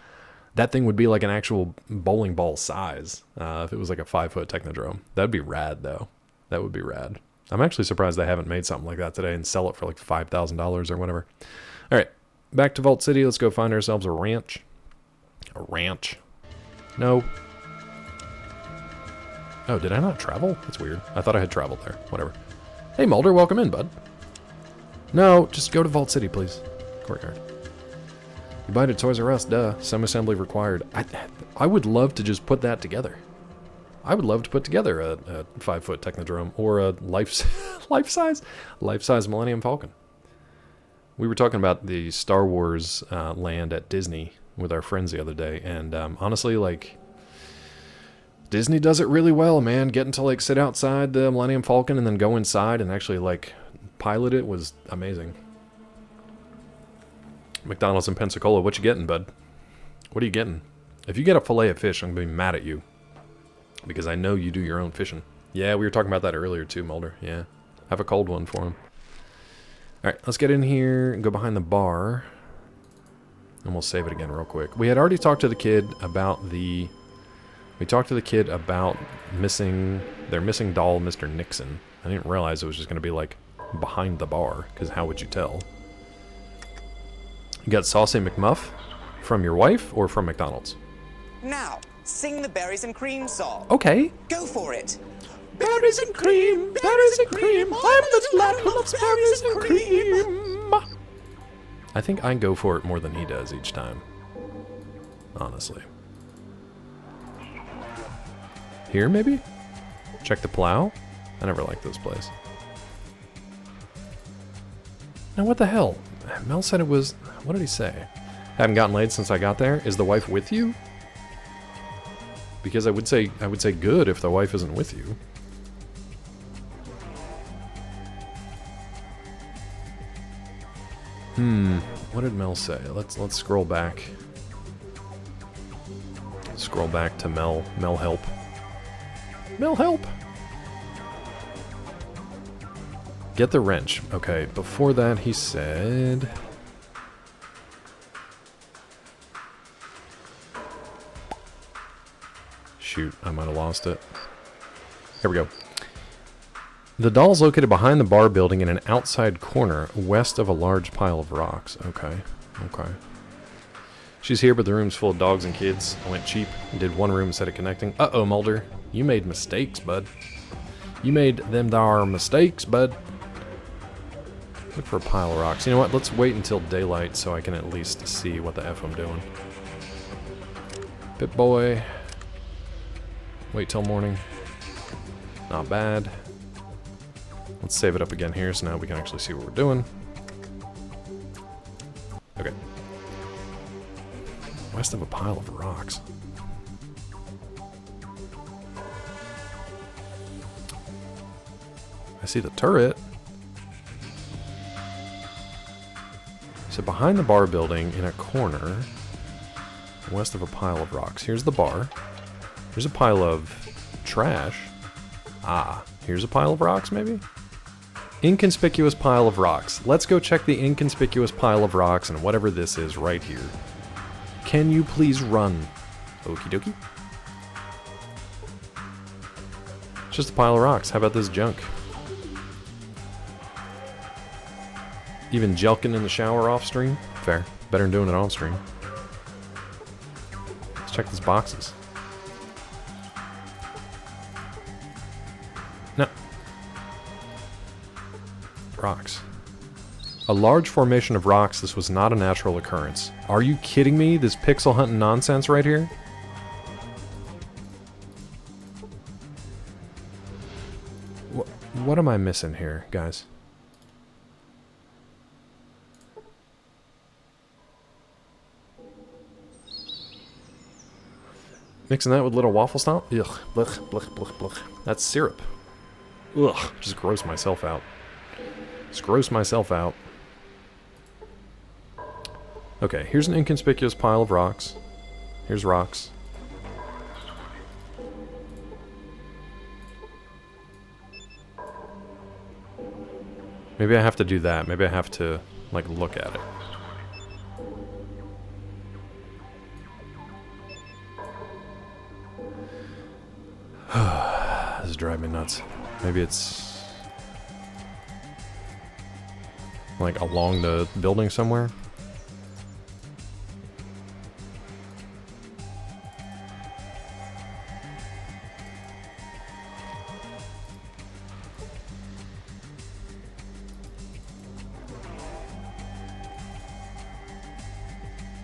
That thing would be like an actual bowling ball size if it was like a 5-foot Technodrome. That'd be rad though. That would be rad. I'm actually surprised they haven't made something like that today and sell it for like $5,000 or whatever. All right, back to Vault City. Let's go find ourselves a ranch. A ranch. No. Oh, did I not travel? That's weird. I thought I had traveled there. Whatever. Hey, Mulder, welcome in, bud. No, just go to Vault City, please. Courtyard. You buy it at Toys R Us, duh. Some assembly required. I would love to just put that together. I would love to put together a 5-foot Technodrome or a life-size Millennium Falcon. We were talking about the Star Wars land at Disney with our friends the other day, and honestly, like, Disney does it really well, man. Getting to like sit outside the Millennium Falcon and then go inside and actually like pilot it was amazing. McDonald's in Pensacola, what you getting, bud? What are you getting? If you get a fillet of fish, I'm gonna be mad at you because I know you do your own fishing. Yeah, we were talking about that earlier too, Mulder. Yeah, have a cold one for him. All right, let's get in here and go behind the bar, and we'll save it again real quick. We had already talked to the kid about the. We talked to the kid about their missing doll, Mr. Nixon. I didn't realize it was just going to be like behind the bar, because how would you tell? You got Saucy McMuff from your wife or from McDonald's? Now, sing the berries and cream song. Okay. Go for it. Berries and cream, berries and cream. I'm a little lad who loves berries and cream. I think I go for it more than he does each time. Honestly. Here, maybe? Check the plow? I never liked this place. Now, what the hell? Mel said it was... What did he say? Haven't gotten laid since I got there. Is the wife with you? Because I would say good if the wife isn't with you. What did Mel say? Let's scroll back. Scroll back to Mel help. Mel help! Get the wrench. Okay, before that he said... Shoot, I might have lost it. Here we go. The doll's located behind the bar building in an outside corner, west of a large pile of rocks. Okay, okay. She's here, but the room's full of dogs and kids. I went cheap and did one room instead of connecting. Uh-oh, Mulder. You made mistakes, bud. You made them dar mistakes, bud. Look for a pile of rocks. You know what? Let's wait until daylight so I can at least see what the F I'm doing. Pip-Boy. Wait till morning. Not bad. Let's save it up again here so now we can actually see what we're doing. Okay. West of a pile of rocks. I see the turret. So behind the bar building in a corner, west of a pile of rocks. Here's the bar. Here's a pile of trash. Ah, here's a pile of rocks maybe? Inconspicuous pile of rocks. Let's go check the inconspicuous pile of rocks and whatever this is right here. Can you please run? Okie dokie. It's just a pile of rocks. How about this junk? Even jelking in the shower off stream? Fair. Better than doing it on stream. Let's check these boxes. No. Rocks. A large formation of rocks. This was not a natural occurrence. Are you kidding me? This pixel hunting nonsense right here? What am I missing here, guys? Mixing that with little waffle stomp? Ugh. Blech, blech, blech, blech. That's syrup. Ugh. Just gross myself out. Just gross myself out. Okay, here's an inconspicuous pile of rocks. Here's rocks. Maybe I have to do that. Maybe I have to, like, look at it. This is driving me nuts. Maybe it's like along the building somewhere.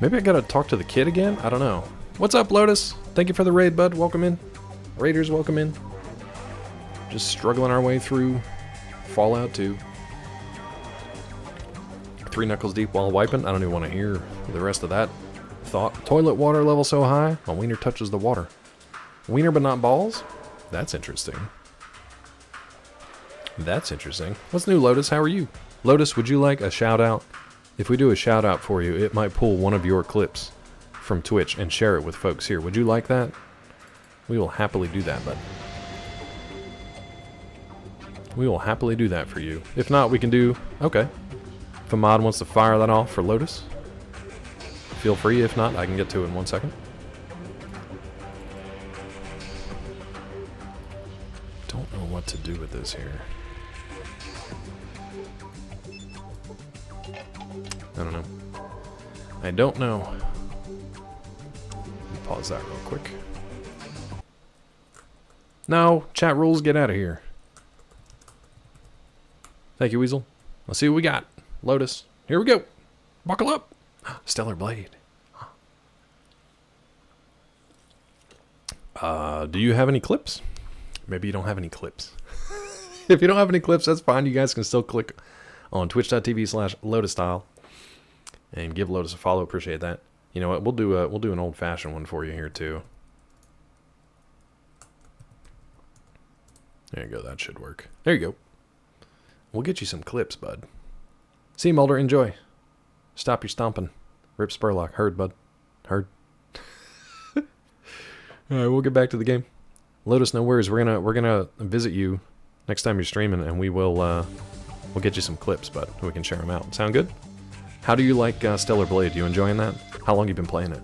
Maybe I gotta talk to the kid again? I don't know. What's up, Lotus? Thank you for the raid, bud. Welcome in. Raiders, welcome in. Just struggling our way through Fallout 2. 3 knuckles deep while wiping. I don't even want to hear the rest of that thought. Toilet water level so high, my wiener touches the water. Wiener but not balls? That's interesting. That's interesting. What's new, Lotus? How are you? Lotus, would you like a shout out? If we do a shout out for you, it might pull one of your clips from Twitch and share it with folks here. Would you like that? We will happily do that, bud. We will happily do that for you. If not, we can do... Okay. If a mod wants to fire that off for Lotus, feel free. If not, I can get to it in 1 second. Don't know what to do with this here. I don't know. I don't know. Let me pause that real quick. No, chat rules, get out of here. Thank you, Weasel. Let's see what we got. Lotus. Here we go. Buckle up. Stellar Blade. Do you have any clips? Maybe you don't have any clips. If you don't have any clips, that's fine. You guys can still click on twitch.tv/LotusStyle and give Lotus a follow. Appreciate that. You know what? We'll do an old-fashioned one for you here too. There you go. That should work. There you go. We'll get you some clips, bud. See, Mulder, enjoy. Stop your stomping. Rip Spurlock. Heard, bud. Heard. Alright, we'll get back to the game. Lotus, no worries. We're gonna visit you next time you're streaming, and we'll get you some clips, bud. We can share them out. Sound good? How do you like Stellar Blade? You enjoying that? How long you been playing it?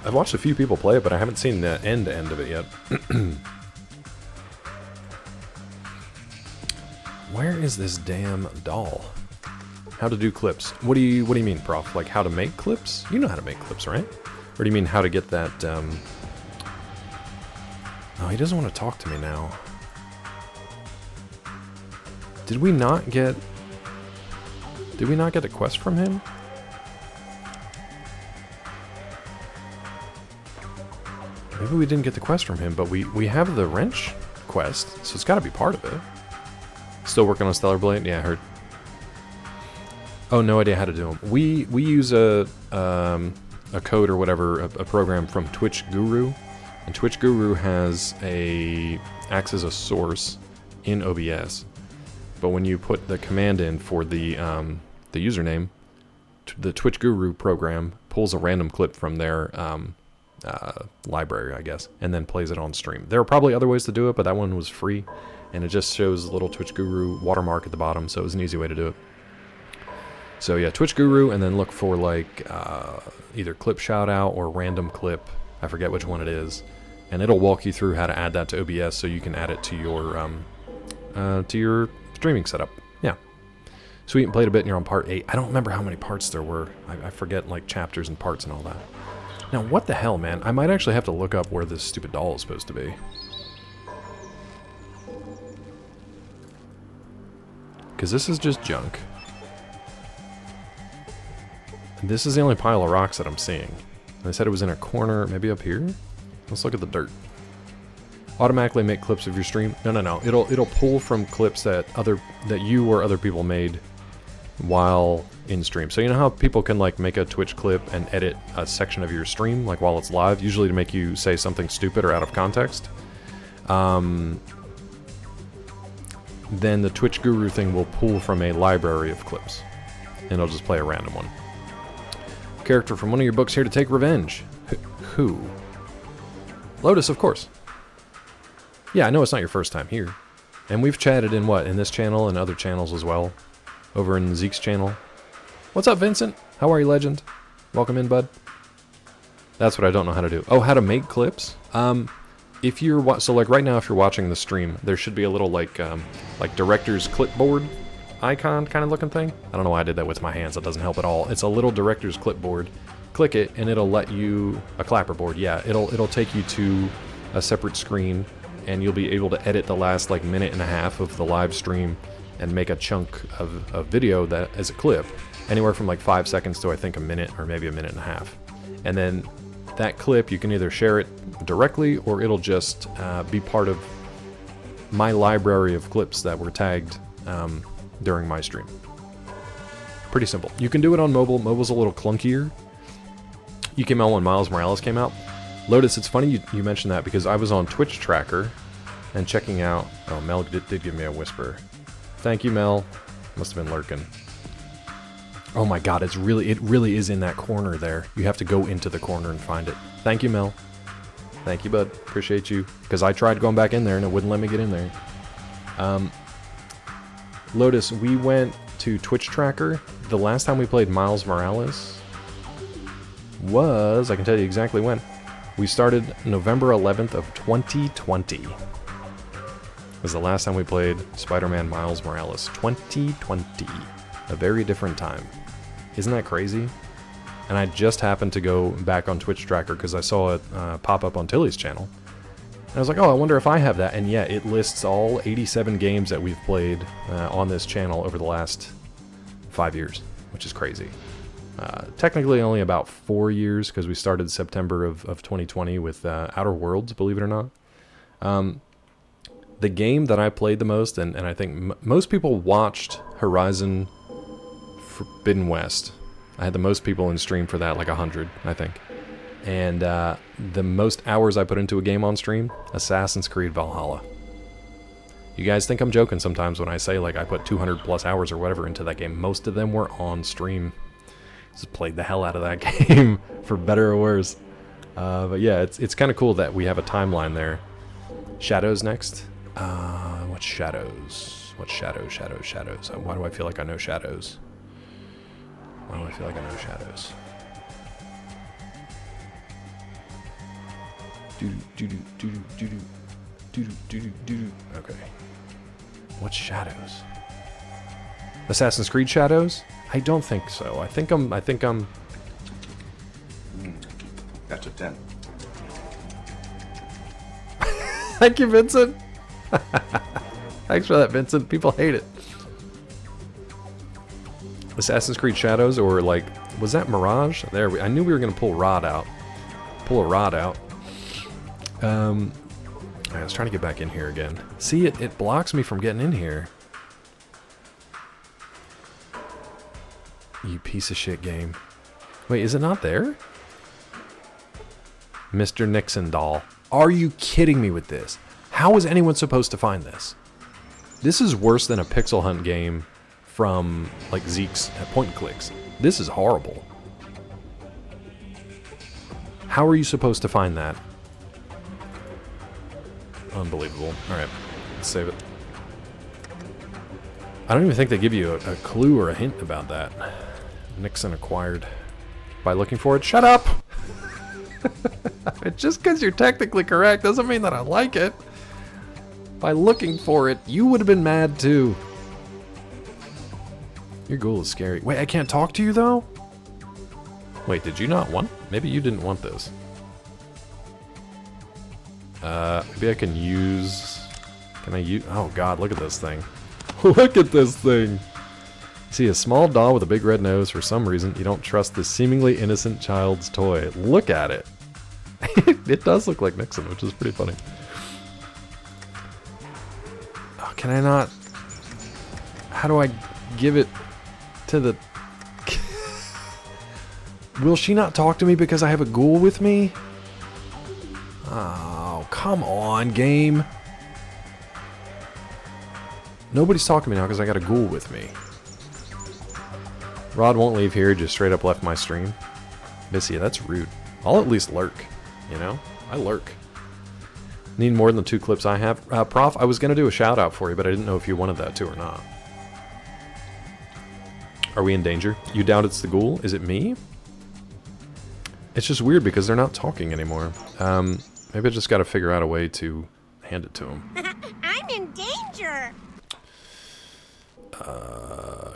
I've watched a few people play it, but I haven't seen the end of it yet. Where is this damn doll? How to do clips? What do you mean, Prof? Like how to make clips? You know how to make clips, right? Or do you mean how to get that? Oh, he doesn't want to talk to me now. Did we not get a quest from him? Maybe we didn't get the quest from him, but we have the wrench quest, so it's got to be part of it. Still working on Stellar Blade? Yeah, I heard. Oh, no idea how to do them. We use a code or whatever, a program from Twitch Guru, and Twitch Guru acts as a source in OBS. But when you put the command in for the username, the Twitch Guru program pulls a random clip from their library, I guess, and then plays it on stream. There are probably other ways to do it, but that one was free, and it just shows a little Twitch Guru watermark at the bottom, so it was an easy way to do it. So yeah, Twitch Guru, and then look for like either clip shoutout or random clip. I forget which one it is, and it'll walk you through how to add that to OBS so you can add it to your streaming setup. Yeah. Sweet, and played a bit, and you're on part 8. I don't remember how many parts there were. I forget like chapters and parts and all that. Now, what the hell, man? I might actually have to look up where this stupid doll is supposed to be. Because this is just junk. And this is the only pile of rocks that I'm seeing. They said it was in a corner, maybe up here? Let's look at the dirt. Automatically make clips of your stream. No. It'll pull from clips that you or other people made while in stream. So you know how people can like make a Twitch clip and edit a section of your stream like while it's live, usually to make you say something stupid or out of context. Then the Twitch Guru thing will pull from a library of clips, and it'll just play a random one. Character from one of your books here to take revenge. Who? Lotus, of course. Yeah, I know it's not your first time here. And we've chatted in what? In this channel and other channels as well. Over in Zeke's channel. What's up, Vincent? How are you, legend? Welcome in, bud. That's what I don't know how to do. Oh, how to make clips? If you're so like right now, if you're watching the stream, there should be a little like director's clipboard icon kind of looking thing. I don't know why I did that with my hands. That doesn't help at all. It's a little director's clipboard. Click it, and it'll let you a clapperboard. Yeah, it'll take you to a separate screen, and you'll be able to edit the last like minute and a half of the live stream and make a chunk of video that is a clip, anywhere from like 5 seconds to I think a minute or maybe a minute and a half, and then that clip, you can either share it directly or it'll just be part of my library of clips that were tagged during my stream. Pretty simple. You can do it on mobile. Mobile's a little clunkier. You came out when Miles Morales came out. Lotus, it's funny you mentioned that because I was on Twitch Tracker and checking out... Oh, Mel did give me a whisper. Thank you, Mel. Must have been lurking. Oh my god, it really is in that corner there. You have to go into the corner and find it. Thank you, Mel. Thank you, bud. Appreciate you. Because I tried going back in there and it wouldn't let me get in there. Lotus, we went to Twitch Tracker. The last time we played Miles Morales was... I can tell you exactly when. We started November 11th of 2020. Was the last time we played Spider-Man Miles Morales. 2020. A very different time. Isn't that crazy? And I just happened to go back on Twitch Tracker because I saw it pop up on Tilly's channel. And I was like, oh, I wonder if I have that. And yeah, it lists all 87 games that we've played on this channel over the last 5 years, which is crazy. Technically only about 4 years because we started September of 2020 with Outer Worlds, believe it or not. The game that I played the most, and I think most people watched Horizon Forbidden West. I had the most people in stream for that, like 100, I think. And the most hours I put into a game on stream, Assassin's Creed Valhalla. You guys think I'm joking sometimes when I say like I put 200 plus hours or whatever into that game. Most of them were on stream. Just played the hell out of that game, for better or worse. But yeah, it's kind of cool that we have a timeline there. Shadows next. What shadows? What shadows? Why do I feel like I know shadows? Why do I feel like I know shadows? Okay. What shadows? Assassin's Creed shadows? I don't think so. I think I'm. That's a 10. Thank you, Vincent. Thanks for that, Vincent. People hate it. Assassin's Creed Shadows, or like, was that Mirage? There, I knew we were gonna pull a rod out. I was trying to get back in here again. See, it blocks me from getting in here. You piece of shit game. Wait, is it not there? Mr. Nixon doll. Are you kidding me with this? How is anyone supposed to find this? This is worse than a Pixel Hunt game from like Zeke's point and clicks. This is horrible. How are you supposed to find that? Unbelievable. Alright, let's save it. I don't even think they give you a clue or a hint about that. Nixon acquired by looking for it. Shut up! Just because you're technically correct doesn't mean that I like it. By looking for it, you would have been mad too. Your ghoul is scary. Wait, I can't talk to you though? Wait, did you not want? Maybe you didn't want this. Maybe I can use... Can I use... Oh god, look at this thing. Look at this thing! See, a small doll with a big red nose. For some reason, you don't trust this seemingly innocent child's toy. Look at it. It does look like Nixon, which is pretty funny. Oh, can I not... How do I give it to the... Will she not talk to me because I have a ghoul with me? Oh, come on, game. Nobody's talking to me now because I got a ghoul with me. Rod won't leave here, just straight up left my stream. Missy, that's rude. I'll at least lurk, you know? I lurk. Need more than the 2 clips I have. Prof, I was going to do a shout out for you, but I didn't know if you wanted that too or not. Are we in danger? You doubt it's the ghoul? Is it me? It's just weird because they're not talking anymore. Maybe I just got to figure out a way to hand it to them. I'm in danger.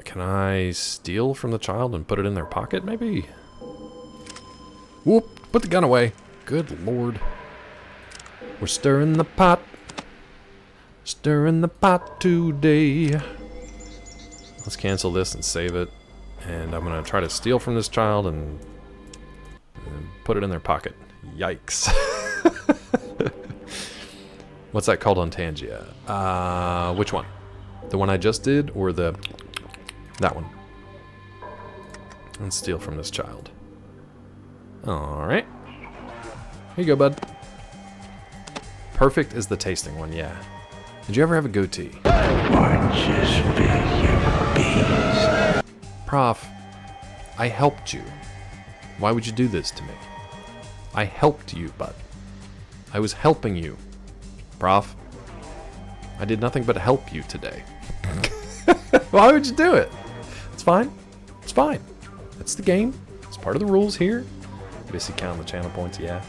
Can I steal from the child and put it in their pocket, maybe? Whoop! Put the gun away. Good lord. We're stirring the pot. Stirring the pot today. Let's cancel this and save it. And I'm going to try to steal from this child and put it in their pocket. Yikes. What's that called on Tangia? Which one? The one I just did or that one? And steal from this child. Alright. Here you go, bud. Perfect is the tasting one, yeah. Did you ever have a goatee? Prof, I helped you. Why would you do this to me? I helped you, bud. I was helping you. Prof, I did nothing but help you today. Why would you do it? It's fine. It's fine. It's the game. It's part of the rules here. Basically counting the channel points, yeah.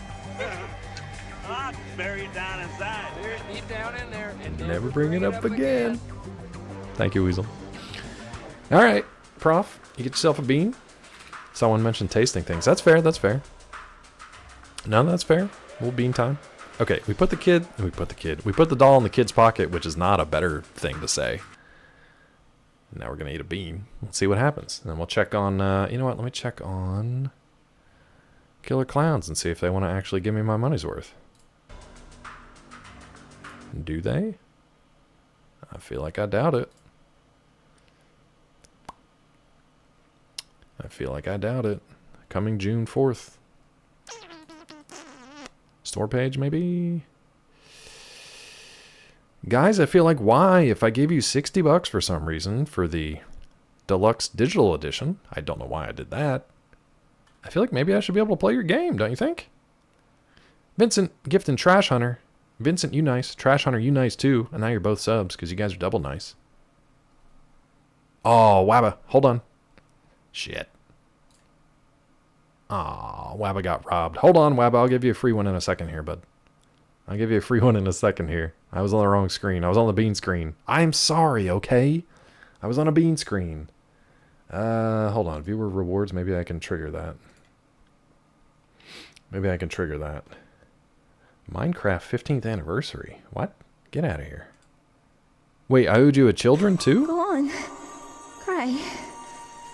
Buried down inside. Deep down in there. Never bring it up again. Thank you, Weasel. Alright, Prof, you get yourself a bean. Someone mentioned tasting things. That's fair, that's fair. No, that's fair. A little bean time. Okay, we put the doll in the kid's pocket, which is not a better thing to say. Now we're gonna eat a bean. Let's see what happens. And then we'll check on, you know what, let me check on Killer Clowns and see if they want to actually give me my money's worth. Do they? I feel like I doubt it. I feel like I doubt it. Coming June 4th. Store page, maybe? Guys, I feel like why? If I gave you $60 for some reason for the deluxe digital edition, I don't know why I did that. I feel like maybe I should be able to play your game, don't you think? Vincent, Gift, and Trash Hunter. Vincent, you nice. Trash Hunter, you nice too. And now you're both subs because you guys are double nice. Oh, Wabba, hold on. Shit. Aw, Wabba got robbed. Hold on, Wabba, I'll give you a free one in a second here, bud. I'll give you a free one in a second here. I was on the wrong screen. I was on the bean screen. I'm sorry, okay? I was on a bean screen. Hold on. Viewer rewards. Maybe I can trigger that. Maybe I can trigger that. Minecraft 15th anniversary. What? Get out of here. Wait, I owed you a children too? Go on. Cry.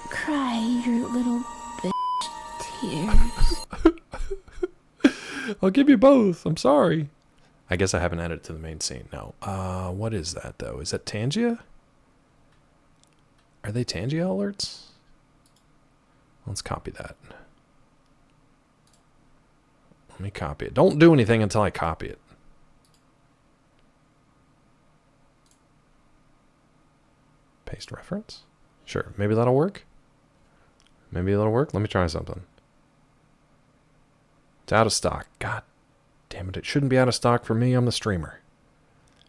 Cry your little bitch tears. I'll give you both. I'm sorry. I guess I haven't added it to the main scene. No. What is that though? Is that Tangia? Are they Tangia alerts? Let's copy that. Let me copy it. Don't do anything until I copy it. Paste reference? Sure. Maybe that'll work. Maybe that'll work. Let me try something. It's out of stock. God damn it. It shouldn't be out of stock for me. I'm the streamer.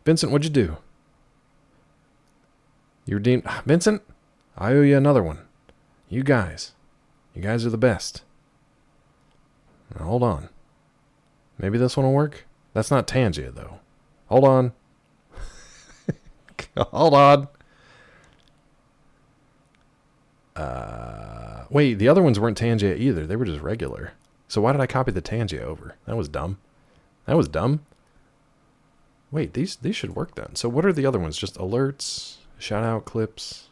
Vincent, what'd you do? You redeemed... Vincent, I owe you another one. You guys. You guys are the best. Now, hold on. Maybe this one will work? That's not Tangia, though. Hold on. Hold on. Wait, the other ones weren't Tangia either. They were just regular. So why did I copy the Tangia over? That was dumb. That was dumb. Wait, these should work then. So what are the other ones? Just alerts, shout out clips.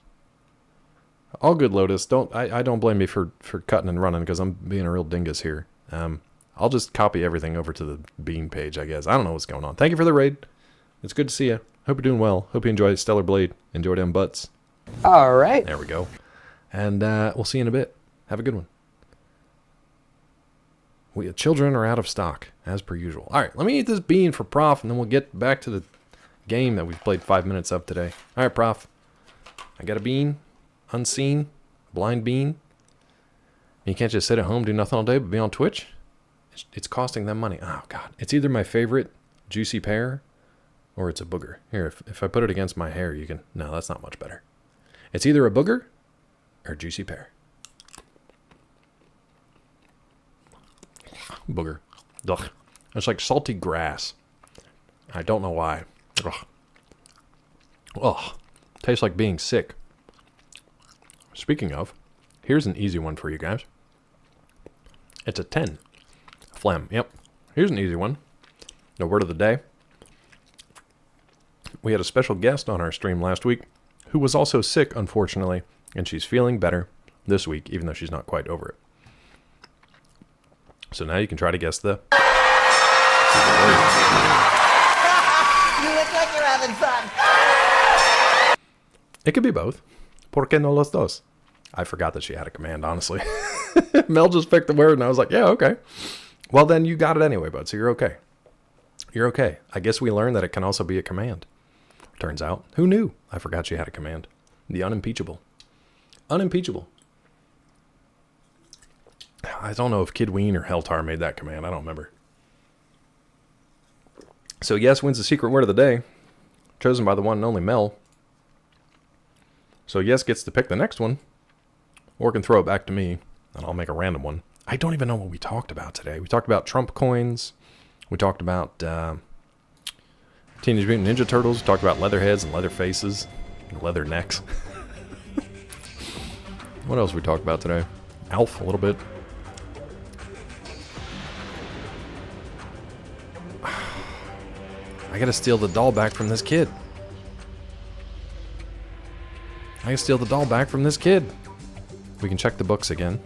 All good, Lotus. I don't blame you for cutting and running because I'm being a real dingus here. I'll just copy everything over to the Bean page, I guess. I don't know what's going on. Thank you for the raid. It's good to see you. Hope you're doing well. Hope you enjoy Stellar Blade. Enjoy them butts. All right. There we go. And we'll see you in a bit. Have a good one. Children are out of stock, as per usual. All right, let me eat this bean for Prof, and then we'll get back to the game that we've played 5 minutes of today. All right, Prof. I got a bean. Unseen. Blind bean. You can't just sit at home, do nothing all day, but be on Twitch? It's costing them money. Oh, God. It's either my favorite Juicy pear, or it's a booger. Here, if I put it against my hair, you can... No, that's not much better. It's either a booger or a juicy pear. Booger. Ugh. It's like salty grass. I don't know why. Ugh. Ugh. Tastes like being sick. Speaking of, here's an easy one for you guys. It's a 10. Phlegm. Yep. Here's an easy one. The word of the day. We had a special guest on our stream last week who was also sick, unfortunately, and she's feeling better this week, even though she's not quite over it. So now you can try to guess the... You look like you're having fun. It could be both. ¿Por qué no los dos? I forgot that she had a command, honestly. Mel just picked the word, and I was like, yeah, okay. Well, then you got it anyway, bud, so you're okay. You're okay. I guess we learned that it can also be a command. Turns out. Who knew? I forgot she had a command. The unimpeachable. Unimpeachable. I don't know if Kid Ween or Heltar made that command. I don't remember. So yes wins the secret word of the day. Chosen by the one and only Mel. So yes gets to pick the next one. Or can throw it back to me. And I'll make a random one. I don't even know what we talked about today. We talked about Trump coins. We talked about Teenage Mutant Ninja Turtles. We talked about leather heads and leather faces. And leather necks. What else we talked about today? Alf a little bit. I gotta steal the doll back from this kid. I gotta steal the doll back from this kid. We can check the books again.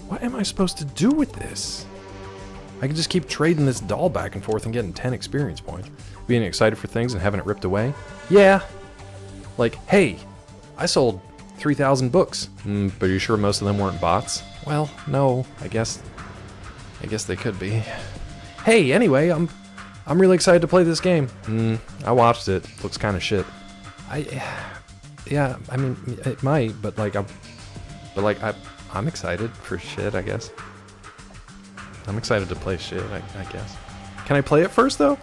What am I supposed to do with this? I can just keep trading this doll back and forth and getting 10 experience points. Being excited for things and having it ripped away? Yeah. Like, hey, I sold 3,000 books. But are you sure most of them weren't bots? Well, no, I guess they could be. Hey, anyway, I'm really excited to play this game. I watched it. Looks kind of shit. Yeah, I mean, it might, but I'm excited for shit, I guess. I'm excited to play shit, I guess. Can I play it first, though?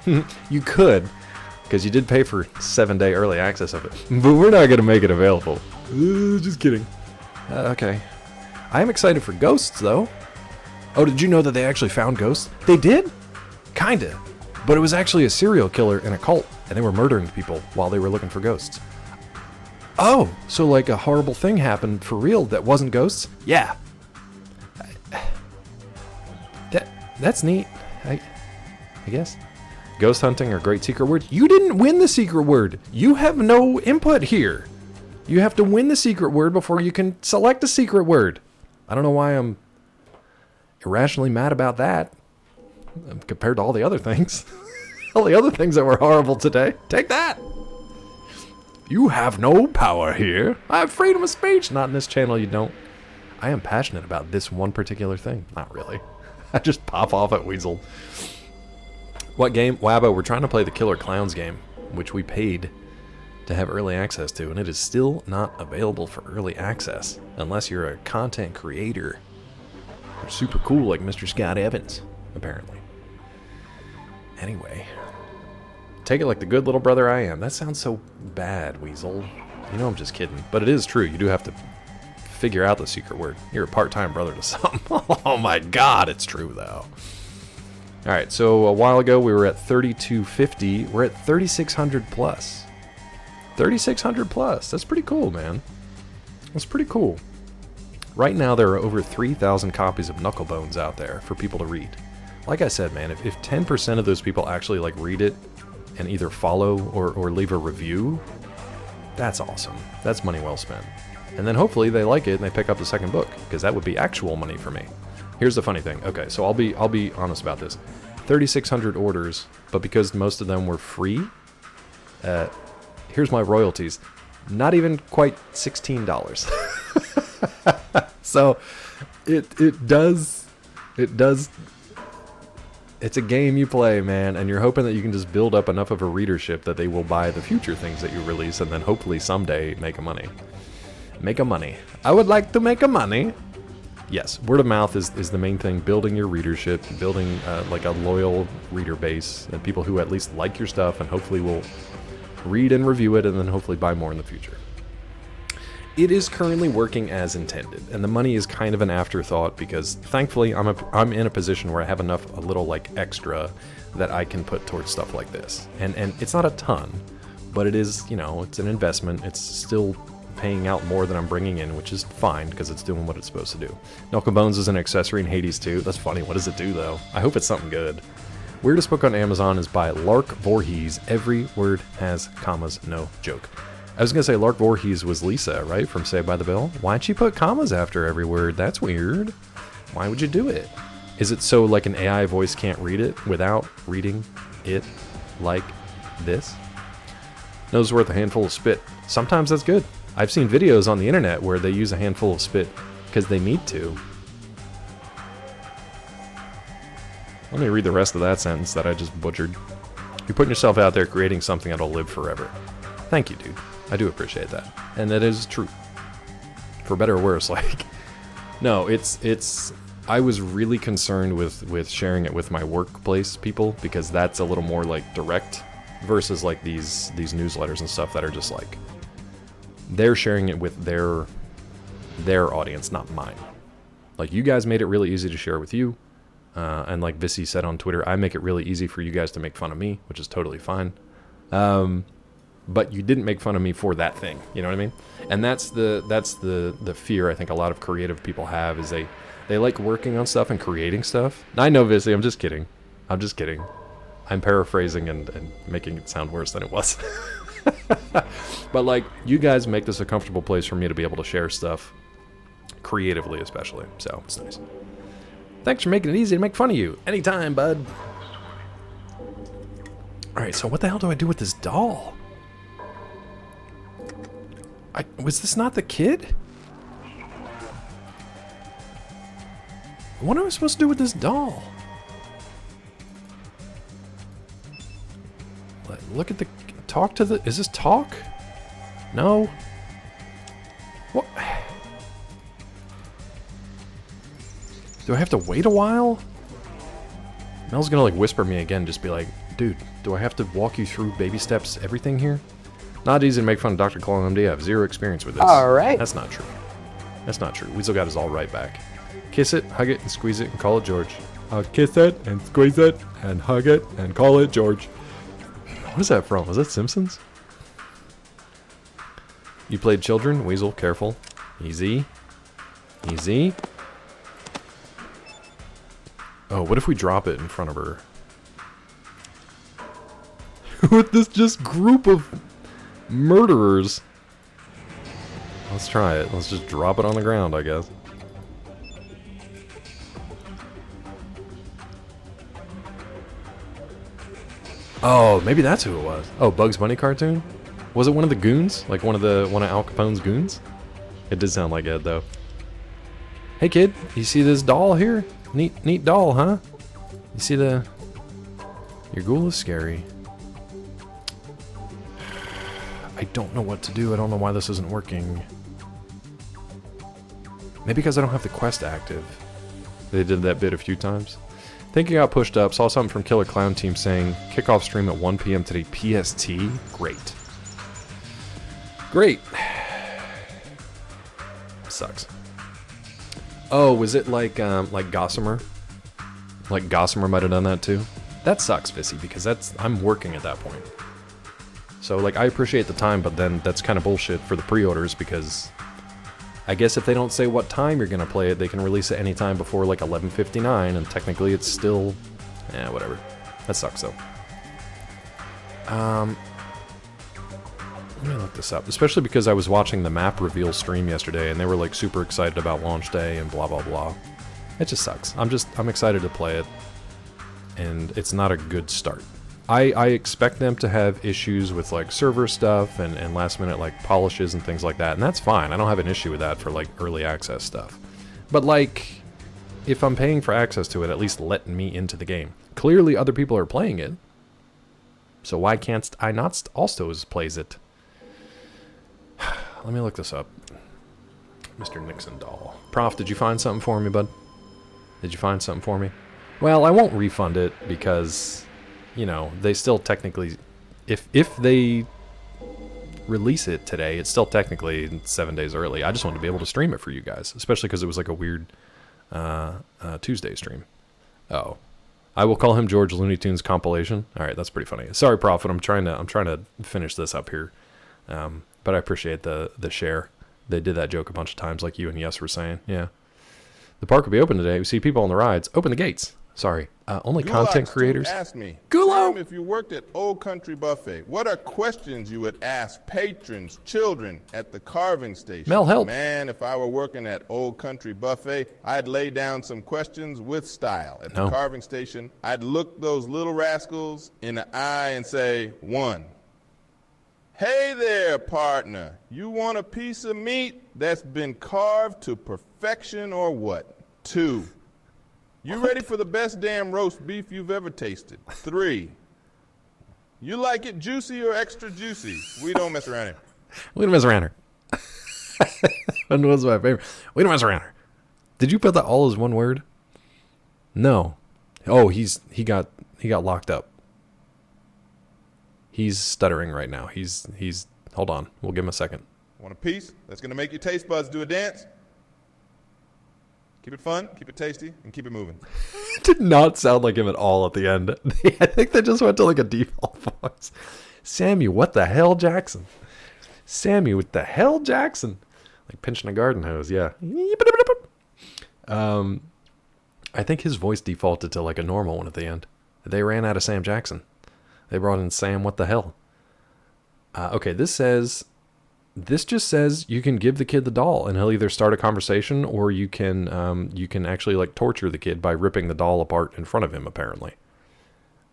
You could, because you did pay for 7-day early access of it. But we're not going to make it available. Just kidding. Okay. I am excited for Ghosts, though. Oh, did you know that they actually found Ghosts? They did? Kinda. But it was actually a serial killer and a cult, and they were murdering people while they were looking for ghosts. Oh, so like a horrible thing happened for real that wasn't ghosts? Yeah. That's neat, I guess. Ghost hunting or great secret word? You didn't win the secret word. You have no input here. You have to win the secret word before you can select a secret word. I don't know why I'm irrationally mad about that compared to all the other things. All the other things that were horrible today. Take that. You have no power here. I have freedom of speech. Not in this channel, you don't. I am passionate about this one particular thing. Not really. I just pop off at Weasel. What game? Wabbo, we're trying to play the Killer Clowns game, which we paid to have early access to, and it is still not available for early access unless you're a content creator. You're super cool like Mr. Scott Evans, apparently. Anyway. Take it like the good little brother I am. That sounds so bad, Weasel. You know I'm just kidding. But it is true. You do have to figure out the secret word. You're a part-time brother to some. Oh my god, it's true, though. Alright, so a while ago we were at 3250. We're at 3,600 plus. 3,600 plus. That's pretty cool, man. That's pretty cool. Right now there are over 3,000 copies of Knucklebones out there for people to read. Like I said, man, if 10% of those people actually like read it and either follow or leave a review, that's awesome. That's money well spent. And then hopefully they like it and they pick up the second book, because that would be actual money for me. Here's the funny thing. Okay, so I'll be honest about this. 3,600 orders, but because most of them were free, here's my royalties. Not even quite $16. So it does. It's a game you play, man, and you're hoping that you can just build up enough of a readership that they will buy the future things that you release, and then hopefully someday make a money. Make a money. I would like to make a money. yes, word of mouth is the main thing. Building your readership, building like a loyal reader base, and people who at least like your stuff and hopefully will read and review it and then hopefully buy more in the future. It is currently working as intended, and the money is kind of an afterthought because thankfully I'm in a position where I have a little like extra that I can put towards stuff like this. And it's not a ton, but it is, you know, it's an investment. It's still paying out more than I'm bringing in, which is fine because it's doing what it's supposed to do. Knuckle Bones is an accessory in Hades 2. That's funny. What does it do though? I hope it's something good. Weirdest book on Amazon is by Lark Voorhees. Every word has commas, no joke. I was gonna say Lark Voorhees was Lisa, right, from Saved by the Bell? Why'd she put commas after every word? That's weird. Why would you do it? Is it so like an AI voice can't read it without reading it like this? Nose worth a handful of spit. Sometimes that's good. I've seen videos on the internet where they use a handful of spit because they need to. Let me read the rest of that sentence that I just butchered. You're putting yourself out there creating something that'll live forever. Thank you, dude. I do appreciate that. And that is true. For better or worse, like... No, it's... I was really concerned with sharing it with my workplace people because that's a little more, like, direct versus, like, these newsletters and stuff that are just, like... They're sharing it with their audience, not mine. Like, you guys made it really easy to share with you. And like Vissy said on Twitter, I make it really easy for you guys to make fun of me, which is totally fine. But you didn't make fun of me for that thing, you know what I mean? And that's the fear I think a lot of creative people have is they like working on stuff and creating stuff. I know, Vissy, I'm just kidding. I'm paraphrasing and making it sound worse than it was. But like, you guys make this a comfortable place for me to be able to share stuff creatively, especially. So it's nice. Thanks for making it easy to make fun of you. Anytime, bud. Alright, so what the hell do I do with this doll? Was this not the kid? What am I supposed to do with this doll? Look at the... Talk to the... Is this talk? No. What? Do I have to wait a while? Mel's gonna like whisper me again, just be like, dude, do I have to walk you through baby steps, everything here? Not easy to make fun of Dr. Claw MD. I have zero experience with this. Alright. That's not true. That's not true. Weasel got his all right back. Kiss it, hug it, and squeeze it, and call it George. I'll kiss it, and squeeze it, and hug it, and call it George. What is that from? Was that Simpsons? You played children? Weasel, careful. Easy. Easy. Oh, what if we drop it in front of her? With this just group of murderers. Let's try it. Let's just drop it on the ground, I guess. Oh, maybe that's who it was. Oh, Bugs Bunny cartoon? Was it one of the goons? Like one of Al Capone's goons? It did sound like it, though. Hey, kid, you see this doll here? Neat doll, huh? You see the... Your ghoul is scary. I don't know what to do. I don't know why this isn't working. Maybe because I don't have the quest active. They did that bit a few times. Thinking I got pushed up. Saw something from Killer Clown Team saying kickoff stream at 1 p.m. today PST. Great. Great. Sucks. Oh, was it like Gossamer? Like Gossamer might have done that too? That sucks, Vissy, because I'm working at that point. So like I appreciate the time, but then that's kind of bullshit for the pre-orders because I guess if they don't say what time you're gonna play it, they can release it anytime before like 11:59, and technically it's still, whatever. That sucks though. Let me look this up, especially because I was watching the map reveal stream yesterday, and they were like super excited about launch day and blah blah blah. It just sucks. I'm excited to play it, and it's not a good start. I expect them to have issues with like server stuff and last minute like polishes and things like that, and that's fine. I don't have an issue with that for like early access stuff. But like, if I'm paying for access to it, at least let me into the game. Clearly other people are playing it, so why can't I not also plays it? Let me look this up. Mr. Nixon doll. Prof, did you find something for me, bud? Did you find something for me? Well, I won't refund it because, you know, they still technically... If they release it today, it's still technically 7 days early. I just wanted to be able to stream it for you guys, especially because it was like a weird Tuesday stream. Oh. I will call him George Looney Tunes compilation. All right, that's pretty funny. Sorry, Prophet. I'm trying to finish this up here, but I appreciate the share. They did that joke a bunch of times, like you and Yes were saying. Yeah, the park will be open today. We see people on the rides. Open the gates. Sorry, only content creators. Ask me, Gulo, if you worked at Old Country Buffet, what are questions you would ask patrons, children at the carving station? Mel, help. Man, if I were working at Old Country Buffet, I'd lay down some questions with style. At the carving station, I'd look those little rascals in the eye and say, 1, hey there, partner. You want a piece of meat that's been carved to perfection or what? 2, you ready for the best damn roast beef you've ever tasted? 3, you like it juicy or extra juicy? We don't mess around here. We don't mess around here. That was my favorite. We don't mess around here. Did you put that all as one word? No. Oh, he got locked up. He's stuttering right now. He's hold on. We'll give him a second. Want a piece that's gonna make your taste buds do a dance? Keep it fun, keep it tasty, and keep it moving. It did not sound like him at all at the end. I think they just went to like a default voice. Sammy, what the hell, Jackson? Sammy, what the hell, Jackson? Like pinching a garden hose, yeah. I think his voice defaulted to like a normal one at the end. They ran out of Sam Jackson. They brought in Sam, what the hell? Okay, this just says you can give the kid the doll and he'll either start a conversation or you can actually like torture the kid by ripping the doll apart in front of him, apparently.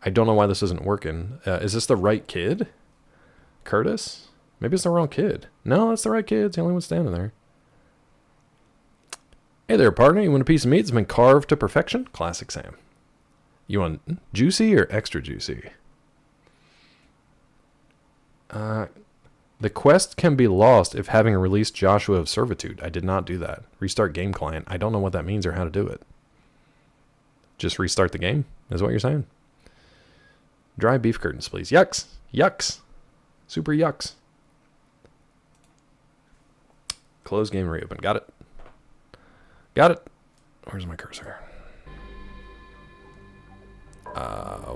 I don't know why this isn't working. Is this the right kid? Curtis? Maybe it's the wrong kid. No, that's the right kid. It's the only one standing there. Hey there, partner. You want a piece of meat that's been carved to perfection? Classic Sam. You want juicy or extra juicy? The quest can be lost if having released Joshua of Servitude. I did not do that. Restart game client. I don't know what that means or how to do it. Just restart the game, is what you're saying. Dry beef curtains, please. Yucks. Yucks. Super yucks. Close game, reopen. Got it. Got it. Where's my cursor?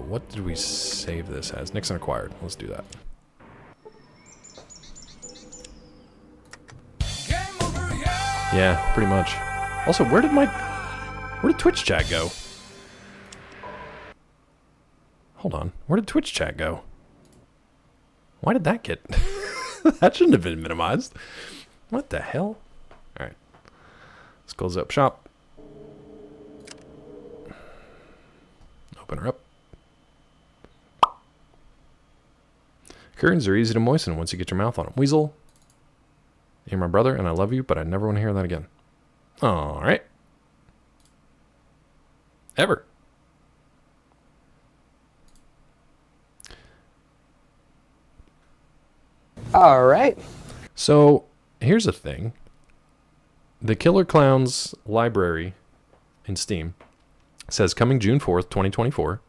What did we save this as? Nixon acquired. Let's do that. Yeah, pretty much. Also, where did Twitch chat go? Hold on. Where did Twitch chat go? Why did that get... That shouldn't have been minimized. What the hell? Alright. Let's close up shop. Open her up. Curtains are easy to moisten once you get your mouth on them. Weasel. You're my brother, and I love you, but I never want to hear that again. All right. Ever. All right. So, here's the thing. The Killer Clowns library in Steam says coming June 4th, 2024.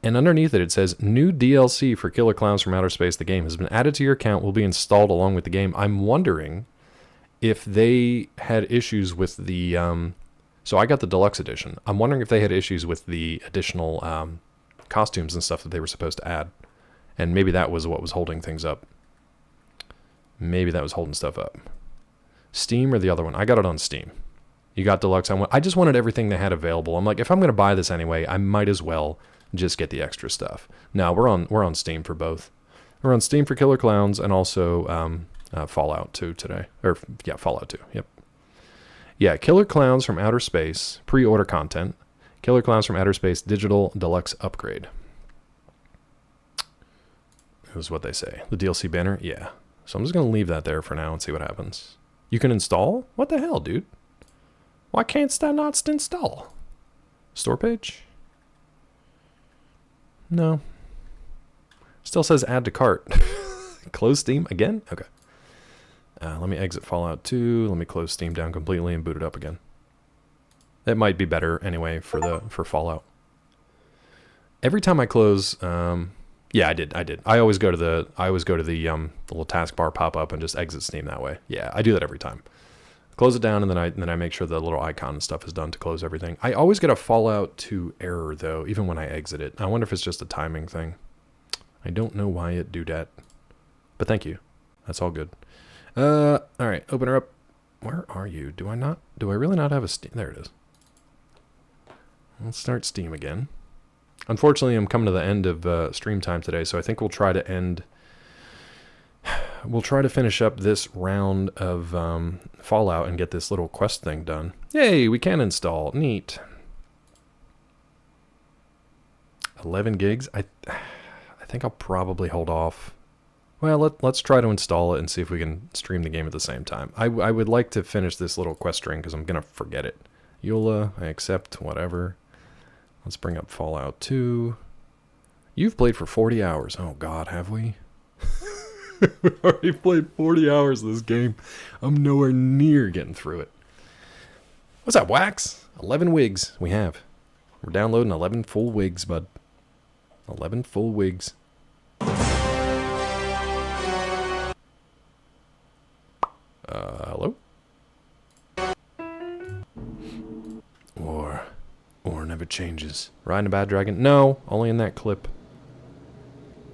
And underneath it says, new DLC for Killer Clowns from Outer Space, the game, has been added to your account, will be installed along with the game. I'm wondering if they had issues with the... so I got the deluxe edition. I'm wondering if they had issues with the additional costumes and stuff that they were supposed to add. And maybe that was what was holding things up. Maybe that was holding stuff up. Steam or the other one? I got it on Steam. You got deluxe. I just wanted everything they had available. I'm like, if I'm going to buy this anyway, I might as well just get the extra stuff. No, we're on Steam for both. We're on Steam for Killer Clowns and also Fallout 2 today. Or yeah, Fallout 2. Yep. Yeah, Killer Clowns from Outer Space pre-order content. Killer Clowns from Outer Space digital deluxe upgrade. Is what they say. The DLC banner, yeah. So I'm just gonna leave that there for now and see what happens. You can install? What the hell, dude? Why can't I not install? Store page? No. Still says add to cart. Close Steam again? Okay. Let me exit Fallout 2. Let me close Steam down completely and boot it up again. It might be better anyway for Fallout. Every time I close, yeah, I did. I always go to the little taskbar pop up and just exit Steam that way. Yeah, I do that every time. Close it down and then I make sure the little icon and stuff is done to close everything. I always get a Fallout 2 error though, even when I exit it. I wonder if it's just a timing thing. I don't know why it do that, but thank you. That's all good. All right, open her up. Where are you? Do I really not have a Steam? There it is. Let's start Steam again. Unfortunately, I'm coming to the end of stream time today, so I think we'll try to finish up this round of Fallout and get this little quest thing done. Yay, we can install. Neat. 11 gigs. I think I'll probably hold off. Well, let's try to install it and see if we can stream the game at the same time. I would like to finish this little quest string because I'm going to forget it. Eula, I accept, whatever. Let's bring up Fallout 2. You've played for 40 hours. Oh, God, have we? We've already played 40 hours of this game. I'm nowhere near getting through it. What's up, Wax? 11 wigs we have. We're downloading 11 full wigs, bud. 11 full wigs. Hello? War never changes. Riding a bad dragon? No, only in that clip.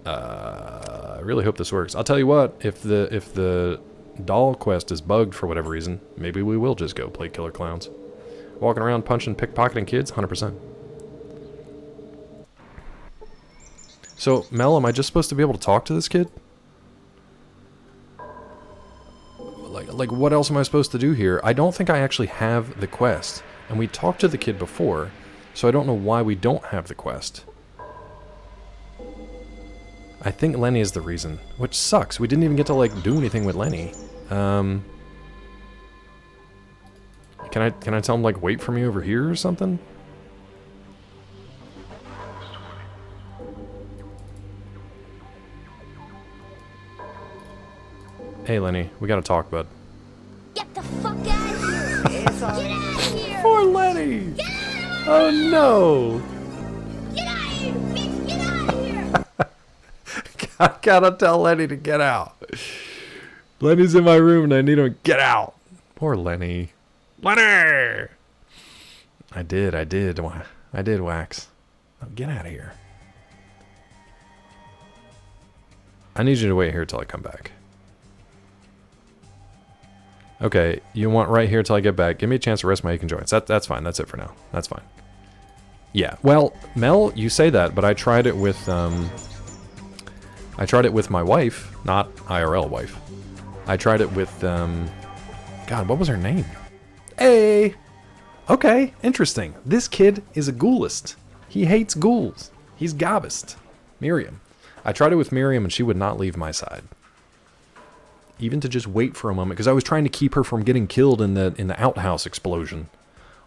I really hope this works. I'll tell you what, if the doll quest is bugged for whatever reason, maybe we will just go play Killer Clowns. Walking around punching, pickpocketing kids? 100%. So, Mel, am I just supposed to be able to talk to this kid? Like, what else am I supposed to do here? I don't think I actually have the quest. And we talked to the kid before, so I don't know why we don't have the quest. I think Lenny is the reason, which sucks. We didn't even get to, like, do anything with Lenny. Can I tell him, like, wait for me over here or something? Hey, Lenny, we gotta talk, bud. Get the fuck out of here! Get out of here! Poor Lenny! Oh no! Get out of here, bitch! Get out of here! I gotta tell Lenny to get out. Lenny's in my room and I need him to get out. Poor Lenny. Lenny! I did, Wax. Oh, get out of here. I need you to wait here till I come back. Okay, you want right here till I get back. Give me a chance to rest my aching joints. That's fine. That's it for now. That's fine. Yeah. Well, Mel, you say that, but I tried it with my wife, not IRL wife. I tried it with God, what was her name? Hey. Okay, interesting. This kid is a ghoulist. He hates ghouls. He's Gabist. Miriam. I tried it with Miriam and she would not leave my side. Even to just wait for a moment, because I was trying to keep her from getting killed in the outhouse explosion,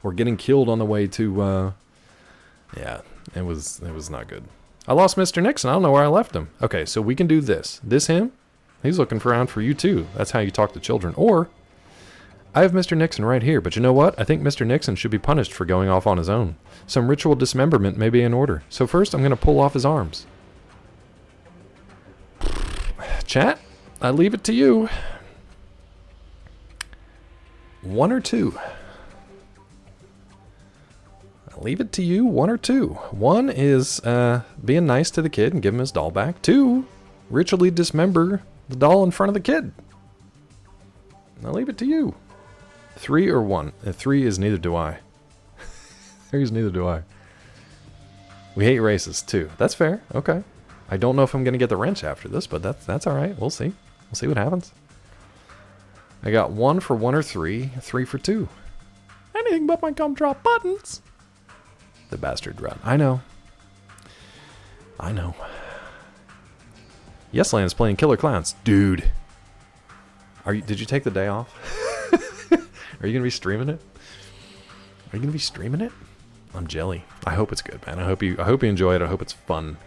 or getting killed on the way to. Yeah, it was not good. I lost Mr. Nixon. I don't know where I left him. Okay, so we can do this. This him? He's looking around for you too. That's how you talk to children. Or I have Mr. Nixon right here, but you know what? I think Mr. Nixon should be punished for going off on his own. Some ritual dismemberment may be in order. So first, I'm going to pull off his arms. Chat? I leave it to you. 1 or 2? I leave it to you, 1 or 2. 1 is being nice to the kid and give him his doll back. 2, ritually dismember the doll in front of the kid. I leave it to you. 3 or 1? 3 is neither do I. 3 is neither do I. We hate racists too. That's fair. Okay. I don't know if I'm gonna get the wrench after this, but that's all right. We'll see. We'll see what happens. I got 1 for 1 or 3, 3 for 2. Anything but my gumdrop buttons. The bastard run. I know. Yesland's playing Killer Clowns. Dude. Did you take the day off? Are you gonna be streaming it? Are you gonna be streaming it? I'm jelly. I hope it's good, man. I hope you enjoy it. I hope it's fun.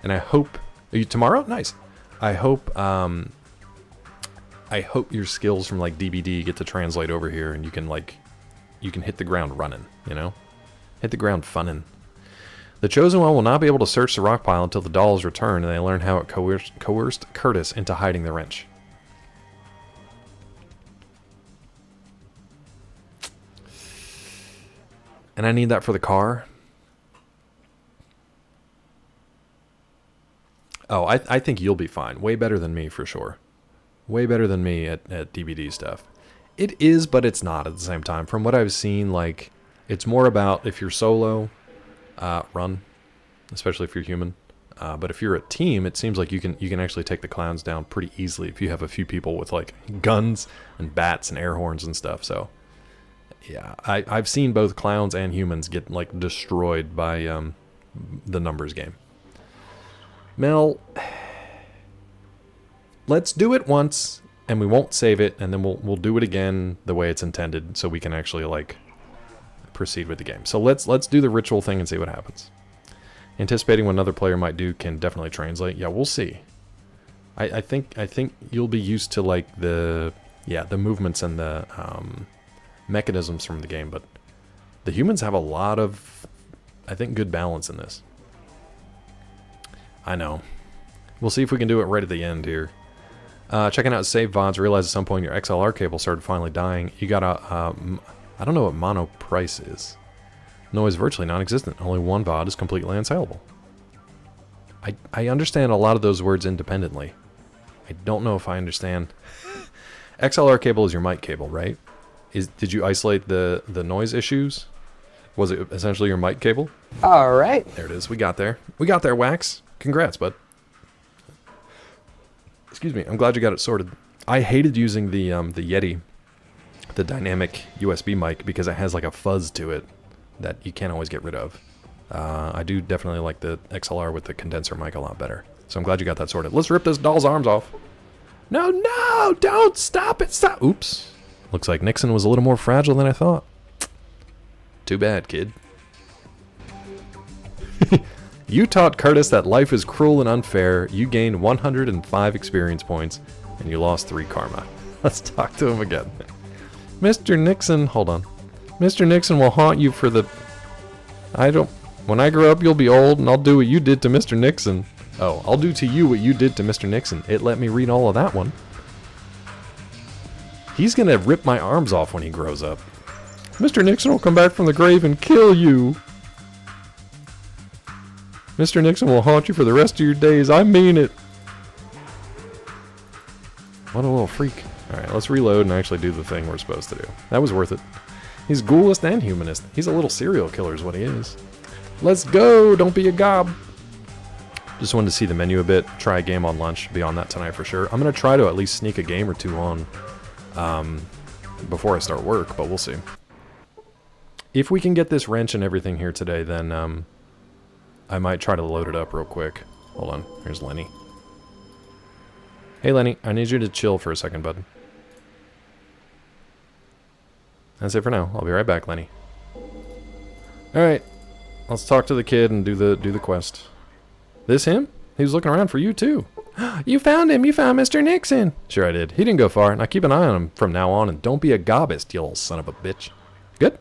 And I hope... Are you tomorrow? Nice. I hope I hope your skills from like DBD get to translate over here, and you can hit the ground running. You know, hit the ground funnin'. The Chosen One will not be able to search the rock pile until the dolls return, and they learn how it coerced Curtis into hiding the wrench. And I need that for the car. Oh, I think you'll be fine. Way better than me, for sure. Way better than me at DBD stuff. It is, but it's not at the same time. From what I've seen, like, it's more about if you're solo, run. Especially if you're human. But if you're a team, it seems like you can actually take the clowns down pretty easily if you have a few people with, like, guns and bats and air horns and stuff, so... Yeah, I've seen both clowns and humans get, like, destroyed by the numbers game. Mel, let's do it once, and we won't save it, and then we'll do it again the way it's intended, so we can actually, like, proceed with the game. So let's do the ritual thing and see what happens. Anticipating what another player might do can definitely translate. Yeah, we'll see. I think you'll be used to, like, the movements and the mechanisms from the game, but the humans have a lot of, I think, good balance in this. I know. We'll see if we can do it right at the end here. Checking out save VODs, realized at some point your XLR cable started finally dying. You got a, I don't know what mono price is. Noise virtually non-existent. Only one VOD is completely unsaleable. I understand a lot of those words independently. I don't know if I understand. XLR cable is your mic cable, right? Did you isolate the noise issues? Was it essentially your mic cable? All right. There it is. We got there. We got there, Wax. Congrats, bud. Excuse me. I'm glad you got it sorted. I hated using the Yeti, the dynamic USB mic, because it has like a fuzz to it that you can't always get rid of. I do definitely like the XLR with the condenser mic a lot better. So I'm glad you got that sorted. Let's rip this doll's arms off. No, don't stop it. Stop. Oops. Looks like Nixon was a little more fragile than I thought. Too bad, kid. You taught Curtis that life is cruel and unfair. You gained 105 experience points, and you lost 3 karma. Let's talk to him again. Mr. Nixon, hold on. Mr. Nixon will haunt you for the... When I grow up, you'll be old, and I'll do what you did to Mr. Nixon. Oh, I'll do to you what you did to Mr. Nixon. It let me read all of that one. He's gonna rip my arms off when he grows up. Mr. Nixon will come back from the grave and kill you. Mr. Nixon will haunt you for the rest of your days. I mean it. What a little freak. Alright, let's reload and actually do the thing we're supposed to do. That was worth it. He's ghoulist and humanist. He's a little serial killer is what he is. Let's go! Don't be a gob! Just wanted to see the menu a bit. Try a game on lunch. Be on that tonight for sure. I'm gonna try to at least sneak a game or two on before I start work, but we'll see. If we can get this wrench and everything here today, then I might try to load it up real quick. Hold on. Here's Lenny. Hey, Lenny. I need you to chill for a second, bud. That's it for now. I'll be right back, Lenny. Alright. Let's talk to the kid and do the quest. This him? He was looking around for you, too. You found him! You found Mr. Nixon! Sure I did. He didn't go far. Now keep an eye on him from now on, and don't be a gobist, you old son of a bitch. Good?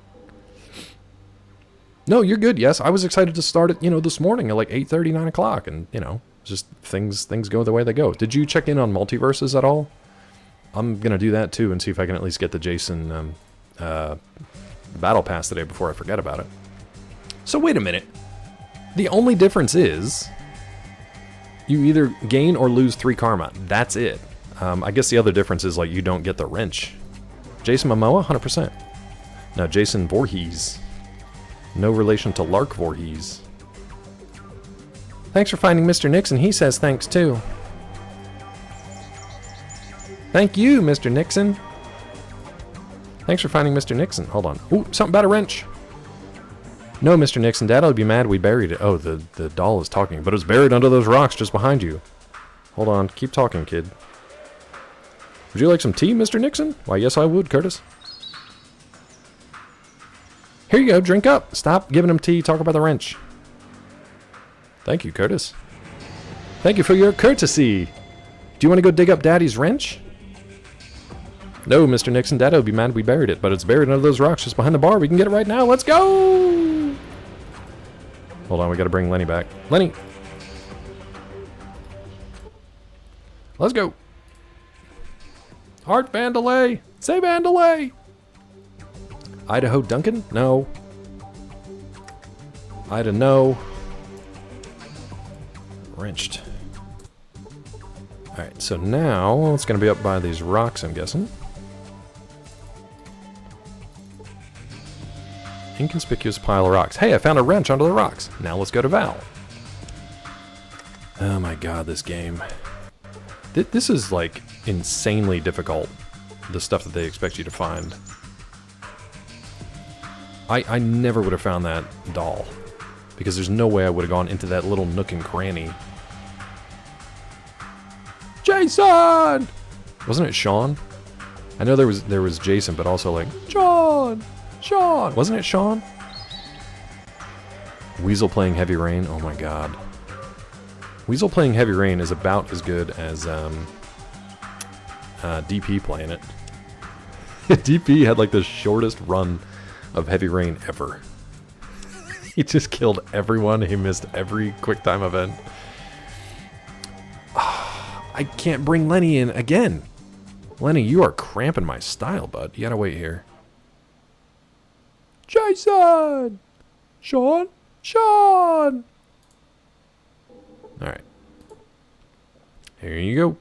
No, you're good, yes. I was excited to start it, this morning at like 8:30, 9 o'clock, and, just things go the way they go. Did you check in on Multiverses at all? I'm gonna do that, too, and see if I can at least get the Jason, Battle Pass today before I forget about it. So wait a minute. The only difference is... you either gain or lose 3 karma. That's it. I guess the other difference is, like, you don't get the wrench. Jason Momoa? 100%. Now, Jason Voorhees. No relation to Lark Voorhees. Thanks for finding Mr. Nixon. He says thanks, too. Thank you, Mr. Nixon. Thanks for finding Mr. Nixon. Hold on. Ooh, something about a wrench. No, Mr. Nixon, Dad, I'd be mad we buried it. Oh, the doll is talking, but it was buried under those rocks just behind you. Hold on, keep talking, kid. Would you like some tea, Mr. Nixon? Why, yes, I would, Curtis. Here you go, drink up. Stop giving him tea, talk about the wrench. Thank you, Curtis. Thank you for your courtesy. Do you want to go dig up Daddy's wrench? No, Mr. Nixon, Dad would be mad we buried it, but it's buried under those rocks just behind the bar. We can get it right now. Let's go! Hold on, we gotta bring Lenny back. Lenny! Let's go! Art Vandalay! Say Vandalay! Idaho Duncan? No. Ida, no. Wrenched. Alright, so now it's going to be up by these rocks, I'm guessing. Inconspicuous pile of rocks. Hey, I found a wrench under the rocks. Now let's go to Val. Oh my god, this game. This is, like, insanely difficult. The stuff that they expect you to find. I never would have found that doll. Because there's no way I would have gone into that little nook and cranny. Jason! Wasn't it Sean? I know there was Jason, but also like Sean! Sean! Wasn't it Sean? Weasel playing Heavy Rain? Oh my god. Weasel playing Heavy Rain is about as good as DP playing it. DP had like the shortest run of Heavy Rain ever. He just killed everyone. He missed every quick time event. I can't bring Lenny in again. Lenny, you are cramping my style, bud. You gotta wait here. Jason! Sean? Sean! Alright. Here you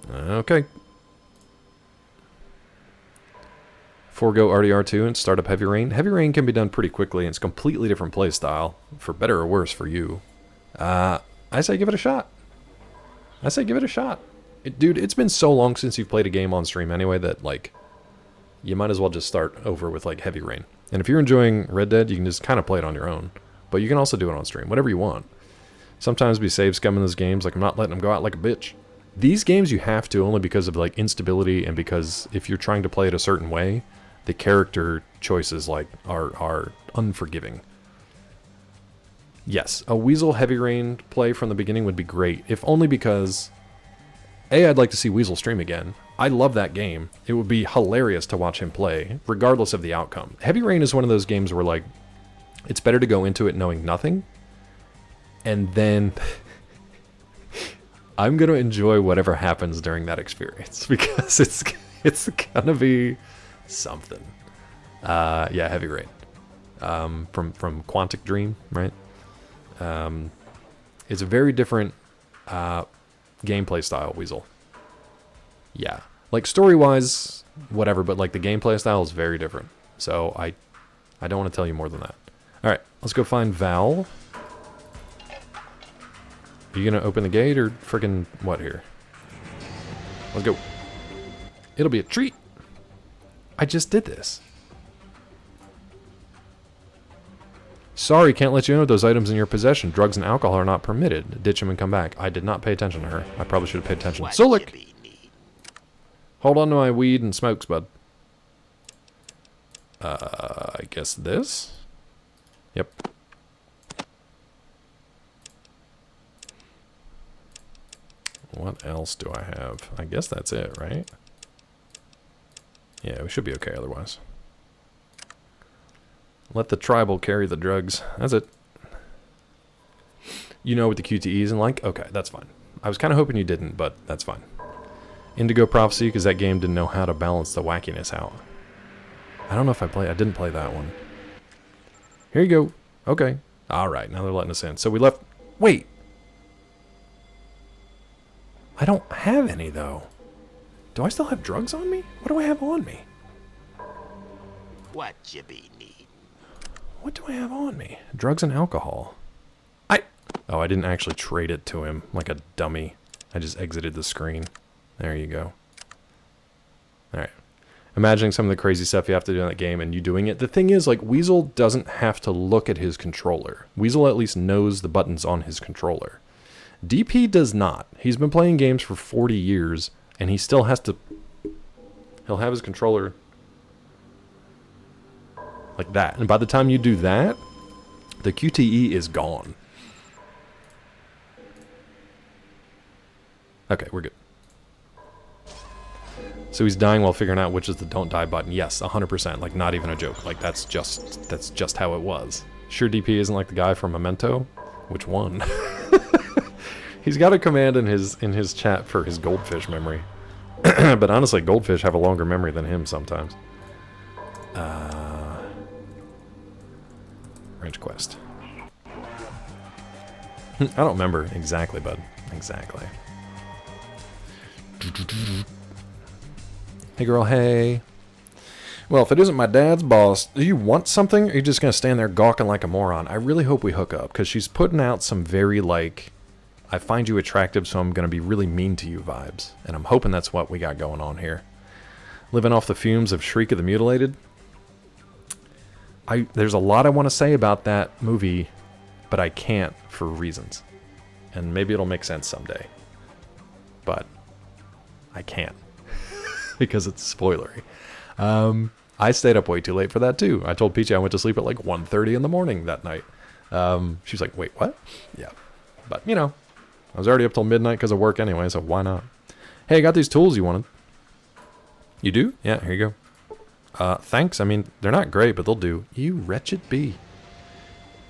go. Okay. Forgo RDR2 and start up Heavy Rain. Heavy Rain can be done pretty quickly, and it's a completely different play style, for better or worse for you. I say give it a shot. I say give it a shot. Dude, it's been so long since you've played a game on stream anyway that, like, you might as well just start over with, like, Heavy Rain. And if you're enjoying Red Dead, you can just kind of play it on your own. But you can also do it on stream, whatever you want. Sometimes we save scum in those games, like I'm not letting them go out like a bitch. These games you have to only because of, like, instability and because if you're trying to play it a certain way, the character choices, like, are unforgiving. Yes, a Weasel Heavy Rain play from the beginning would be great, if only because, A, I'd like to see Weasel stream again. I love that game. It would be hilarious to watch him play, regardless of the outcome. Heavy Rain is one of those games where, like, it's better to go into it knowing nothing, and then I'm going to enjoy whatever happens during that experience, because it's going to be something. Yeah, Heavy Rain. From Quantic Dream, right? It's a very different gameplay style, Weasel. Yeah. Like, story-wise, whatever, but, like, the gameplay style is very different. So, I don't want to tell you more than that. Alright, let's go find Val. Are you gonna open the gate, or frickin' what here? Let's go. It'll be a treat. I just did this. Sorry, can't let you in with those items in your possession. Drugs and alcohol are not permitted. Ditch him and come back. I did not pay attention to her. I probably should have paid attention. Sulik! Hold on to my weed and smokes, bud. I guess this? Yep. What else do I have? I guess that's it, right? Yeah, we should be okay otherwise. Let the tribal carry the drugs. That's it. You know what the QTEs and like? Okay, that's fine. I was kind of hoping you didn't, but that's fine. Indigo Prophecy, because that game didn't know how to balance the wackiness out. I don't know if I didn't play that one. Here you go. Okay. Alright, now they're letting us in. So we left... Wait! I don't have any, though. Do I still have drugs on me? What do I have on me? What you be needing? What do I have on me? Drugs and alcohol. Oh, I didn't actually trade it to him like a dummy. I just exited the screen. There you go. Alright. Imagining some of the crazy stuff you have to do in that game and you doing it. The thing is, like, Weasel doesn't have to look at his controller. Weasel at least knows the buttons on his controller. DP does not. He's been playing games for 40 years, and he still has to... He'll have his controller like that. And by the time you do that, the QTE is gone. Okay, we're good. So he's dying while figuring out which is the don't die button. Yes, 100%. Like, not even a joke. Like, that's just how it was. Sure DP isn't like the guy from Memento? Which one? He's got a command in his chat for his goldfish memory. But honestly, goldfish have a longer memory than him sometimes. Range quest. I don't remember exactly, bud. Exactly. Hey girl, hey. Well, if it isn't my dad's boss, do you want something, or are you just gonna stand there gawking like a moron? I really hope we hook up, because she's putting out some very, like, I find you attractive, so I'm gonna be really mean to you vibes. And I'm hoping that's what we got going on here. Living off the fumes of Shriek of the Mutilated. There's a lot I want to say about that movie, but I can't for reasons. And maybe it'll make sense someday. But I can't. Because it's spoilery. I stayed up way too late for that too. I told Peachy I went to sleep at like 1:30 in the morning that night. She was like, wait, what? Yeah. But, you know, I was already up till midnight because of work anyway, so why not? Hey, I got these tools you wanted. You do? Yeah, here you go. Thanks. I mean, they're not great, but they'll do. You wretched bee.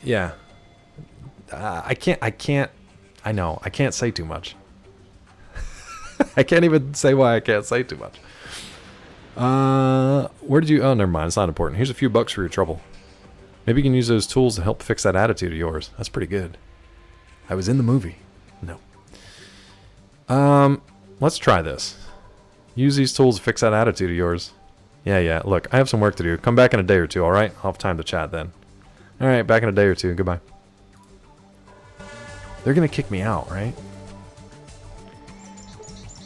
Yeah. I know, I can't say too much. I can't even say why I can't say too much. Where did you... Oh, never mind. It's not important. Here's a few bucks for your trouble. Maybe you can use those tools to help fix that attitude of yours. That's pretty good. I was in the movie. No. Let's try this. Use these tools to fix that attitude of yours. Yeah. Look, I have some work to do. Come back in a day or two, alright? I'll have time to chat then. Alright, back in a day or two. Goodbye. They're gonna kick me out, right?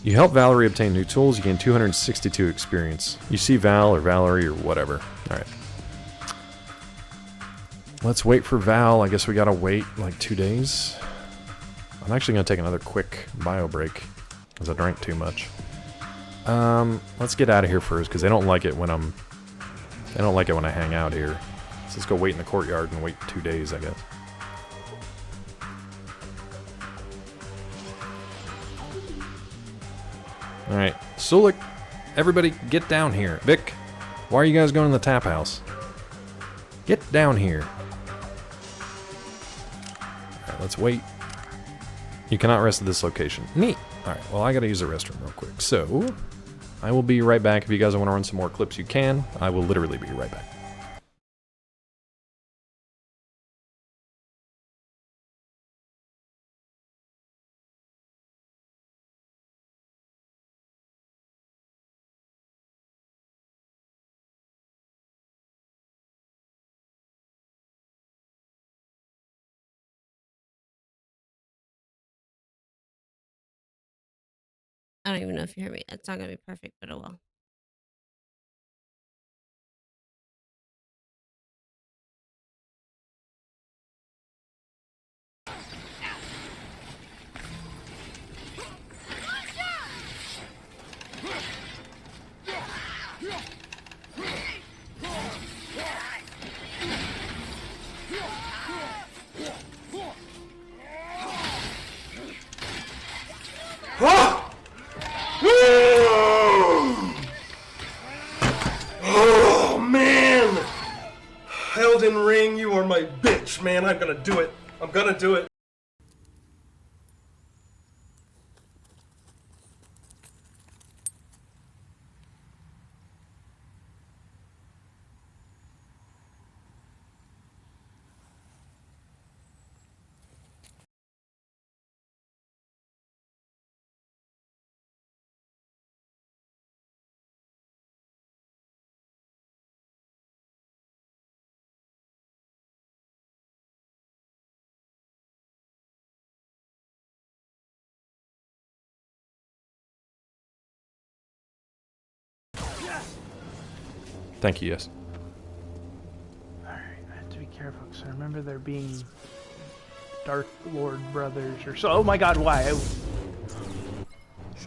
You help Valerie obtain new tools, you gain 262 experience. You see Val or Valerie or whatever. Alright. Let's wait for Val. I guess we gotta wait like 2 days. I'm actually gonna take another quick bio break because I drank too much. Let's get out of here first because they don't like it when I hang out here. So let's go wait in the courtyard and wait 2 days, I guess. Alright, Sulik, everybody get down here. Vic, why are you guys going to the tap house? Get down here. Alright, let's wait. You cannot rest at this location. Neat. Alright, well I gotta use the restroom real quick. So, I will be right back. If you guys want to run some more clips, you can. I will literally be right back. I don't even know if you heard me. It's not gonna be perfect, but it will. Oh, man! Elden Ring, you are my bitch, man. I'm gonna do it. I'm gonna do it. Thank you, yes. Alright, I have to be careful because I remember there being Dark Lord brothers or so. Oh my god, why?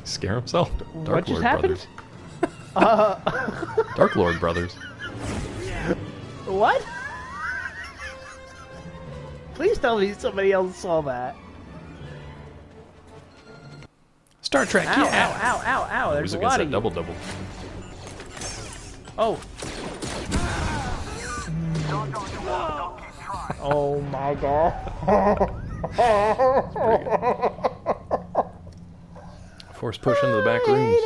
Scare himself? What Dark just Lord happened? Brothers. Dark Lord brothers. What? Please tell me somebody else saw that. Star Trek, Ow, yeah. ow, ow, ow, ow. There's a Weasel gets lot that of you. double-double. Oh. Oh my god. Force push into the back rooms.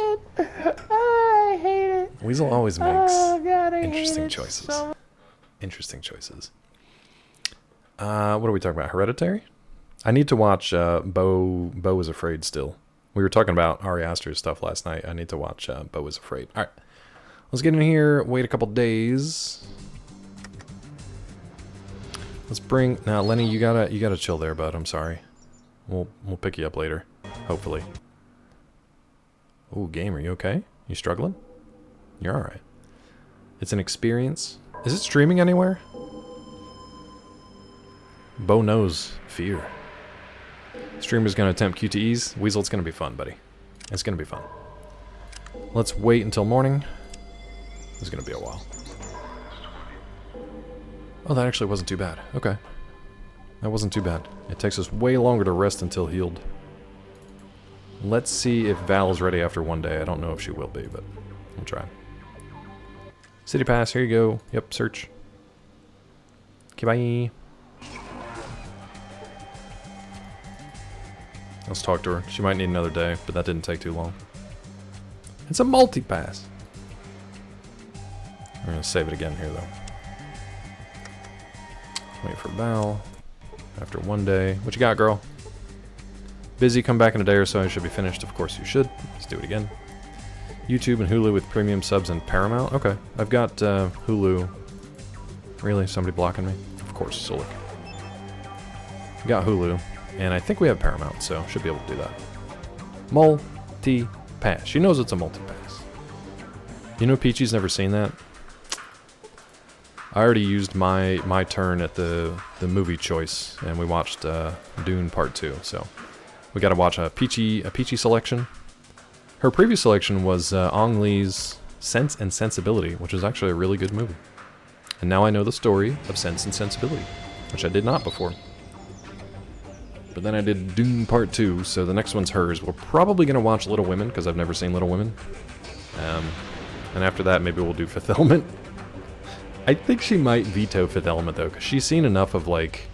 I hate it. Weasel always makes Oh, God, I hate interesting it choices. so- Interesting choices. What are we talking about? Hereditary? I need to watch Beau is Afraid still. We were talking about Ari Aster's stuff last night. I need to watch Beau is Afraid. All right. Let's get in here. Wait a couple days. Let's bring... Now, Lenny, you gotta chill there, bud. I'm sorry. We'll pick you up later. Hopefully. Ooh, gamer, you okay? You struggling? You're alright. It's an experience. Is it streaming anywhere? Beau knows fear. Streamer's gonna attempt QTEs. Weasel, it's gonna be fun, buddy. It's gonna be fun. Let's wait until morning. This is gonna be a while. Oh, that actually wasn't too bad. Okay. That wasn't too bad. It takes us way longer to rest until healed. Let's see if Val is ready after one day. I don't know if she will be, but we'll try. City Pass, here you go. Yep, search. Okay, bye. Let's talk to her. She might need another day, but that didn't take too long. It's a multi-pass. We're going to save it again here, though. Wait for Val. After one day. What you got, girl? Busy, come back in a day or so. I should be finished. Of course you should. Let's do it again. YouTube and Hulu with premium subs and Paramount. Okay. I've got Hulu. Really? Somebody blocking me? Of course, Solik. Got Hulu. And I think we have Paramount, so should be able to do that. Multi-pass. She knows it's a multi-pass. You know Peachy's never seen that? I already used my turn at the movie choice, and we watched Dune Part 2, so we got to watch a Peachy selection. Her previous selection was Ang Lee's Sense and Sensibility, which is actually a really good movie. And now I know the story of Sense and Sensibility, which I did not before. But then I did Dune Part 2, so the next one's hers. We're probably going to watch Little Women, because I've never seen Little Women. And after that, maybe we'll do Fifth Element. I think she might veto Fifth Element, though, because she's seen enough of, like,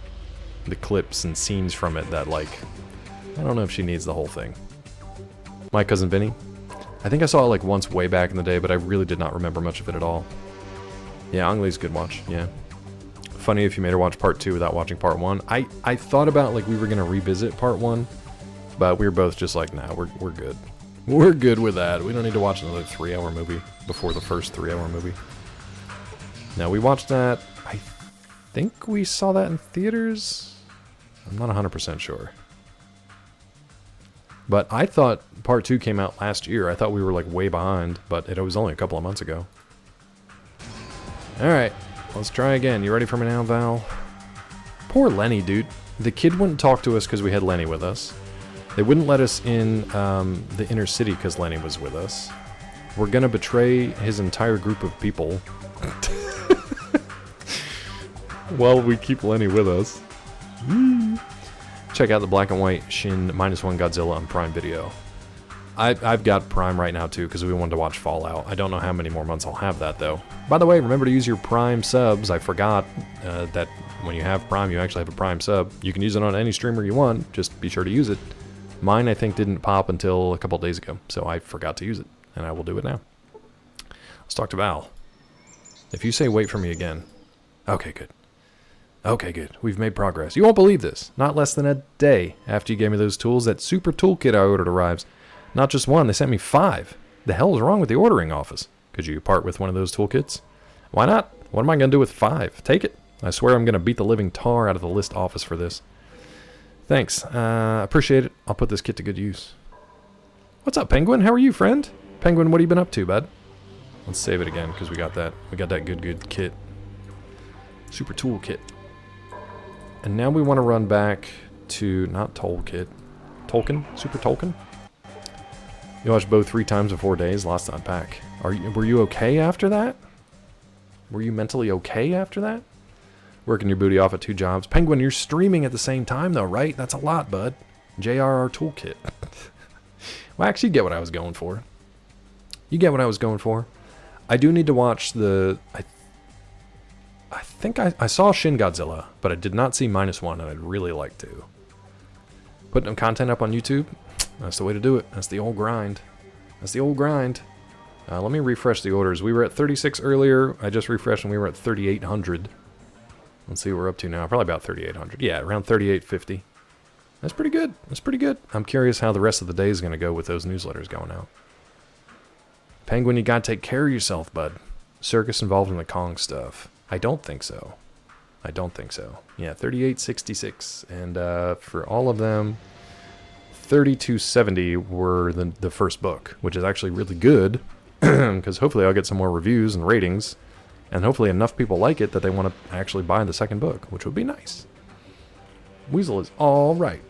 the clips and scenes from it that, like, I don't know if she needs the whole thing. My Cousin Vinny. I think I saw it, like, once way back in the day, but I really did not remember much of it at all. Yeah, Ang Lee's a good watch, yeah. Funny if you made her watch Part 2 without watching Part 1. I thought about, like, we were going to revisit Part 1, but we were both just like, nah, we're good. We're good with that. We don't need to watch another 3-hour movie before the first 3-hour movie. Now, we watched that, I think we saw that in theaters? I'm not 100% sure. But I thought Part 2 came out last year. I thought we were, like, way behind, but it was only a couple of months ago. Alright. Let's try again. You ready for me now, Val? Poor Lenny, dude. The kid wouldn't talk to us because we had Lenny with us. They wouldn't let us in the inner city because Lenny was with us. We're gonna betray his entire group of people. Well, we keep Lenny with us. Check out the black and white Shin -1 Godzilla on Prime Video. I've got Prime right now too because we wanted to watch Fallout. I don't know how many more months I'll have that though. By the way, remember to use your Prime subs. I forgot that when you have Prime, you actually have a Prime sub. You can use it on any streamer you want. Just be sure to use it. Mine, I think, didn't pop until a couple days ago, so I forgot to use it, and I will do it now. Let's talk to Val. If you say wait for me again. Okay, good. Okay, good. We've made progress. You won't believe this. Not less than a day after you gave me those tools, that super toolkit I ordered arrives. Not just one, they sent me 5. The hell is wrong with the ordering office? Could you part with one of those toolkits? Why not? What am I going to do with 5? Take it. I swear I'm going to beat the living tar out of the list office for this. Thanks. Appreciate it. I'll put this kit to good use. What's up, Penguin? How are you, friend? Penguin, what have you been up to, bud? Let's save it again, because we got that good kit. Super tool kit. And now we want to run back to, not Toolkit. Tolkien? Super Tolkien? You watched both 3 times in 4 days? Lots to unpack. Were you okay after that? Were you mentally okay after that? Working your booty off at 2 jobs. Penguin, you're streaming at the same time though, right? That's a lot, bud. JRR Toolkit. Well, actually, you get what I was going for. You get what I was going for. I do need to watch the... I think I saw Shin Godzilla, but I did not see -1, and I'd really like to. Putting content up on YouTube, that's the way to do it. That's the old grind. That's the old grind. Let me refresh the orders. We were at 36 earlier. I just refreshed, and we were at 3,800. Let's see what we're up to now. Probably about 3,800. Yeah, around 3,850. That's pretty good. That's pretty good. I'm curious how the rest of the day is going to go with those newsletters going out. Penguin, you got to take care of yourself, bud. Circus involved in the Kong stuff. I don't think so. I don't think so. Yeah, 3866. And for all of them, 3270 were the first book, which is actually really good, because hopefully I'll get some more reviews and ratings, and hopefully enough people like it that they want to actually buy the second book, which would be nice. Weasel is all right.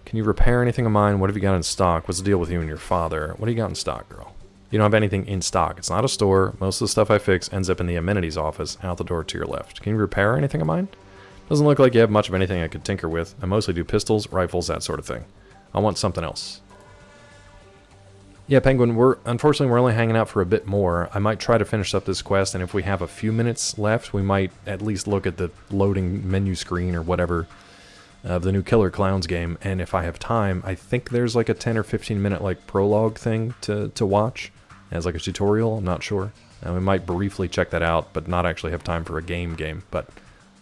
Can you repair anything of mine? What have you got in stock? What's the deal with you and your father? What do you got in stock, girl? You don't have anything in stock. It's not a store. Most of the stuff I fix ends up in the amenities office out the door to your left. Can you repair anything of mine? Doesn't look like you have much of anything I could tinker with. I mostly do pistols, rifles, that sort of thing. I want something else. Yeah, Penguin, unfortunately we're only hanging out for a bit more. I might try to finish up this quest, and if we have a few minutes left, we might at least look at the loading menu screen or whatever of the new Killer Clowns game, and if I have time, I think there's like a 10 or 15 minute like prologue thing to watch as like a tutorial. I'm not sure. And we might briefly check that out, but not actually have time for a game. But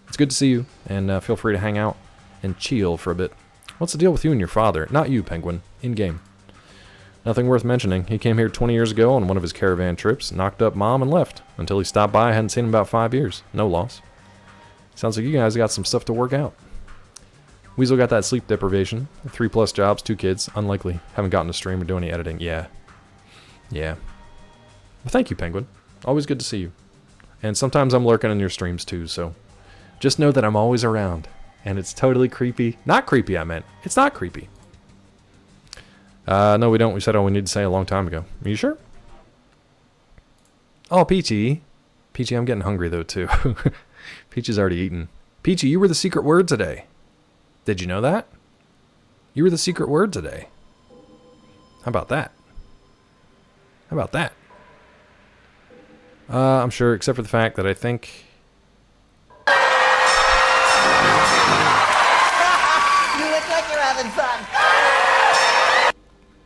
it's good to see you, and feel free to hang out and chill for a bit. What's the deal with you and your father? Not you, Penguin. In-game. Nothing worth mentioning. He came here 20 years ago on one of his caravan trips, knocked up Mom, and left. Until he stopped by, I hadn't seen him in about 5 years. No loss. Sounds like you guys got some stuff to work out. Weasel got that sleep deprivation. 3+ jobs, 2 kids. Unlikely. Haven't gotten to stream or do any editing. Yeah. Well, thank you, Penguin. Always good to see you. And sometimes I'm lurking in your streams too, so just know that I'm always around. And it's totally creepy. Not creepy, I meant. It's not creepy. No, we don't. We said all we need to say a long time ago. Are you sure? Oh, Peachy. Peachy, I'm getting hungry though, too. Peachy's already eaten. Peachy, you were the secret word today. Did you know that? You were the secret word today. How about that? How about that? I'm sure, except for the fact that I think... You look like you're having fun.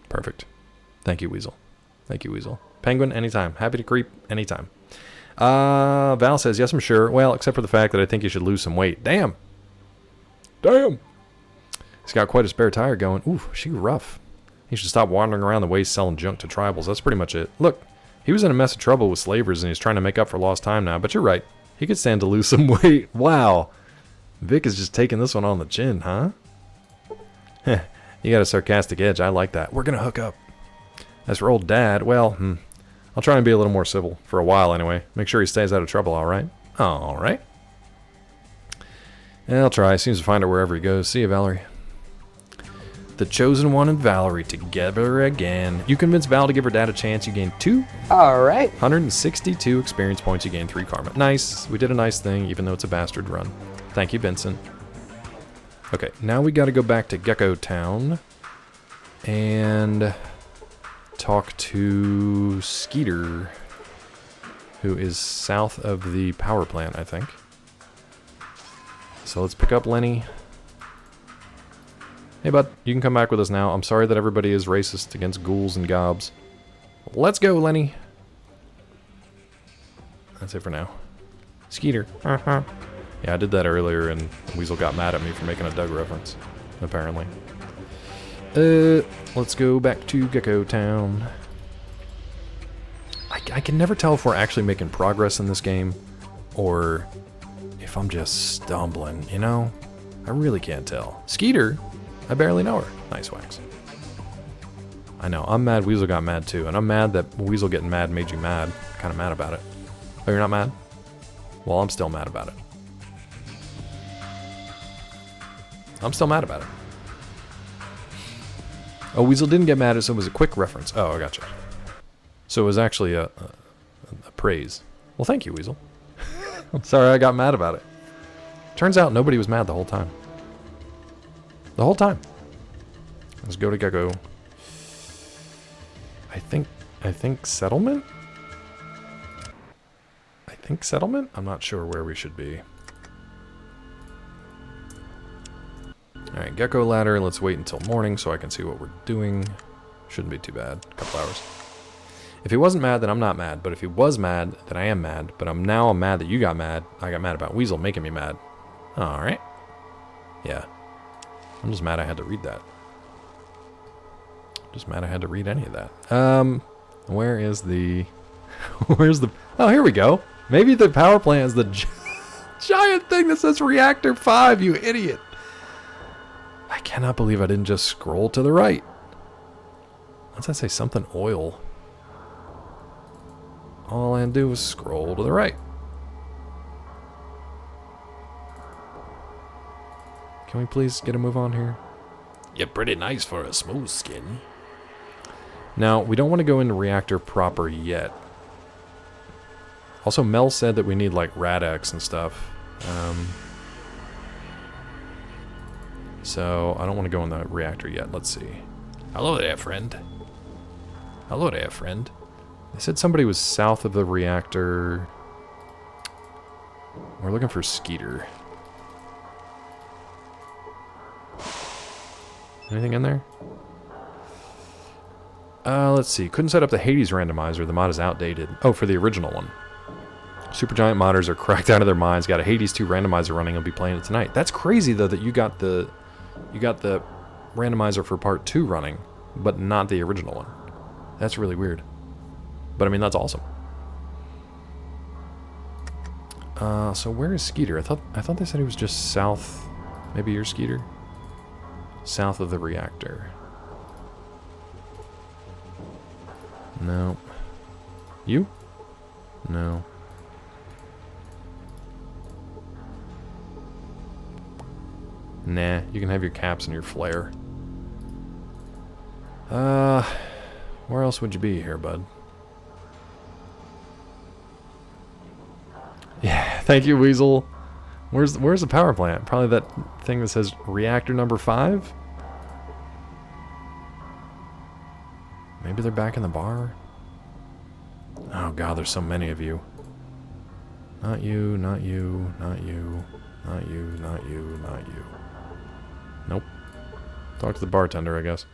Perfect. Thank you, Weasel. Thank you, Weasel. Penguin, anytime. Happy to creep, anytime. Val says, yes, I'm sure. Well, except for the fact that I think you should lose some weight. Damn! Damn! He's got quite a spare tire going. Ooh, she rough. He should stop wandering around the waste selling junk to tribals. That's pretty much it. Look, he was in a mess of trouble with slavers and he's trying to make up for lost time now. But you're right. He could stand to lose some weight. Wow. Vic is just taking this one on the chin, huh? Heh. You got a sarcastic edge. I like that. We're going to hook up. As for old Dad, well, I'll try and be a little more civil. For a while, anyway. Make sure he stays out of trouble, all right? All right. Yeah, I'll try. Seems to find it wherever he goes. See you, Valerie. The Chosen One and Valerie together again. You convince Val to give her dad a chance. You gain 2. All right. 162 experience points. You gain 3 karma. Nice. We did a nice thing, even though it's a bastard run. Thank you, Vincent. Okay, now we got to go back to Gecko Town and talk to Skeeter, who is south of the power plant, I think. So let's pick up Lenny. Hey, bud, you can come back with us now. I'm sorry that everybody is racist against ghouls and gobs. Let's go, Lenny. That's it for now. Skeeter. Yeah, I did that earlier, and Weasel got mad at me for making a Doug reference, apparently. Let's go back to Gecko Town. I can never tell if we're actually making progress in this game, or if I'm just stumbling, you know? I really can't tell. Skeeter? I barely know her. Nice wax. I know, I'm mad Weasel got mad too, and I'm mad that Weasel getting mad made you mad. Kind of mad about it. Oh, you're not mad? Well, I'm still mad about it. I'm still mad about it. Oh, Weasel didn't get mad, so it was a quick reference. Oh, I gotcha. So it was actually a praise. Well, thank you, Weasel. I'm sorry I got mad about it. Turns out nobody was mad the whole time. The whole time. Let's go to Gecko. I think settlement? I think settlement? I'm not sure where we should be. Alright, Gecko ladder. Let's wait until morning so I can see what we're doing. Shouldn't be too bad. A couple hours. If he wasn't mad, then I'm not mad. But if he was mad, then I am mad. But I'm mad that you got mad. I got mad about Weasel making me mad. Alright. Yeah. I'm just mad I had to read that. Just mad I had to read any of that. Where is the... Where's the... Oh, here we go. Maybe the power plant is the giant thing that says Reactor 5, you idiot. I cannot believe I didn't just scroll to the right. Once I say something oil, all I had to do was scroll to the right. Can we please get a move on here? You're pretty nice for a smooth skin. Now, we don't want to go into reactor proper yet. Also, Mel said that we need, like, Rad-X and stuff. So, I don't want to go in the reactor yet. Let's see. Hello there, friend. Hello there, friend. They said somebody was south of the reactor. We're looking for Skeeter. Anything in there? Let's see. Couldn't set up the Hades randomizer. The mod is outdated. Oh, for the original one. Supergiant modders are cracked out of their minds. Got a Hades 2 randomizer running. I'll be playing it tonight. That's crazy though that you got the randomizer for part 2 running, but not the original one. That's really weird. But I mean, that's awesome. So where is Skeeter? I thought they said he was just south. Maybe you're Skeeter? South of the reactor. No. You? No. Nah, you can have your caps and your flare. Where else would you be here, bud? Yeah, thank you, Weasel. Where's the power plant? Probably that thing that says reactor number 5? Maybe they're back in the bar? Oh god, there's so many of you. Not you, not you, not you, not you, not you, not you. Nope. Talk to the bartender, I guess.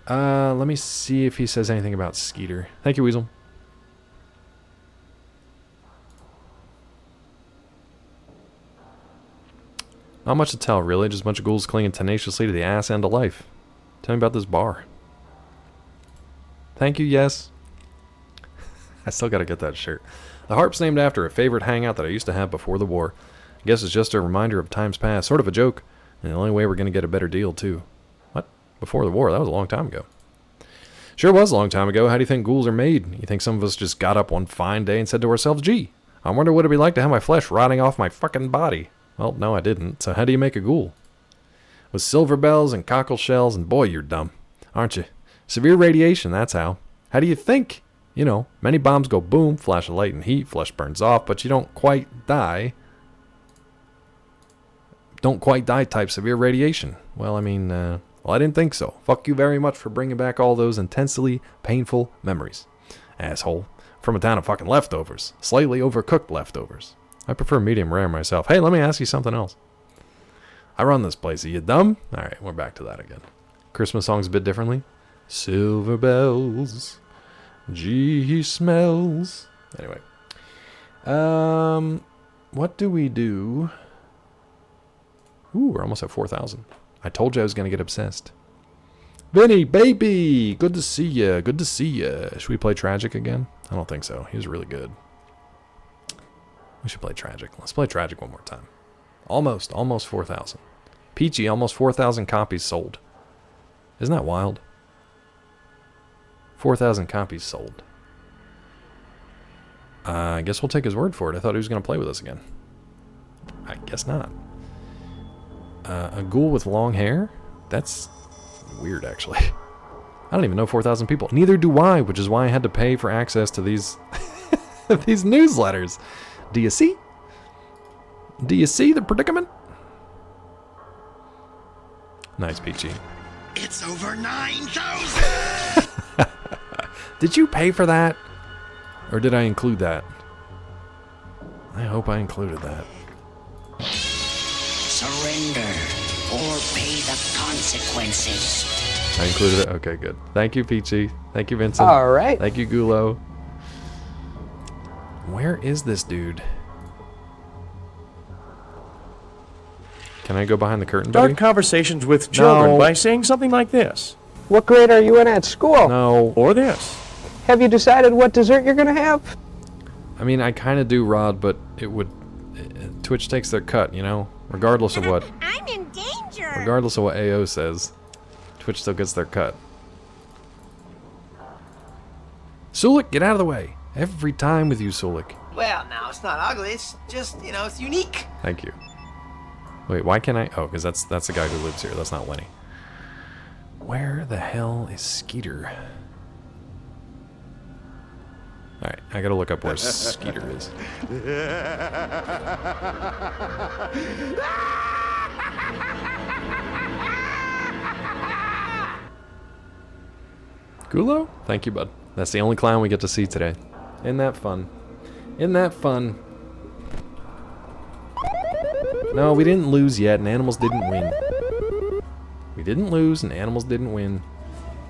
Let me see if he says anything about Skeeter. Thank you, Weasel. Not much to tell, really. Just a bunch of ghouls clinging tenaciously to the ass end of life. Tell me about this bar. Thank you, yes. I still gotta get that shirt. The harp's named after a favorite hangout that I used to have before the war. I guess it's just a reminder of times past. Sort of a joke. And the only way we're gonna get a better deal, too. What? Before the war? That was a long time ago. Sure was a long time ago. How do you think ghouls are made? You think some of us just got up one fine day and said to ourselves, gee, I wonder what it'd be like to have my flesh rotting off my fucking body? Well, no, I didn't. So how do you make a ghoul? With silver bells and cockle shells, and boy, you're dumb, aren't you? Severe radiation, that's how. How do you think? You know, many bombs go boom, flash of light and heat, flesh burns off, but you don't quite die. Don't quite die type severe radiation. Well, I mean, well, I didn't think so. Fuck you very much for bringing back all those intensely painful memories. Asshole. From a town of fucking leftovers. Slightly overcooked leftovers. I prefer medium rare myself. Hey, let me ask you something else. I run this place. Are you dumb? Alright, we're back to that again. Christmas songs a bit differently. Silver bells. Gee, he smells. Anyway. What do we do? Ooh, we're almost at 4,000. I told you I was going to get obsessed. Vinny, baby! Good to see ya. Good to see ya. Should we play Tragic again? I don't think so. He was really good. We should play Tragic. Let's play Tragic one more time. Almost 4,000. Peachy, almost 4,000 copies sold. Isn't that wild? 4,000 copies sold. I guess we'll take his word for it. I thought he was going to play with us again. I guess not. A ghoul with long hair? That's weird, actually. I don't even know 4,000 people. Neither do I, which is why I had to pay for access to these these newsletters. Do you see? Do you see the predicament? Nice, Peachy. It's over 9,000! Did you pay for that? Or did I include that? I hope I included that. Surrender or pay the consequences. I included it? Okay, good. Thank you, Peachy. Thank you, Vincent. All right. Thank you, Gulo. Where is this dude? Can I go behind the curtain, buddy? Start conversations with children by saying something like this. What grade are you in at school? No. Or this. Have you decided what dessert you're going to have? I mean, I kind of do, Rod, but it would... Twitch takes their cut, you know? Regardless of what... I'm in danger. Regardless of what AO says, Twitch still gets their cut. Sulik, get out of the way. Every time with you, Sulik. Well, now, it's not ugly. It's just, it's unique. Thank you. Wait, why can't I... Oh, because that's the guy who lives here. That's not Lenny. Where the hell is Skeeter? Alright, I gotta look up where Skeeter is. Gulo? Thank you, bud. That's the only clown we get to see today. Isn't that fun? Isn't that fun? No, we didn't lose yet, and animals didn't win. We didn't lose, and animals didn't win.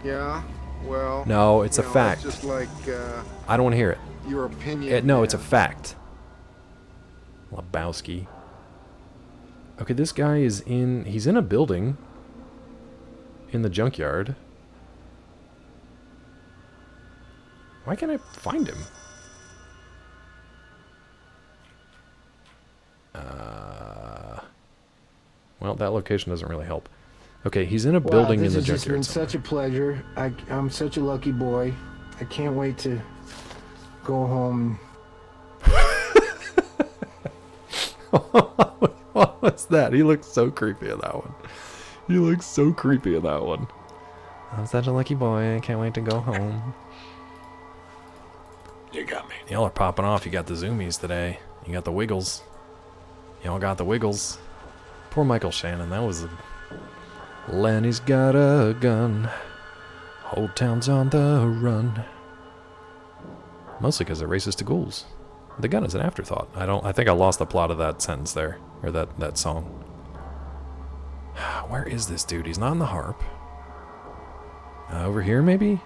Yeah, well... No, it's a fact. It's just like, I don't want to hear it. Your opinion. No, it's a fact. Lebowski. Okay, this guy is in... He's in a building. In the junkyard. Why can't I find him? Well, that location doesn't really help. Okay, he's in a building in the junkyard. This has been such a pleasure. I'm such a lucky boy. I can't wait to go home. What was that? He looked so creepy in that one. He looks so creepy in that one. I'm such a lucky boy. I can't wait to go home. You got me. Y'all are popping off. You got the zoomies today. You got the wiggles. Y'all got the wiggles. Poor Michael Shannon. That was a... Lenny's got a gun. Whole town's on the run. Mostly because it races to ghouls. The gun is an afterthought. I think I lost the plot of that sentence there. Or that song. Where is this dude? He's not in the harp. Over here, maybe?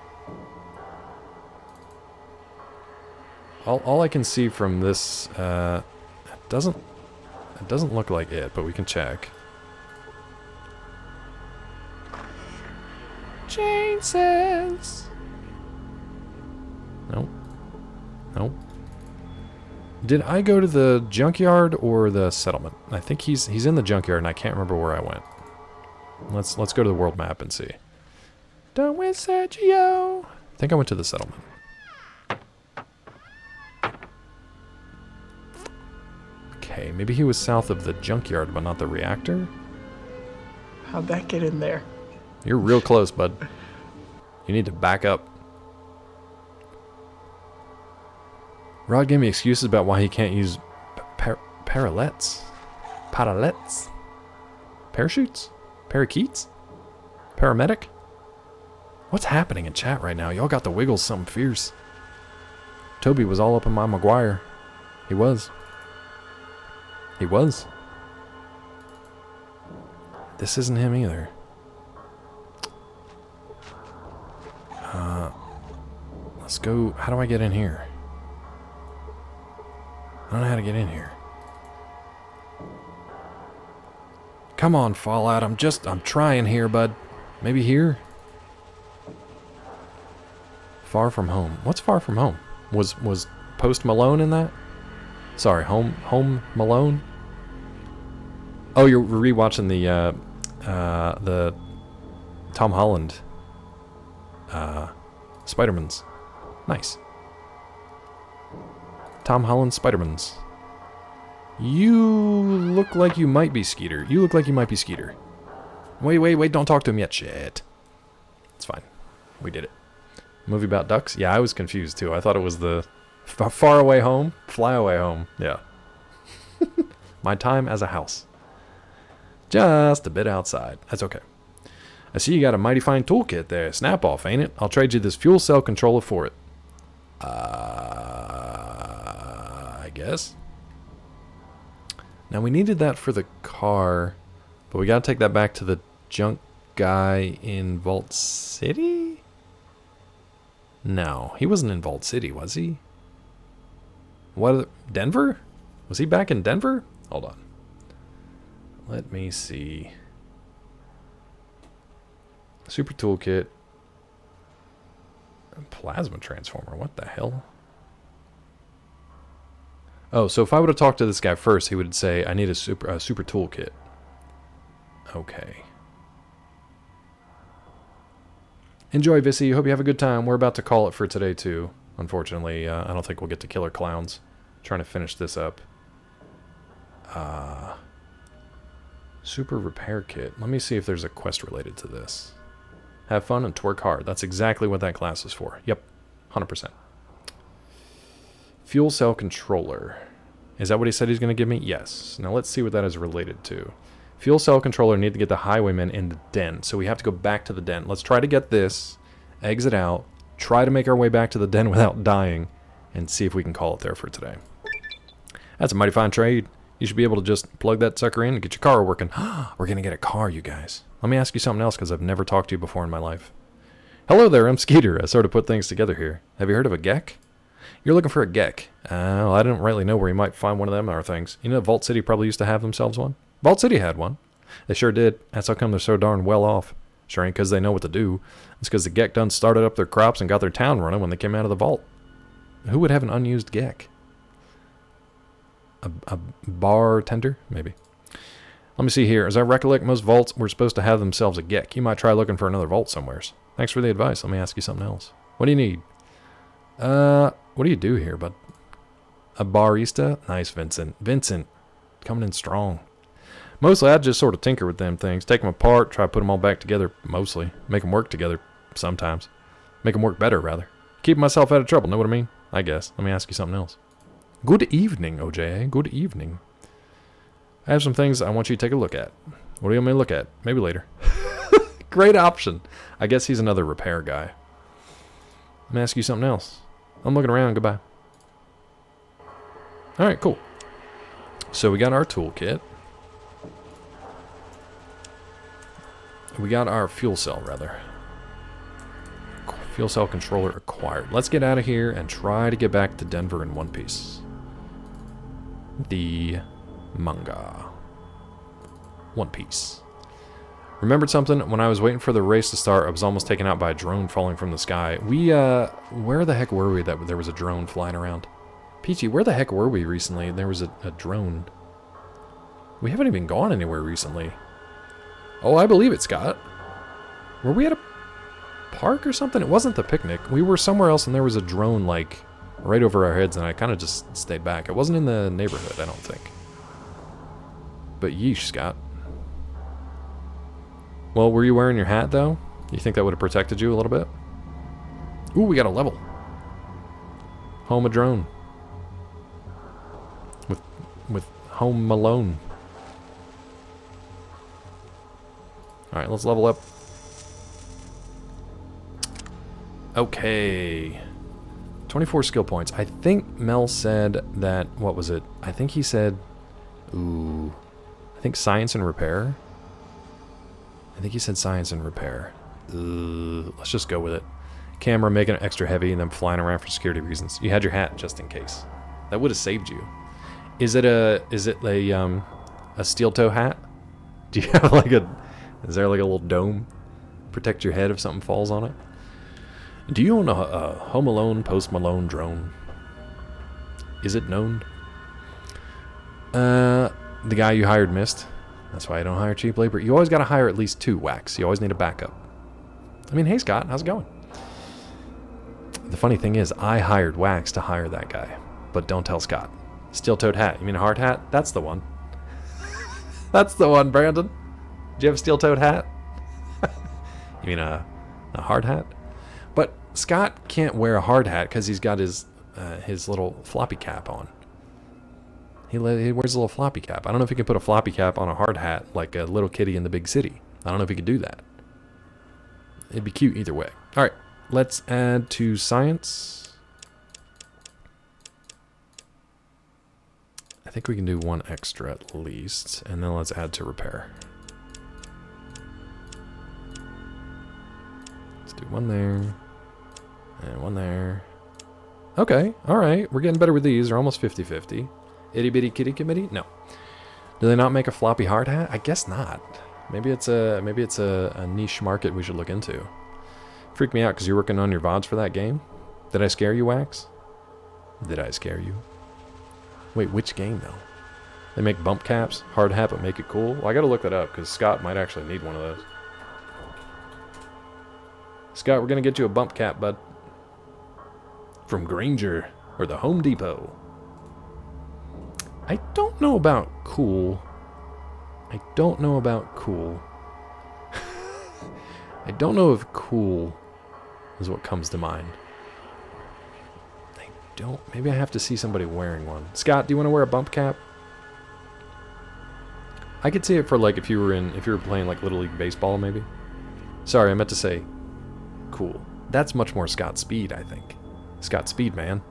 All I can see from this, it doesn't look like it, but we can check. Jane says. Nope. Nope. Did I go to the junkyard or the settlement? I think he's in the junkyard, and I can't remember where I went. Let's go to the world map and see. Done with Sergio. I think I went to the settlement. Okay, maybe he was south of the junkyard, but not the reactor? How'd that get in there? You're real close, bud. You need to back up. Rod gave me excuses about why he can't use parallettes. Parallettes? Parachutes? Parakeets? Paramedic? What's happening in chat right now? Y'all got the wiggles something fierce. Toby was all up in my Maguire. He was. He was. This isn't him either. Let's go. How do I get in here? I don't know how to get in here. Come on, Fallout. I'm trying here, bud. Maybe here? Far From Home. What's Far From Home? Was Post Malone in that? Sorry, Home Malone? Oh, you're rewatching the Tom Holland Spider-Mans. Nice. Tom Holland Spider-Mans. You look like you might be Skeeter. You look like you might be Skeeter. Wait, don't talk to him yet. Shit. It's fine. We did it. Movie about ducks? Yeah, I was confused too. I thought it was the Far Away Home, Fly Away Home. Yeah. My Time as a House. Just a bit outside. That's okay. I see you got a mighty fine toolkit there. Snap off, ain't it? I'll trade you this fuel cell controller for it. I guess. Now we needed that for the car, but we gotta take that back to the junk guy in Vault City? No, he wasn't in Vault City, was he? What? Denver? Was he back in Denver? Hold on. Let me see. Super toolkit. Plasma transformer. What the hell? Oh, so if I would have talked to this guy first, he would say, I need a super toolkit. Okay. Enjoy, Vissy. Hope you have a good time. We're about to call it for today, too. Unfortunately, I don't think we'll get to Killer Clowns. Trying to finish this up. Super repair kit. Let me see if there's a quest related to this. Have fun and twerk hard. That's exactly what that class is for. Yep, 100%. Fuel cell controller. Is that what he said he's going to give me? Yes. Now let's see what that is related to. Fuel cell controller, need to get the highwaymen in the den. So we have to go back to the den. Let's try to get this, exit out, try to make our way back to the den without dying, and see if we can call it there for today. That's a mighty fine trade. You should be able to just plug that sucker in and get your car working. We're going to get a car, you guys. Let me ask you something else, because I've never talked to you before in my life. Hello there, I'm Skeeter. I sort of put things together here. Have you heard of a Gek? You're looking for a Gek. Well, I don't really know where you might find one of them or things. You know, Vault City probably used to have themselves one. Vault City had one. They sure did. That's how come they're so darn well off. Sure ain't because they know what to do. It's because the Gek done started up their crops and got their town running when they came out of the vault. Who would have an unused Gek? A bartender? Maybe. Let me see here. As I recollect, most vaults were supposed to have themselves a Gek. You might try looking for another vault somewheres. Thanks for the advice. Let me ask you something else. What do you need? What do you do here, bud? A barista? Nice, Vincent. Vincent, coming in strong. Mostly, I just sort of tinker with them things. Take them apart, try to put them all back together, mostly. Make them work together, sometimes. Make them work better, rather. Keep myself out of trouble, know what I mean? I guess. Let me ask you something else. Good evening, OJA. Good evening. I have some things I want you to take a look at. What do you want me to look at? Maybe later. Great option. I guess he's another repair guy. Let me ask you something else. I'm looking around. Goodbye. Alright, cool. So we got our toolkit. We got our fuel cell, rather. Fuel cell controller acquired. Let's get out of here and try to get back to Denver in one piece. The manga. One Piece. Remembered something? When I was waiting for the race to start, I was almost taken out by a drone falling from the sky. Where the heck were we that there was a drone flying around? Peachy, where the heck were we recently? There was a drone. We haven't even gone anywhere recently. Oh, I believe it, Scott. Were we at a park or something? It wasn't the picnic. We were somewhere else and there was a drone, like, right over our heads, and I kind of just stayed back. It wasn't in the neighborhood, I don't think. But yeesh, Scott. Well, were you wearing your hat, though? You think that would have protected you a little bit? Ooh, we got a level. Home a drone. With Home Alone. Alright, let's level up. Okay. 24 skill points. I think Mel said that, what was it? I think he said, ooh, I think science and repair. I think he said science and repair. Let's just go with it. Camera making it extra heavy and then flying around for security reasons. You had your hat just in case. That would have saved you. Is it a steel toe hat? Do you have like is there like a little dome? Protect your head if something falls on it? Do you own a Home Alone, Post Malone drone? Is it known? The guy you hired missed. That's why I don't hire cheap labor. You always got to hire at least 2 Wax. You always need a backup. I mean, hey Scott, how's it going? The funny thing is, I hired Wax to hire that guy. But don't tell Scott. Steel-toed hat. You mean a hard hat? That's the one. That's the one, Brandon. Do you have a steel-toed hat? You mean a hard hat? But Scott can't wear a hard hat because he's got his little floppy cap on. He wears a little floppy cap. I don't know if he can put a floppy cap on a hard hat like a little kitty in the big city. I don't know if he could do that. it'd be cute either way. All right, let's add to science. I think we can do one extra at least, and then let's add to repair. Let's do one there, and one there. Okay, all right, we're getting better with these. They're almost 50-50. Itty bitty kitty committee? No. Do they not make a floppy hard hat? I guess not. Maybe it's a niche market we should look into. Freak me out because you're working on your VODs for that game. Did I scare you, Wax? Did I scare you? Wait, which game though? They make bump caps, hard hat, but make it cool. Well, I gotta look that up because Scott might actually need one of those. Scott, we're gonna get you a bump cap, bud. From Granger or the Home Depot. I don't know about cool. I don't know about cool. I don't know if cool is what comes to mind. Maybe I have to see somebody wearing one. Scott, do you want to wear a bump cap? I could see it for like if you were playing like Little League Baseball maybe. Sorry, I meant to say cool. That's much more Scott Speed, I think. Scott Speedman.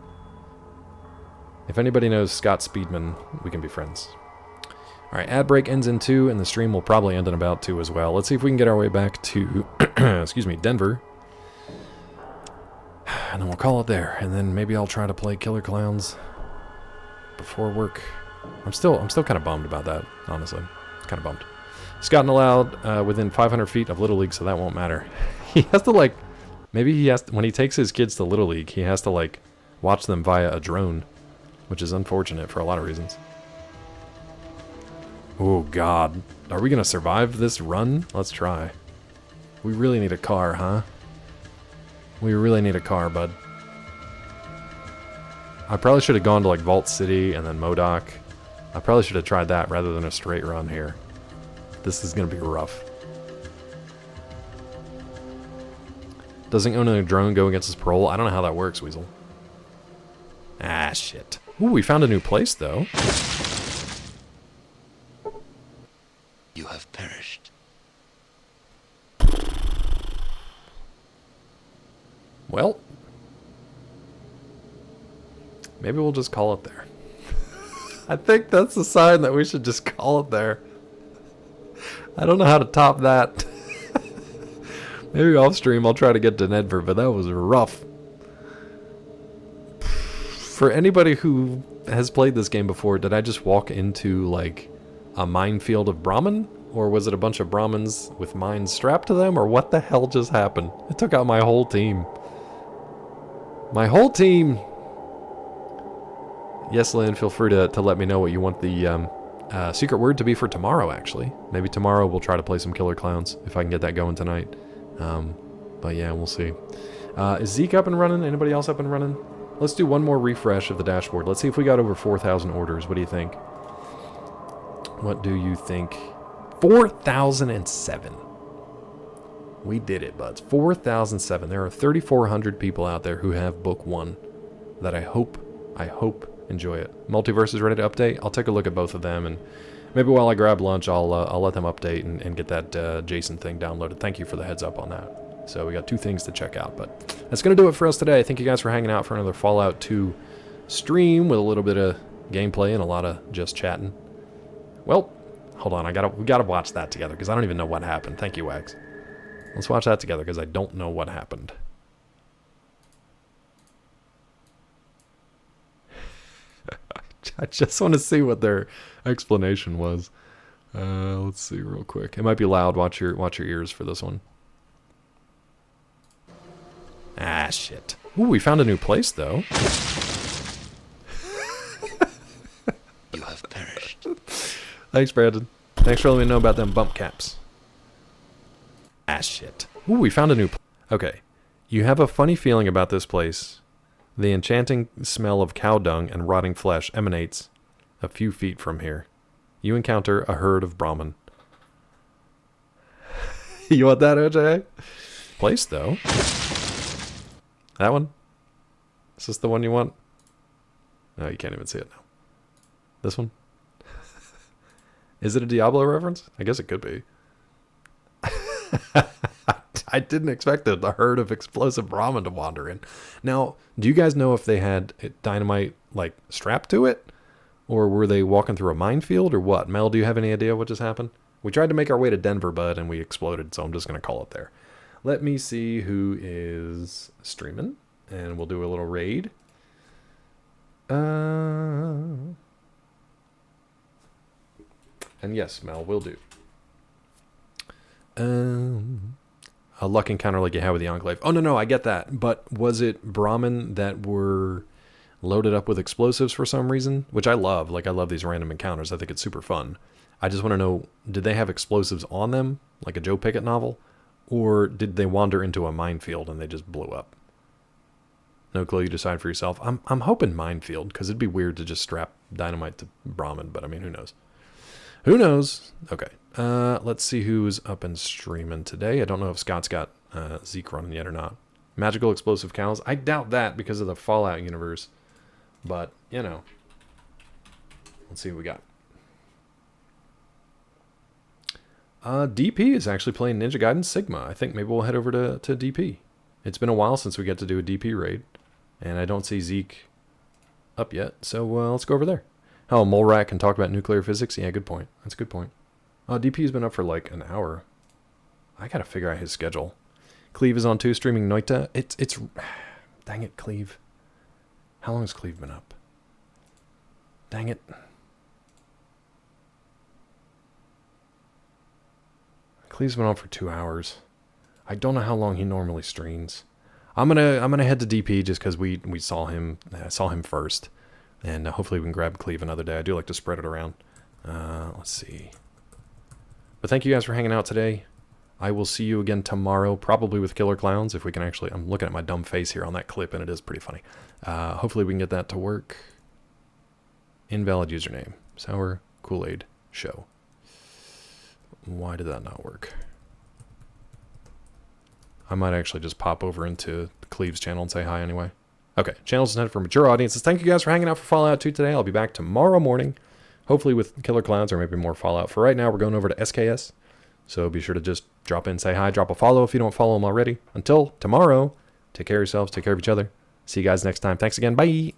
If anybody knows Scott Speedman, we can be friends. Alright, ad break ends in 2, and the stream will probably end in about 2 as well. Let's see if we can get our way back to, excuse me, Denver. And then we'll call it there. And then maybe I'll try to play Killer Clowns before work. I'm still kind of bummed about that, honestly. Kind of bummed. Scott and allowed within 500 feet of Little League, so that won't matter. He has to, like, maybe he has to, when he takes his kids to Little League, he has to, like, watch them via a drone, which is unfortunate for a lot of reasons. Oh, God. Are we going to survive this run? Let's try. We really need a car, huh? We really need a car, bud. I probably should have gone to, like, Vault City and then MODOK. I probably should have tried that rather than a straight run here. This is going to be rough. Doesn't owning a drone go against his parole? I don't know how that works, Weasel. Ah, shit. Ooh, we found a new place, though. You have perished. Well, maybe we'll just call it there. I think that's a sign that we should just call it there. I don't know how to top that. Maybe off stream I'll try to get to Denver, but that was rough. For anybody who has played this game before, did I just walk into like a minefield of Brahmin? Or was it a bunch of Brahmins with mines strapped to them? Or what the hell just happened? It took out my whole team. My whole team! Yes, Lynn, feel free to let me know what you want the secret word to be for tomorrow, actually. Maybe tomorrow we'll try to play some Killer Clowns, if I can get that going tonight. But yeah, we'll see. Is Zeke up and running? Anybody else up and running? Let's do one more refresh of the dashboard. Let's see if we got over 4,000 orders. What do you think? What do you think? 4,007. We did it, buds. 4,007. There are 3,400 people out there who have book 1 that I hope enjoy it. Multiverse is ready to update. I'll take a look at both of them, and maybe while I grab lunch, I'll let them update and get that Jason thing downloaded. Thank you for the heads up on that. So we got 2 things to check out, but that's going to do it for us today. Thank you guys for hanging out for another Fallout 2 stream with a little bit of gameplay and a lot of just chatting. Well, hold on. We gotta watch that together because I don't even know what happened. Thank you, Wags. Let's watch that together because I don't know what happened. I just want to see what their explanation was. Let's see real quick. It might be loud. Watch your ears for this one. Ah, shit. Ooh, we found a new place, though. You have perished. Thanks, Brandon. Thanks for letting me know about them bump caps. Ah, shit. Ooh, we found a new place. Okay. You have a funny feeling about this place. The enchanting smell of cow dung and rotting flesh emanates a few feet from here. You encounter a herd of Brahmin. You want that, OJ? Place, though. That one? Is this the one you want? No, you can't even see it now. This one? Is it a Diablo reference? I guess it could be. I didn't expect a herd of explosive Brahmin to wander in. Now, do you guys know if they had dynamite like strapped to it? Or were they walking through a minefield or what? Mel, do you have any idea what just happened? We tried to make our way to Denver, bud, and we exploded, so I'm just going to call it there. Let me see who is streaming, and we'll do a little raid. And yes, Mel, will do. A luck encounter like you had with the Enclave. Oh, no, I get that. But was it Brahmin that were loaded up with explosives for some reason? Which I love. Like, I love these random encounters. I think it's super fun. I just want to know, did they have explosives on them? Like a Joe Pickett novel? Or did they wander into a minefield and they just blew up? No clue, you decide for yourself. I'm hoping minefield, because it'd be weird to just strap dynamite to Brahmin, but I mean, who knows? Who knows? Okay. Let's see who's up and streaming today. I don't know if Scott's got Zeke running yet or not. Magical explosive cows? I doubt that because of the Fallout universe. But, you know. Let's see what we got. DP is actually playing Ninja Gaiden Sigma. I think maybe we'll head over to DP. It's been a while since we get to do a DP raid. And I don't see Zeke up yet. So let's go over there. Oh, Mole Rat can talk about nuclear physics? Yeah, good point. That's a good point. DP's been up for like an hour. I gotta figure out his schedule. Cleve is on too, streaming Noita. It's dang it, Cleve. How long has Cleve been up? Dang it. Cleve's been on for 2 hours. I don't know how long he normally streams. I'm gonna head to DP just because we saw him. I saw him first. And hopefully we can grab Cleve another day. I do like to spread it around. Let's see. But thank you guys for hanging out today. I will see you again tomorrow, probably with Killer Clowns, if we can actually... I'm looking at my dumb face here on that clip, and it is pretty funny. Hopefully we can get that to work. Invalid username. Sour Kool-Aid Show. Why did that not work? I might actually just pop over into Cleve's channel and say hi anyway. Okay, channel's intended for mature audiences. Thank you guys for hanging out for Fallout 2 today. I'll be back tomorrow morning, hopefully with Killer Clowns or maybe more Fallout. For right now, we're going over to SKS. So be sure to just drop in, say hi, drop a follow if you don't follow them already. Until tomorrow, take care of yourselves, take care of each other. See you guys next time. Thanks again. Bye.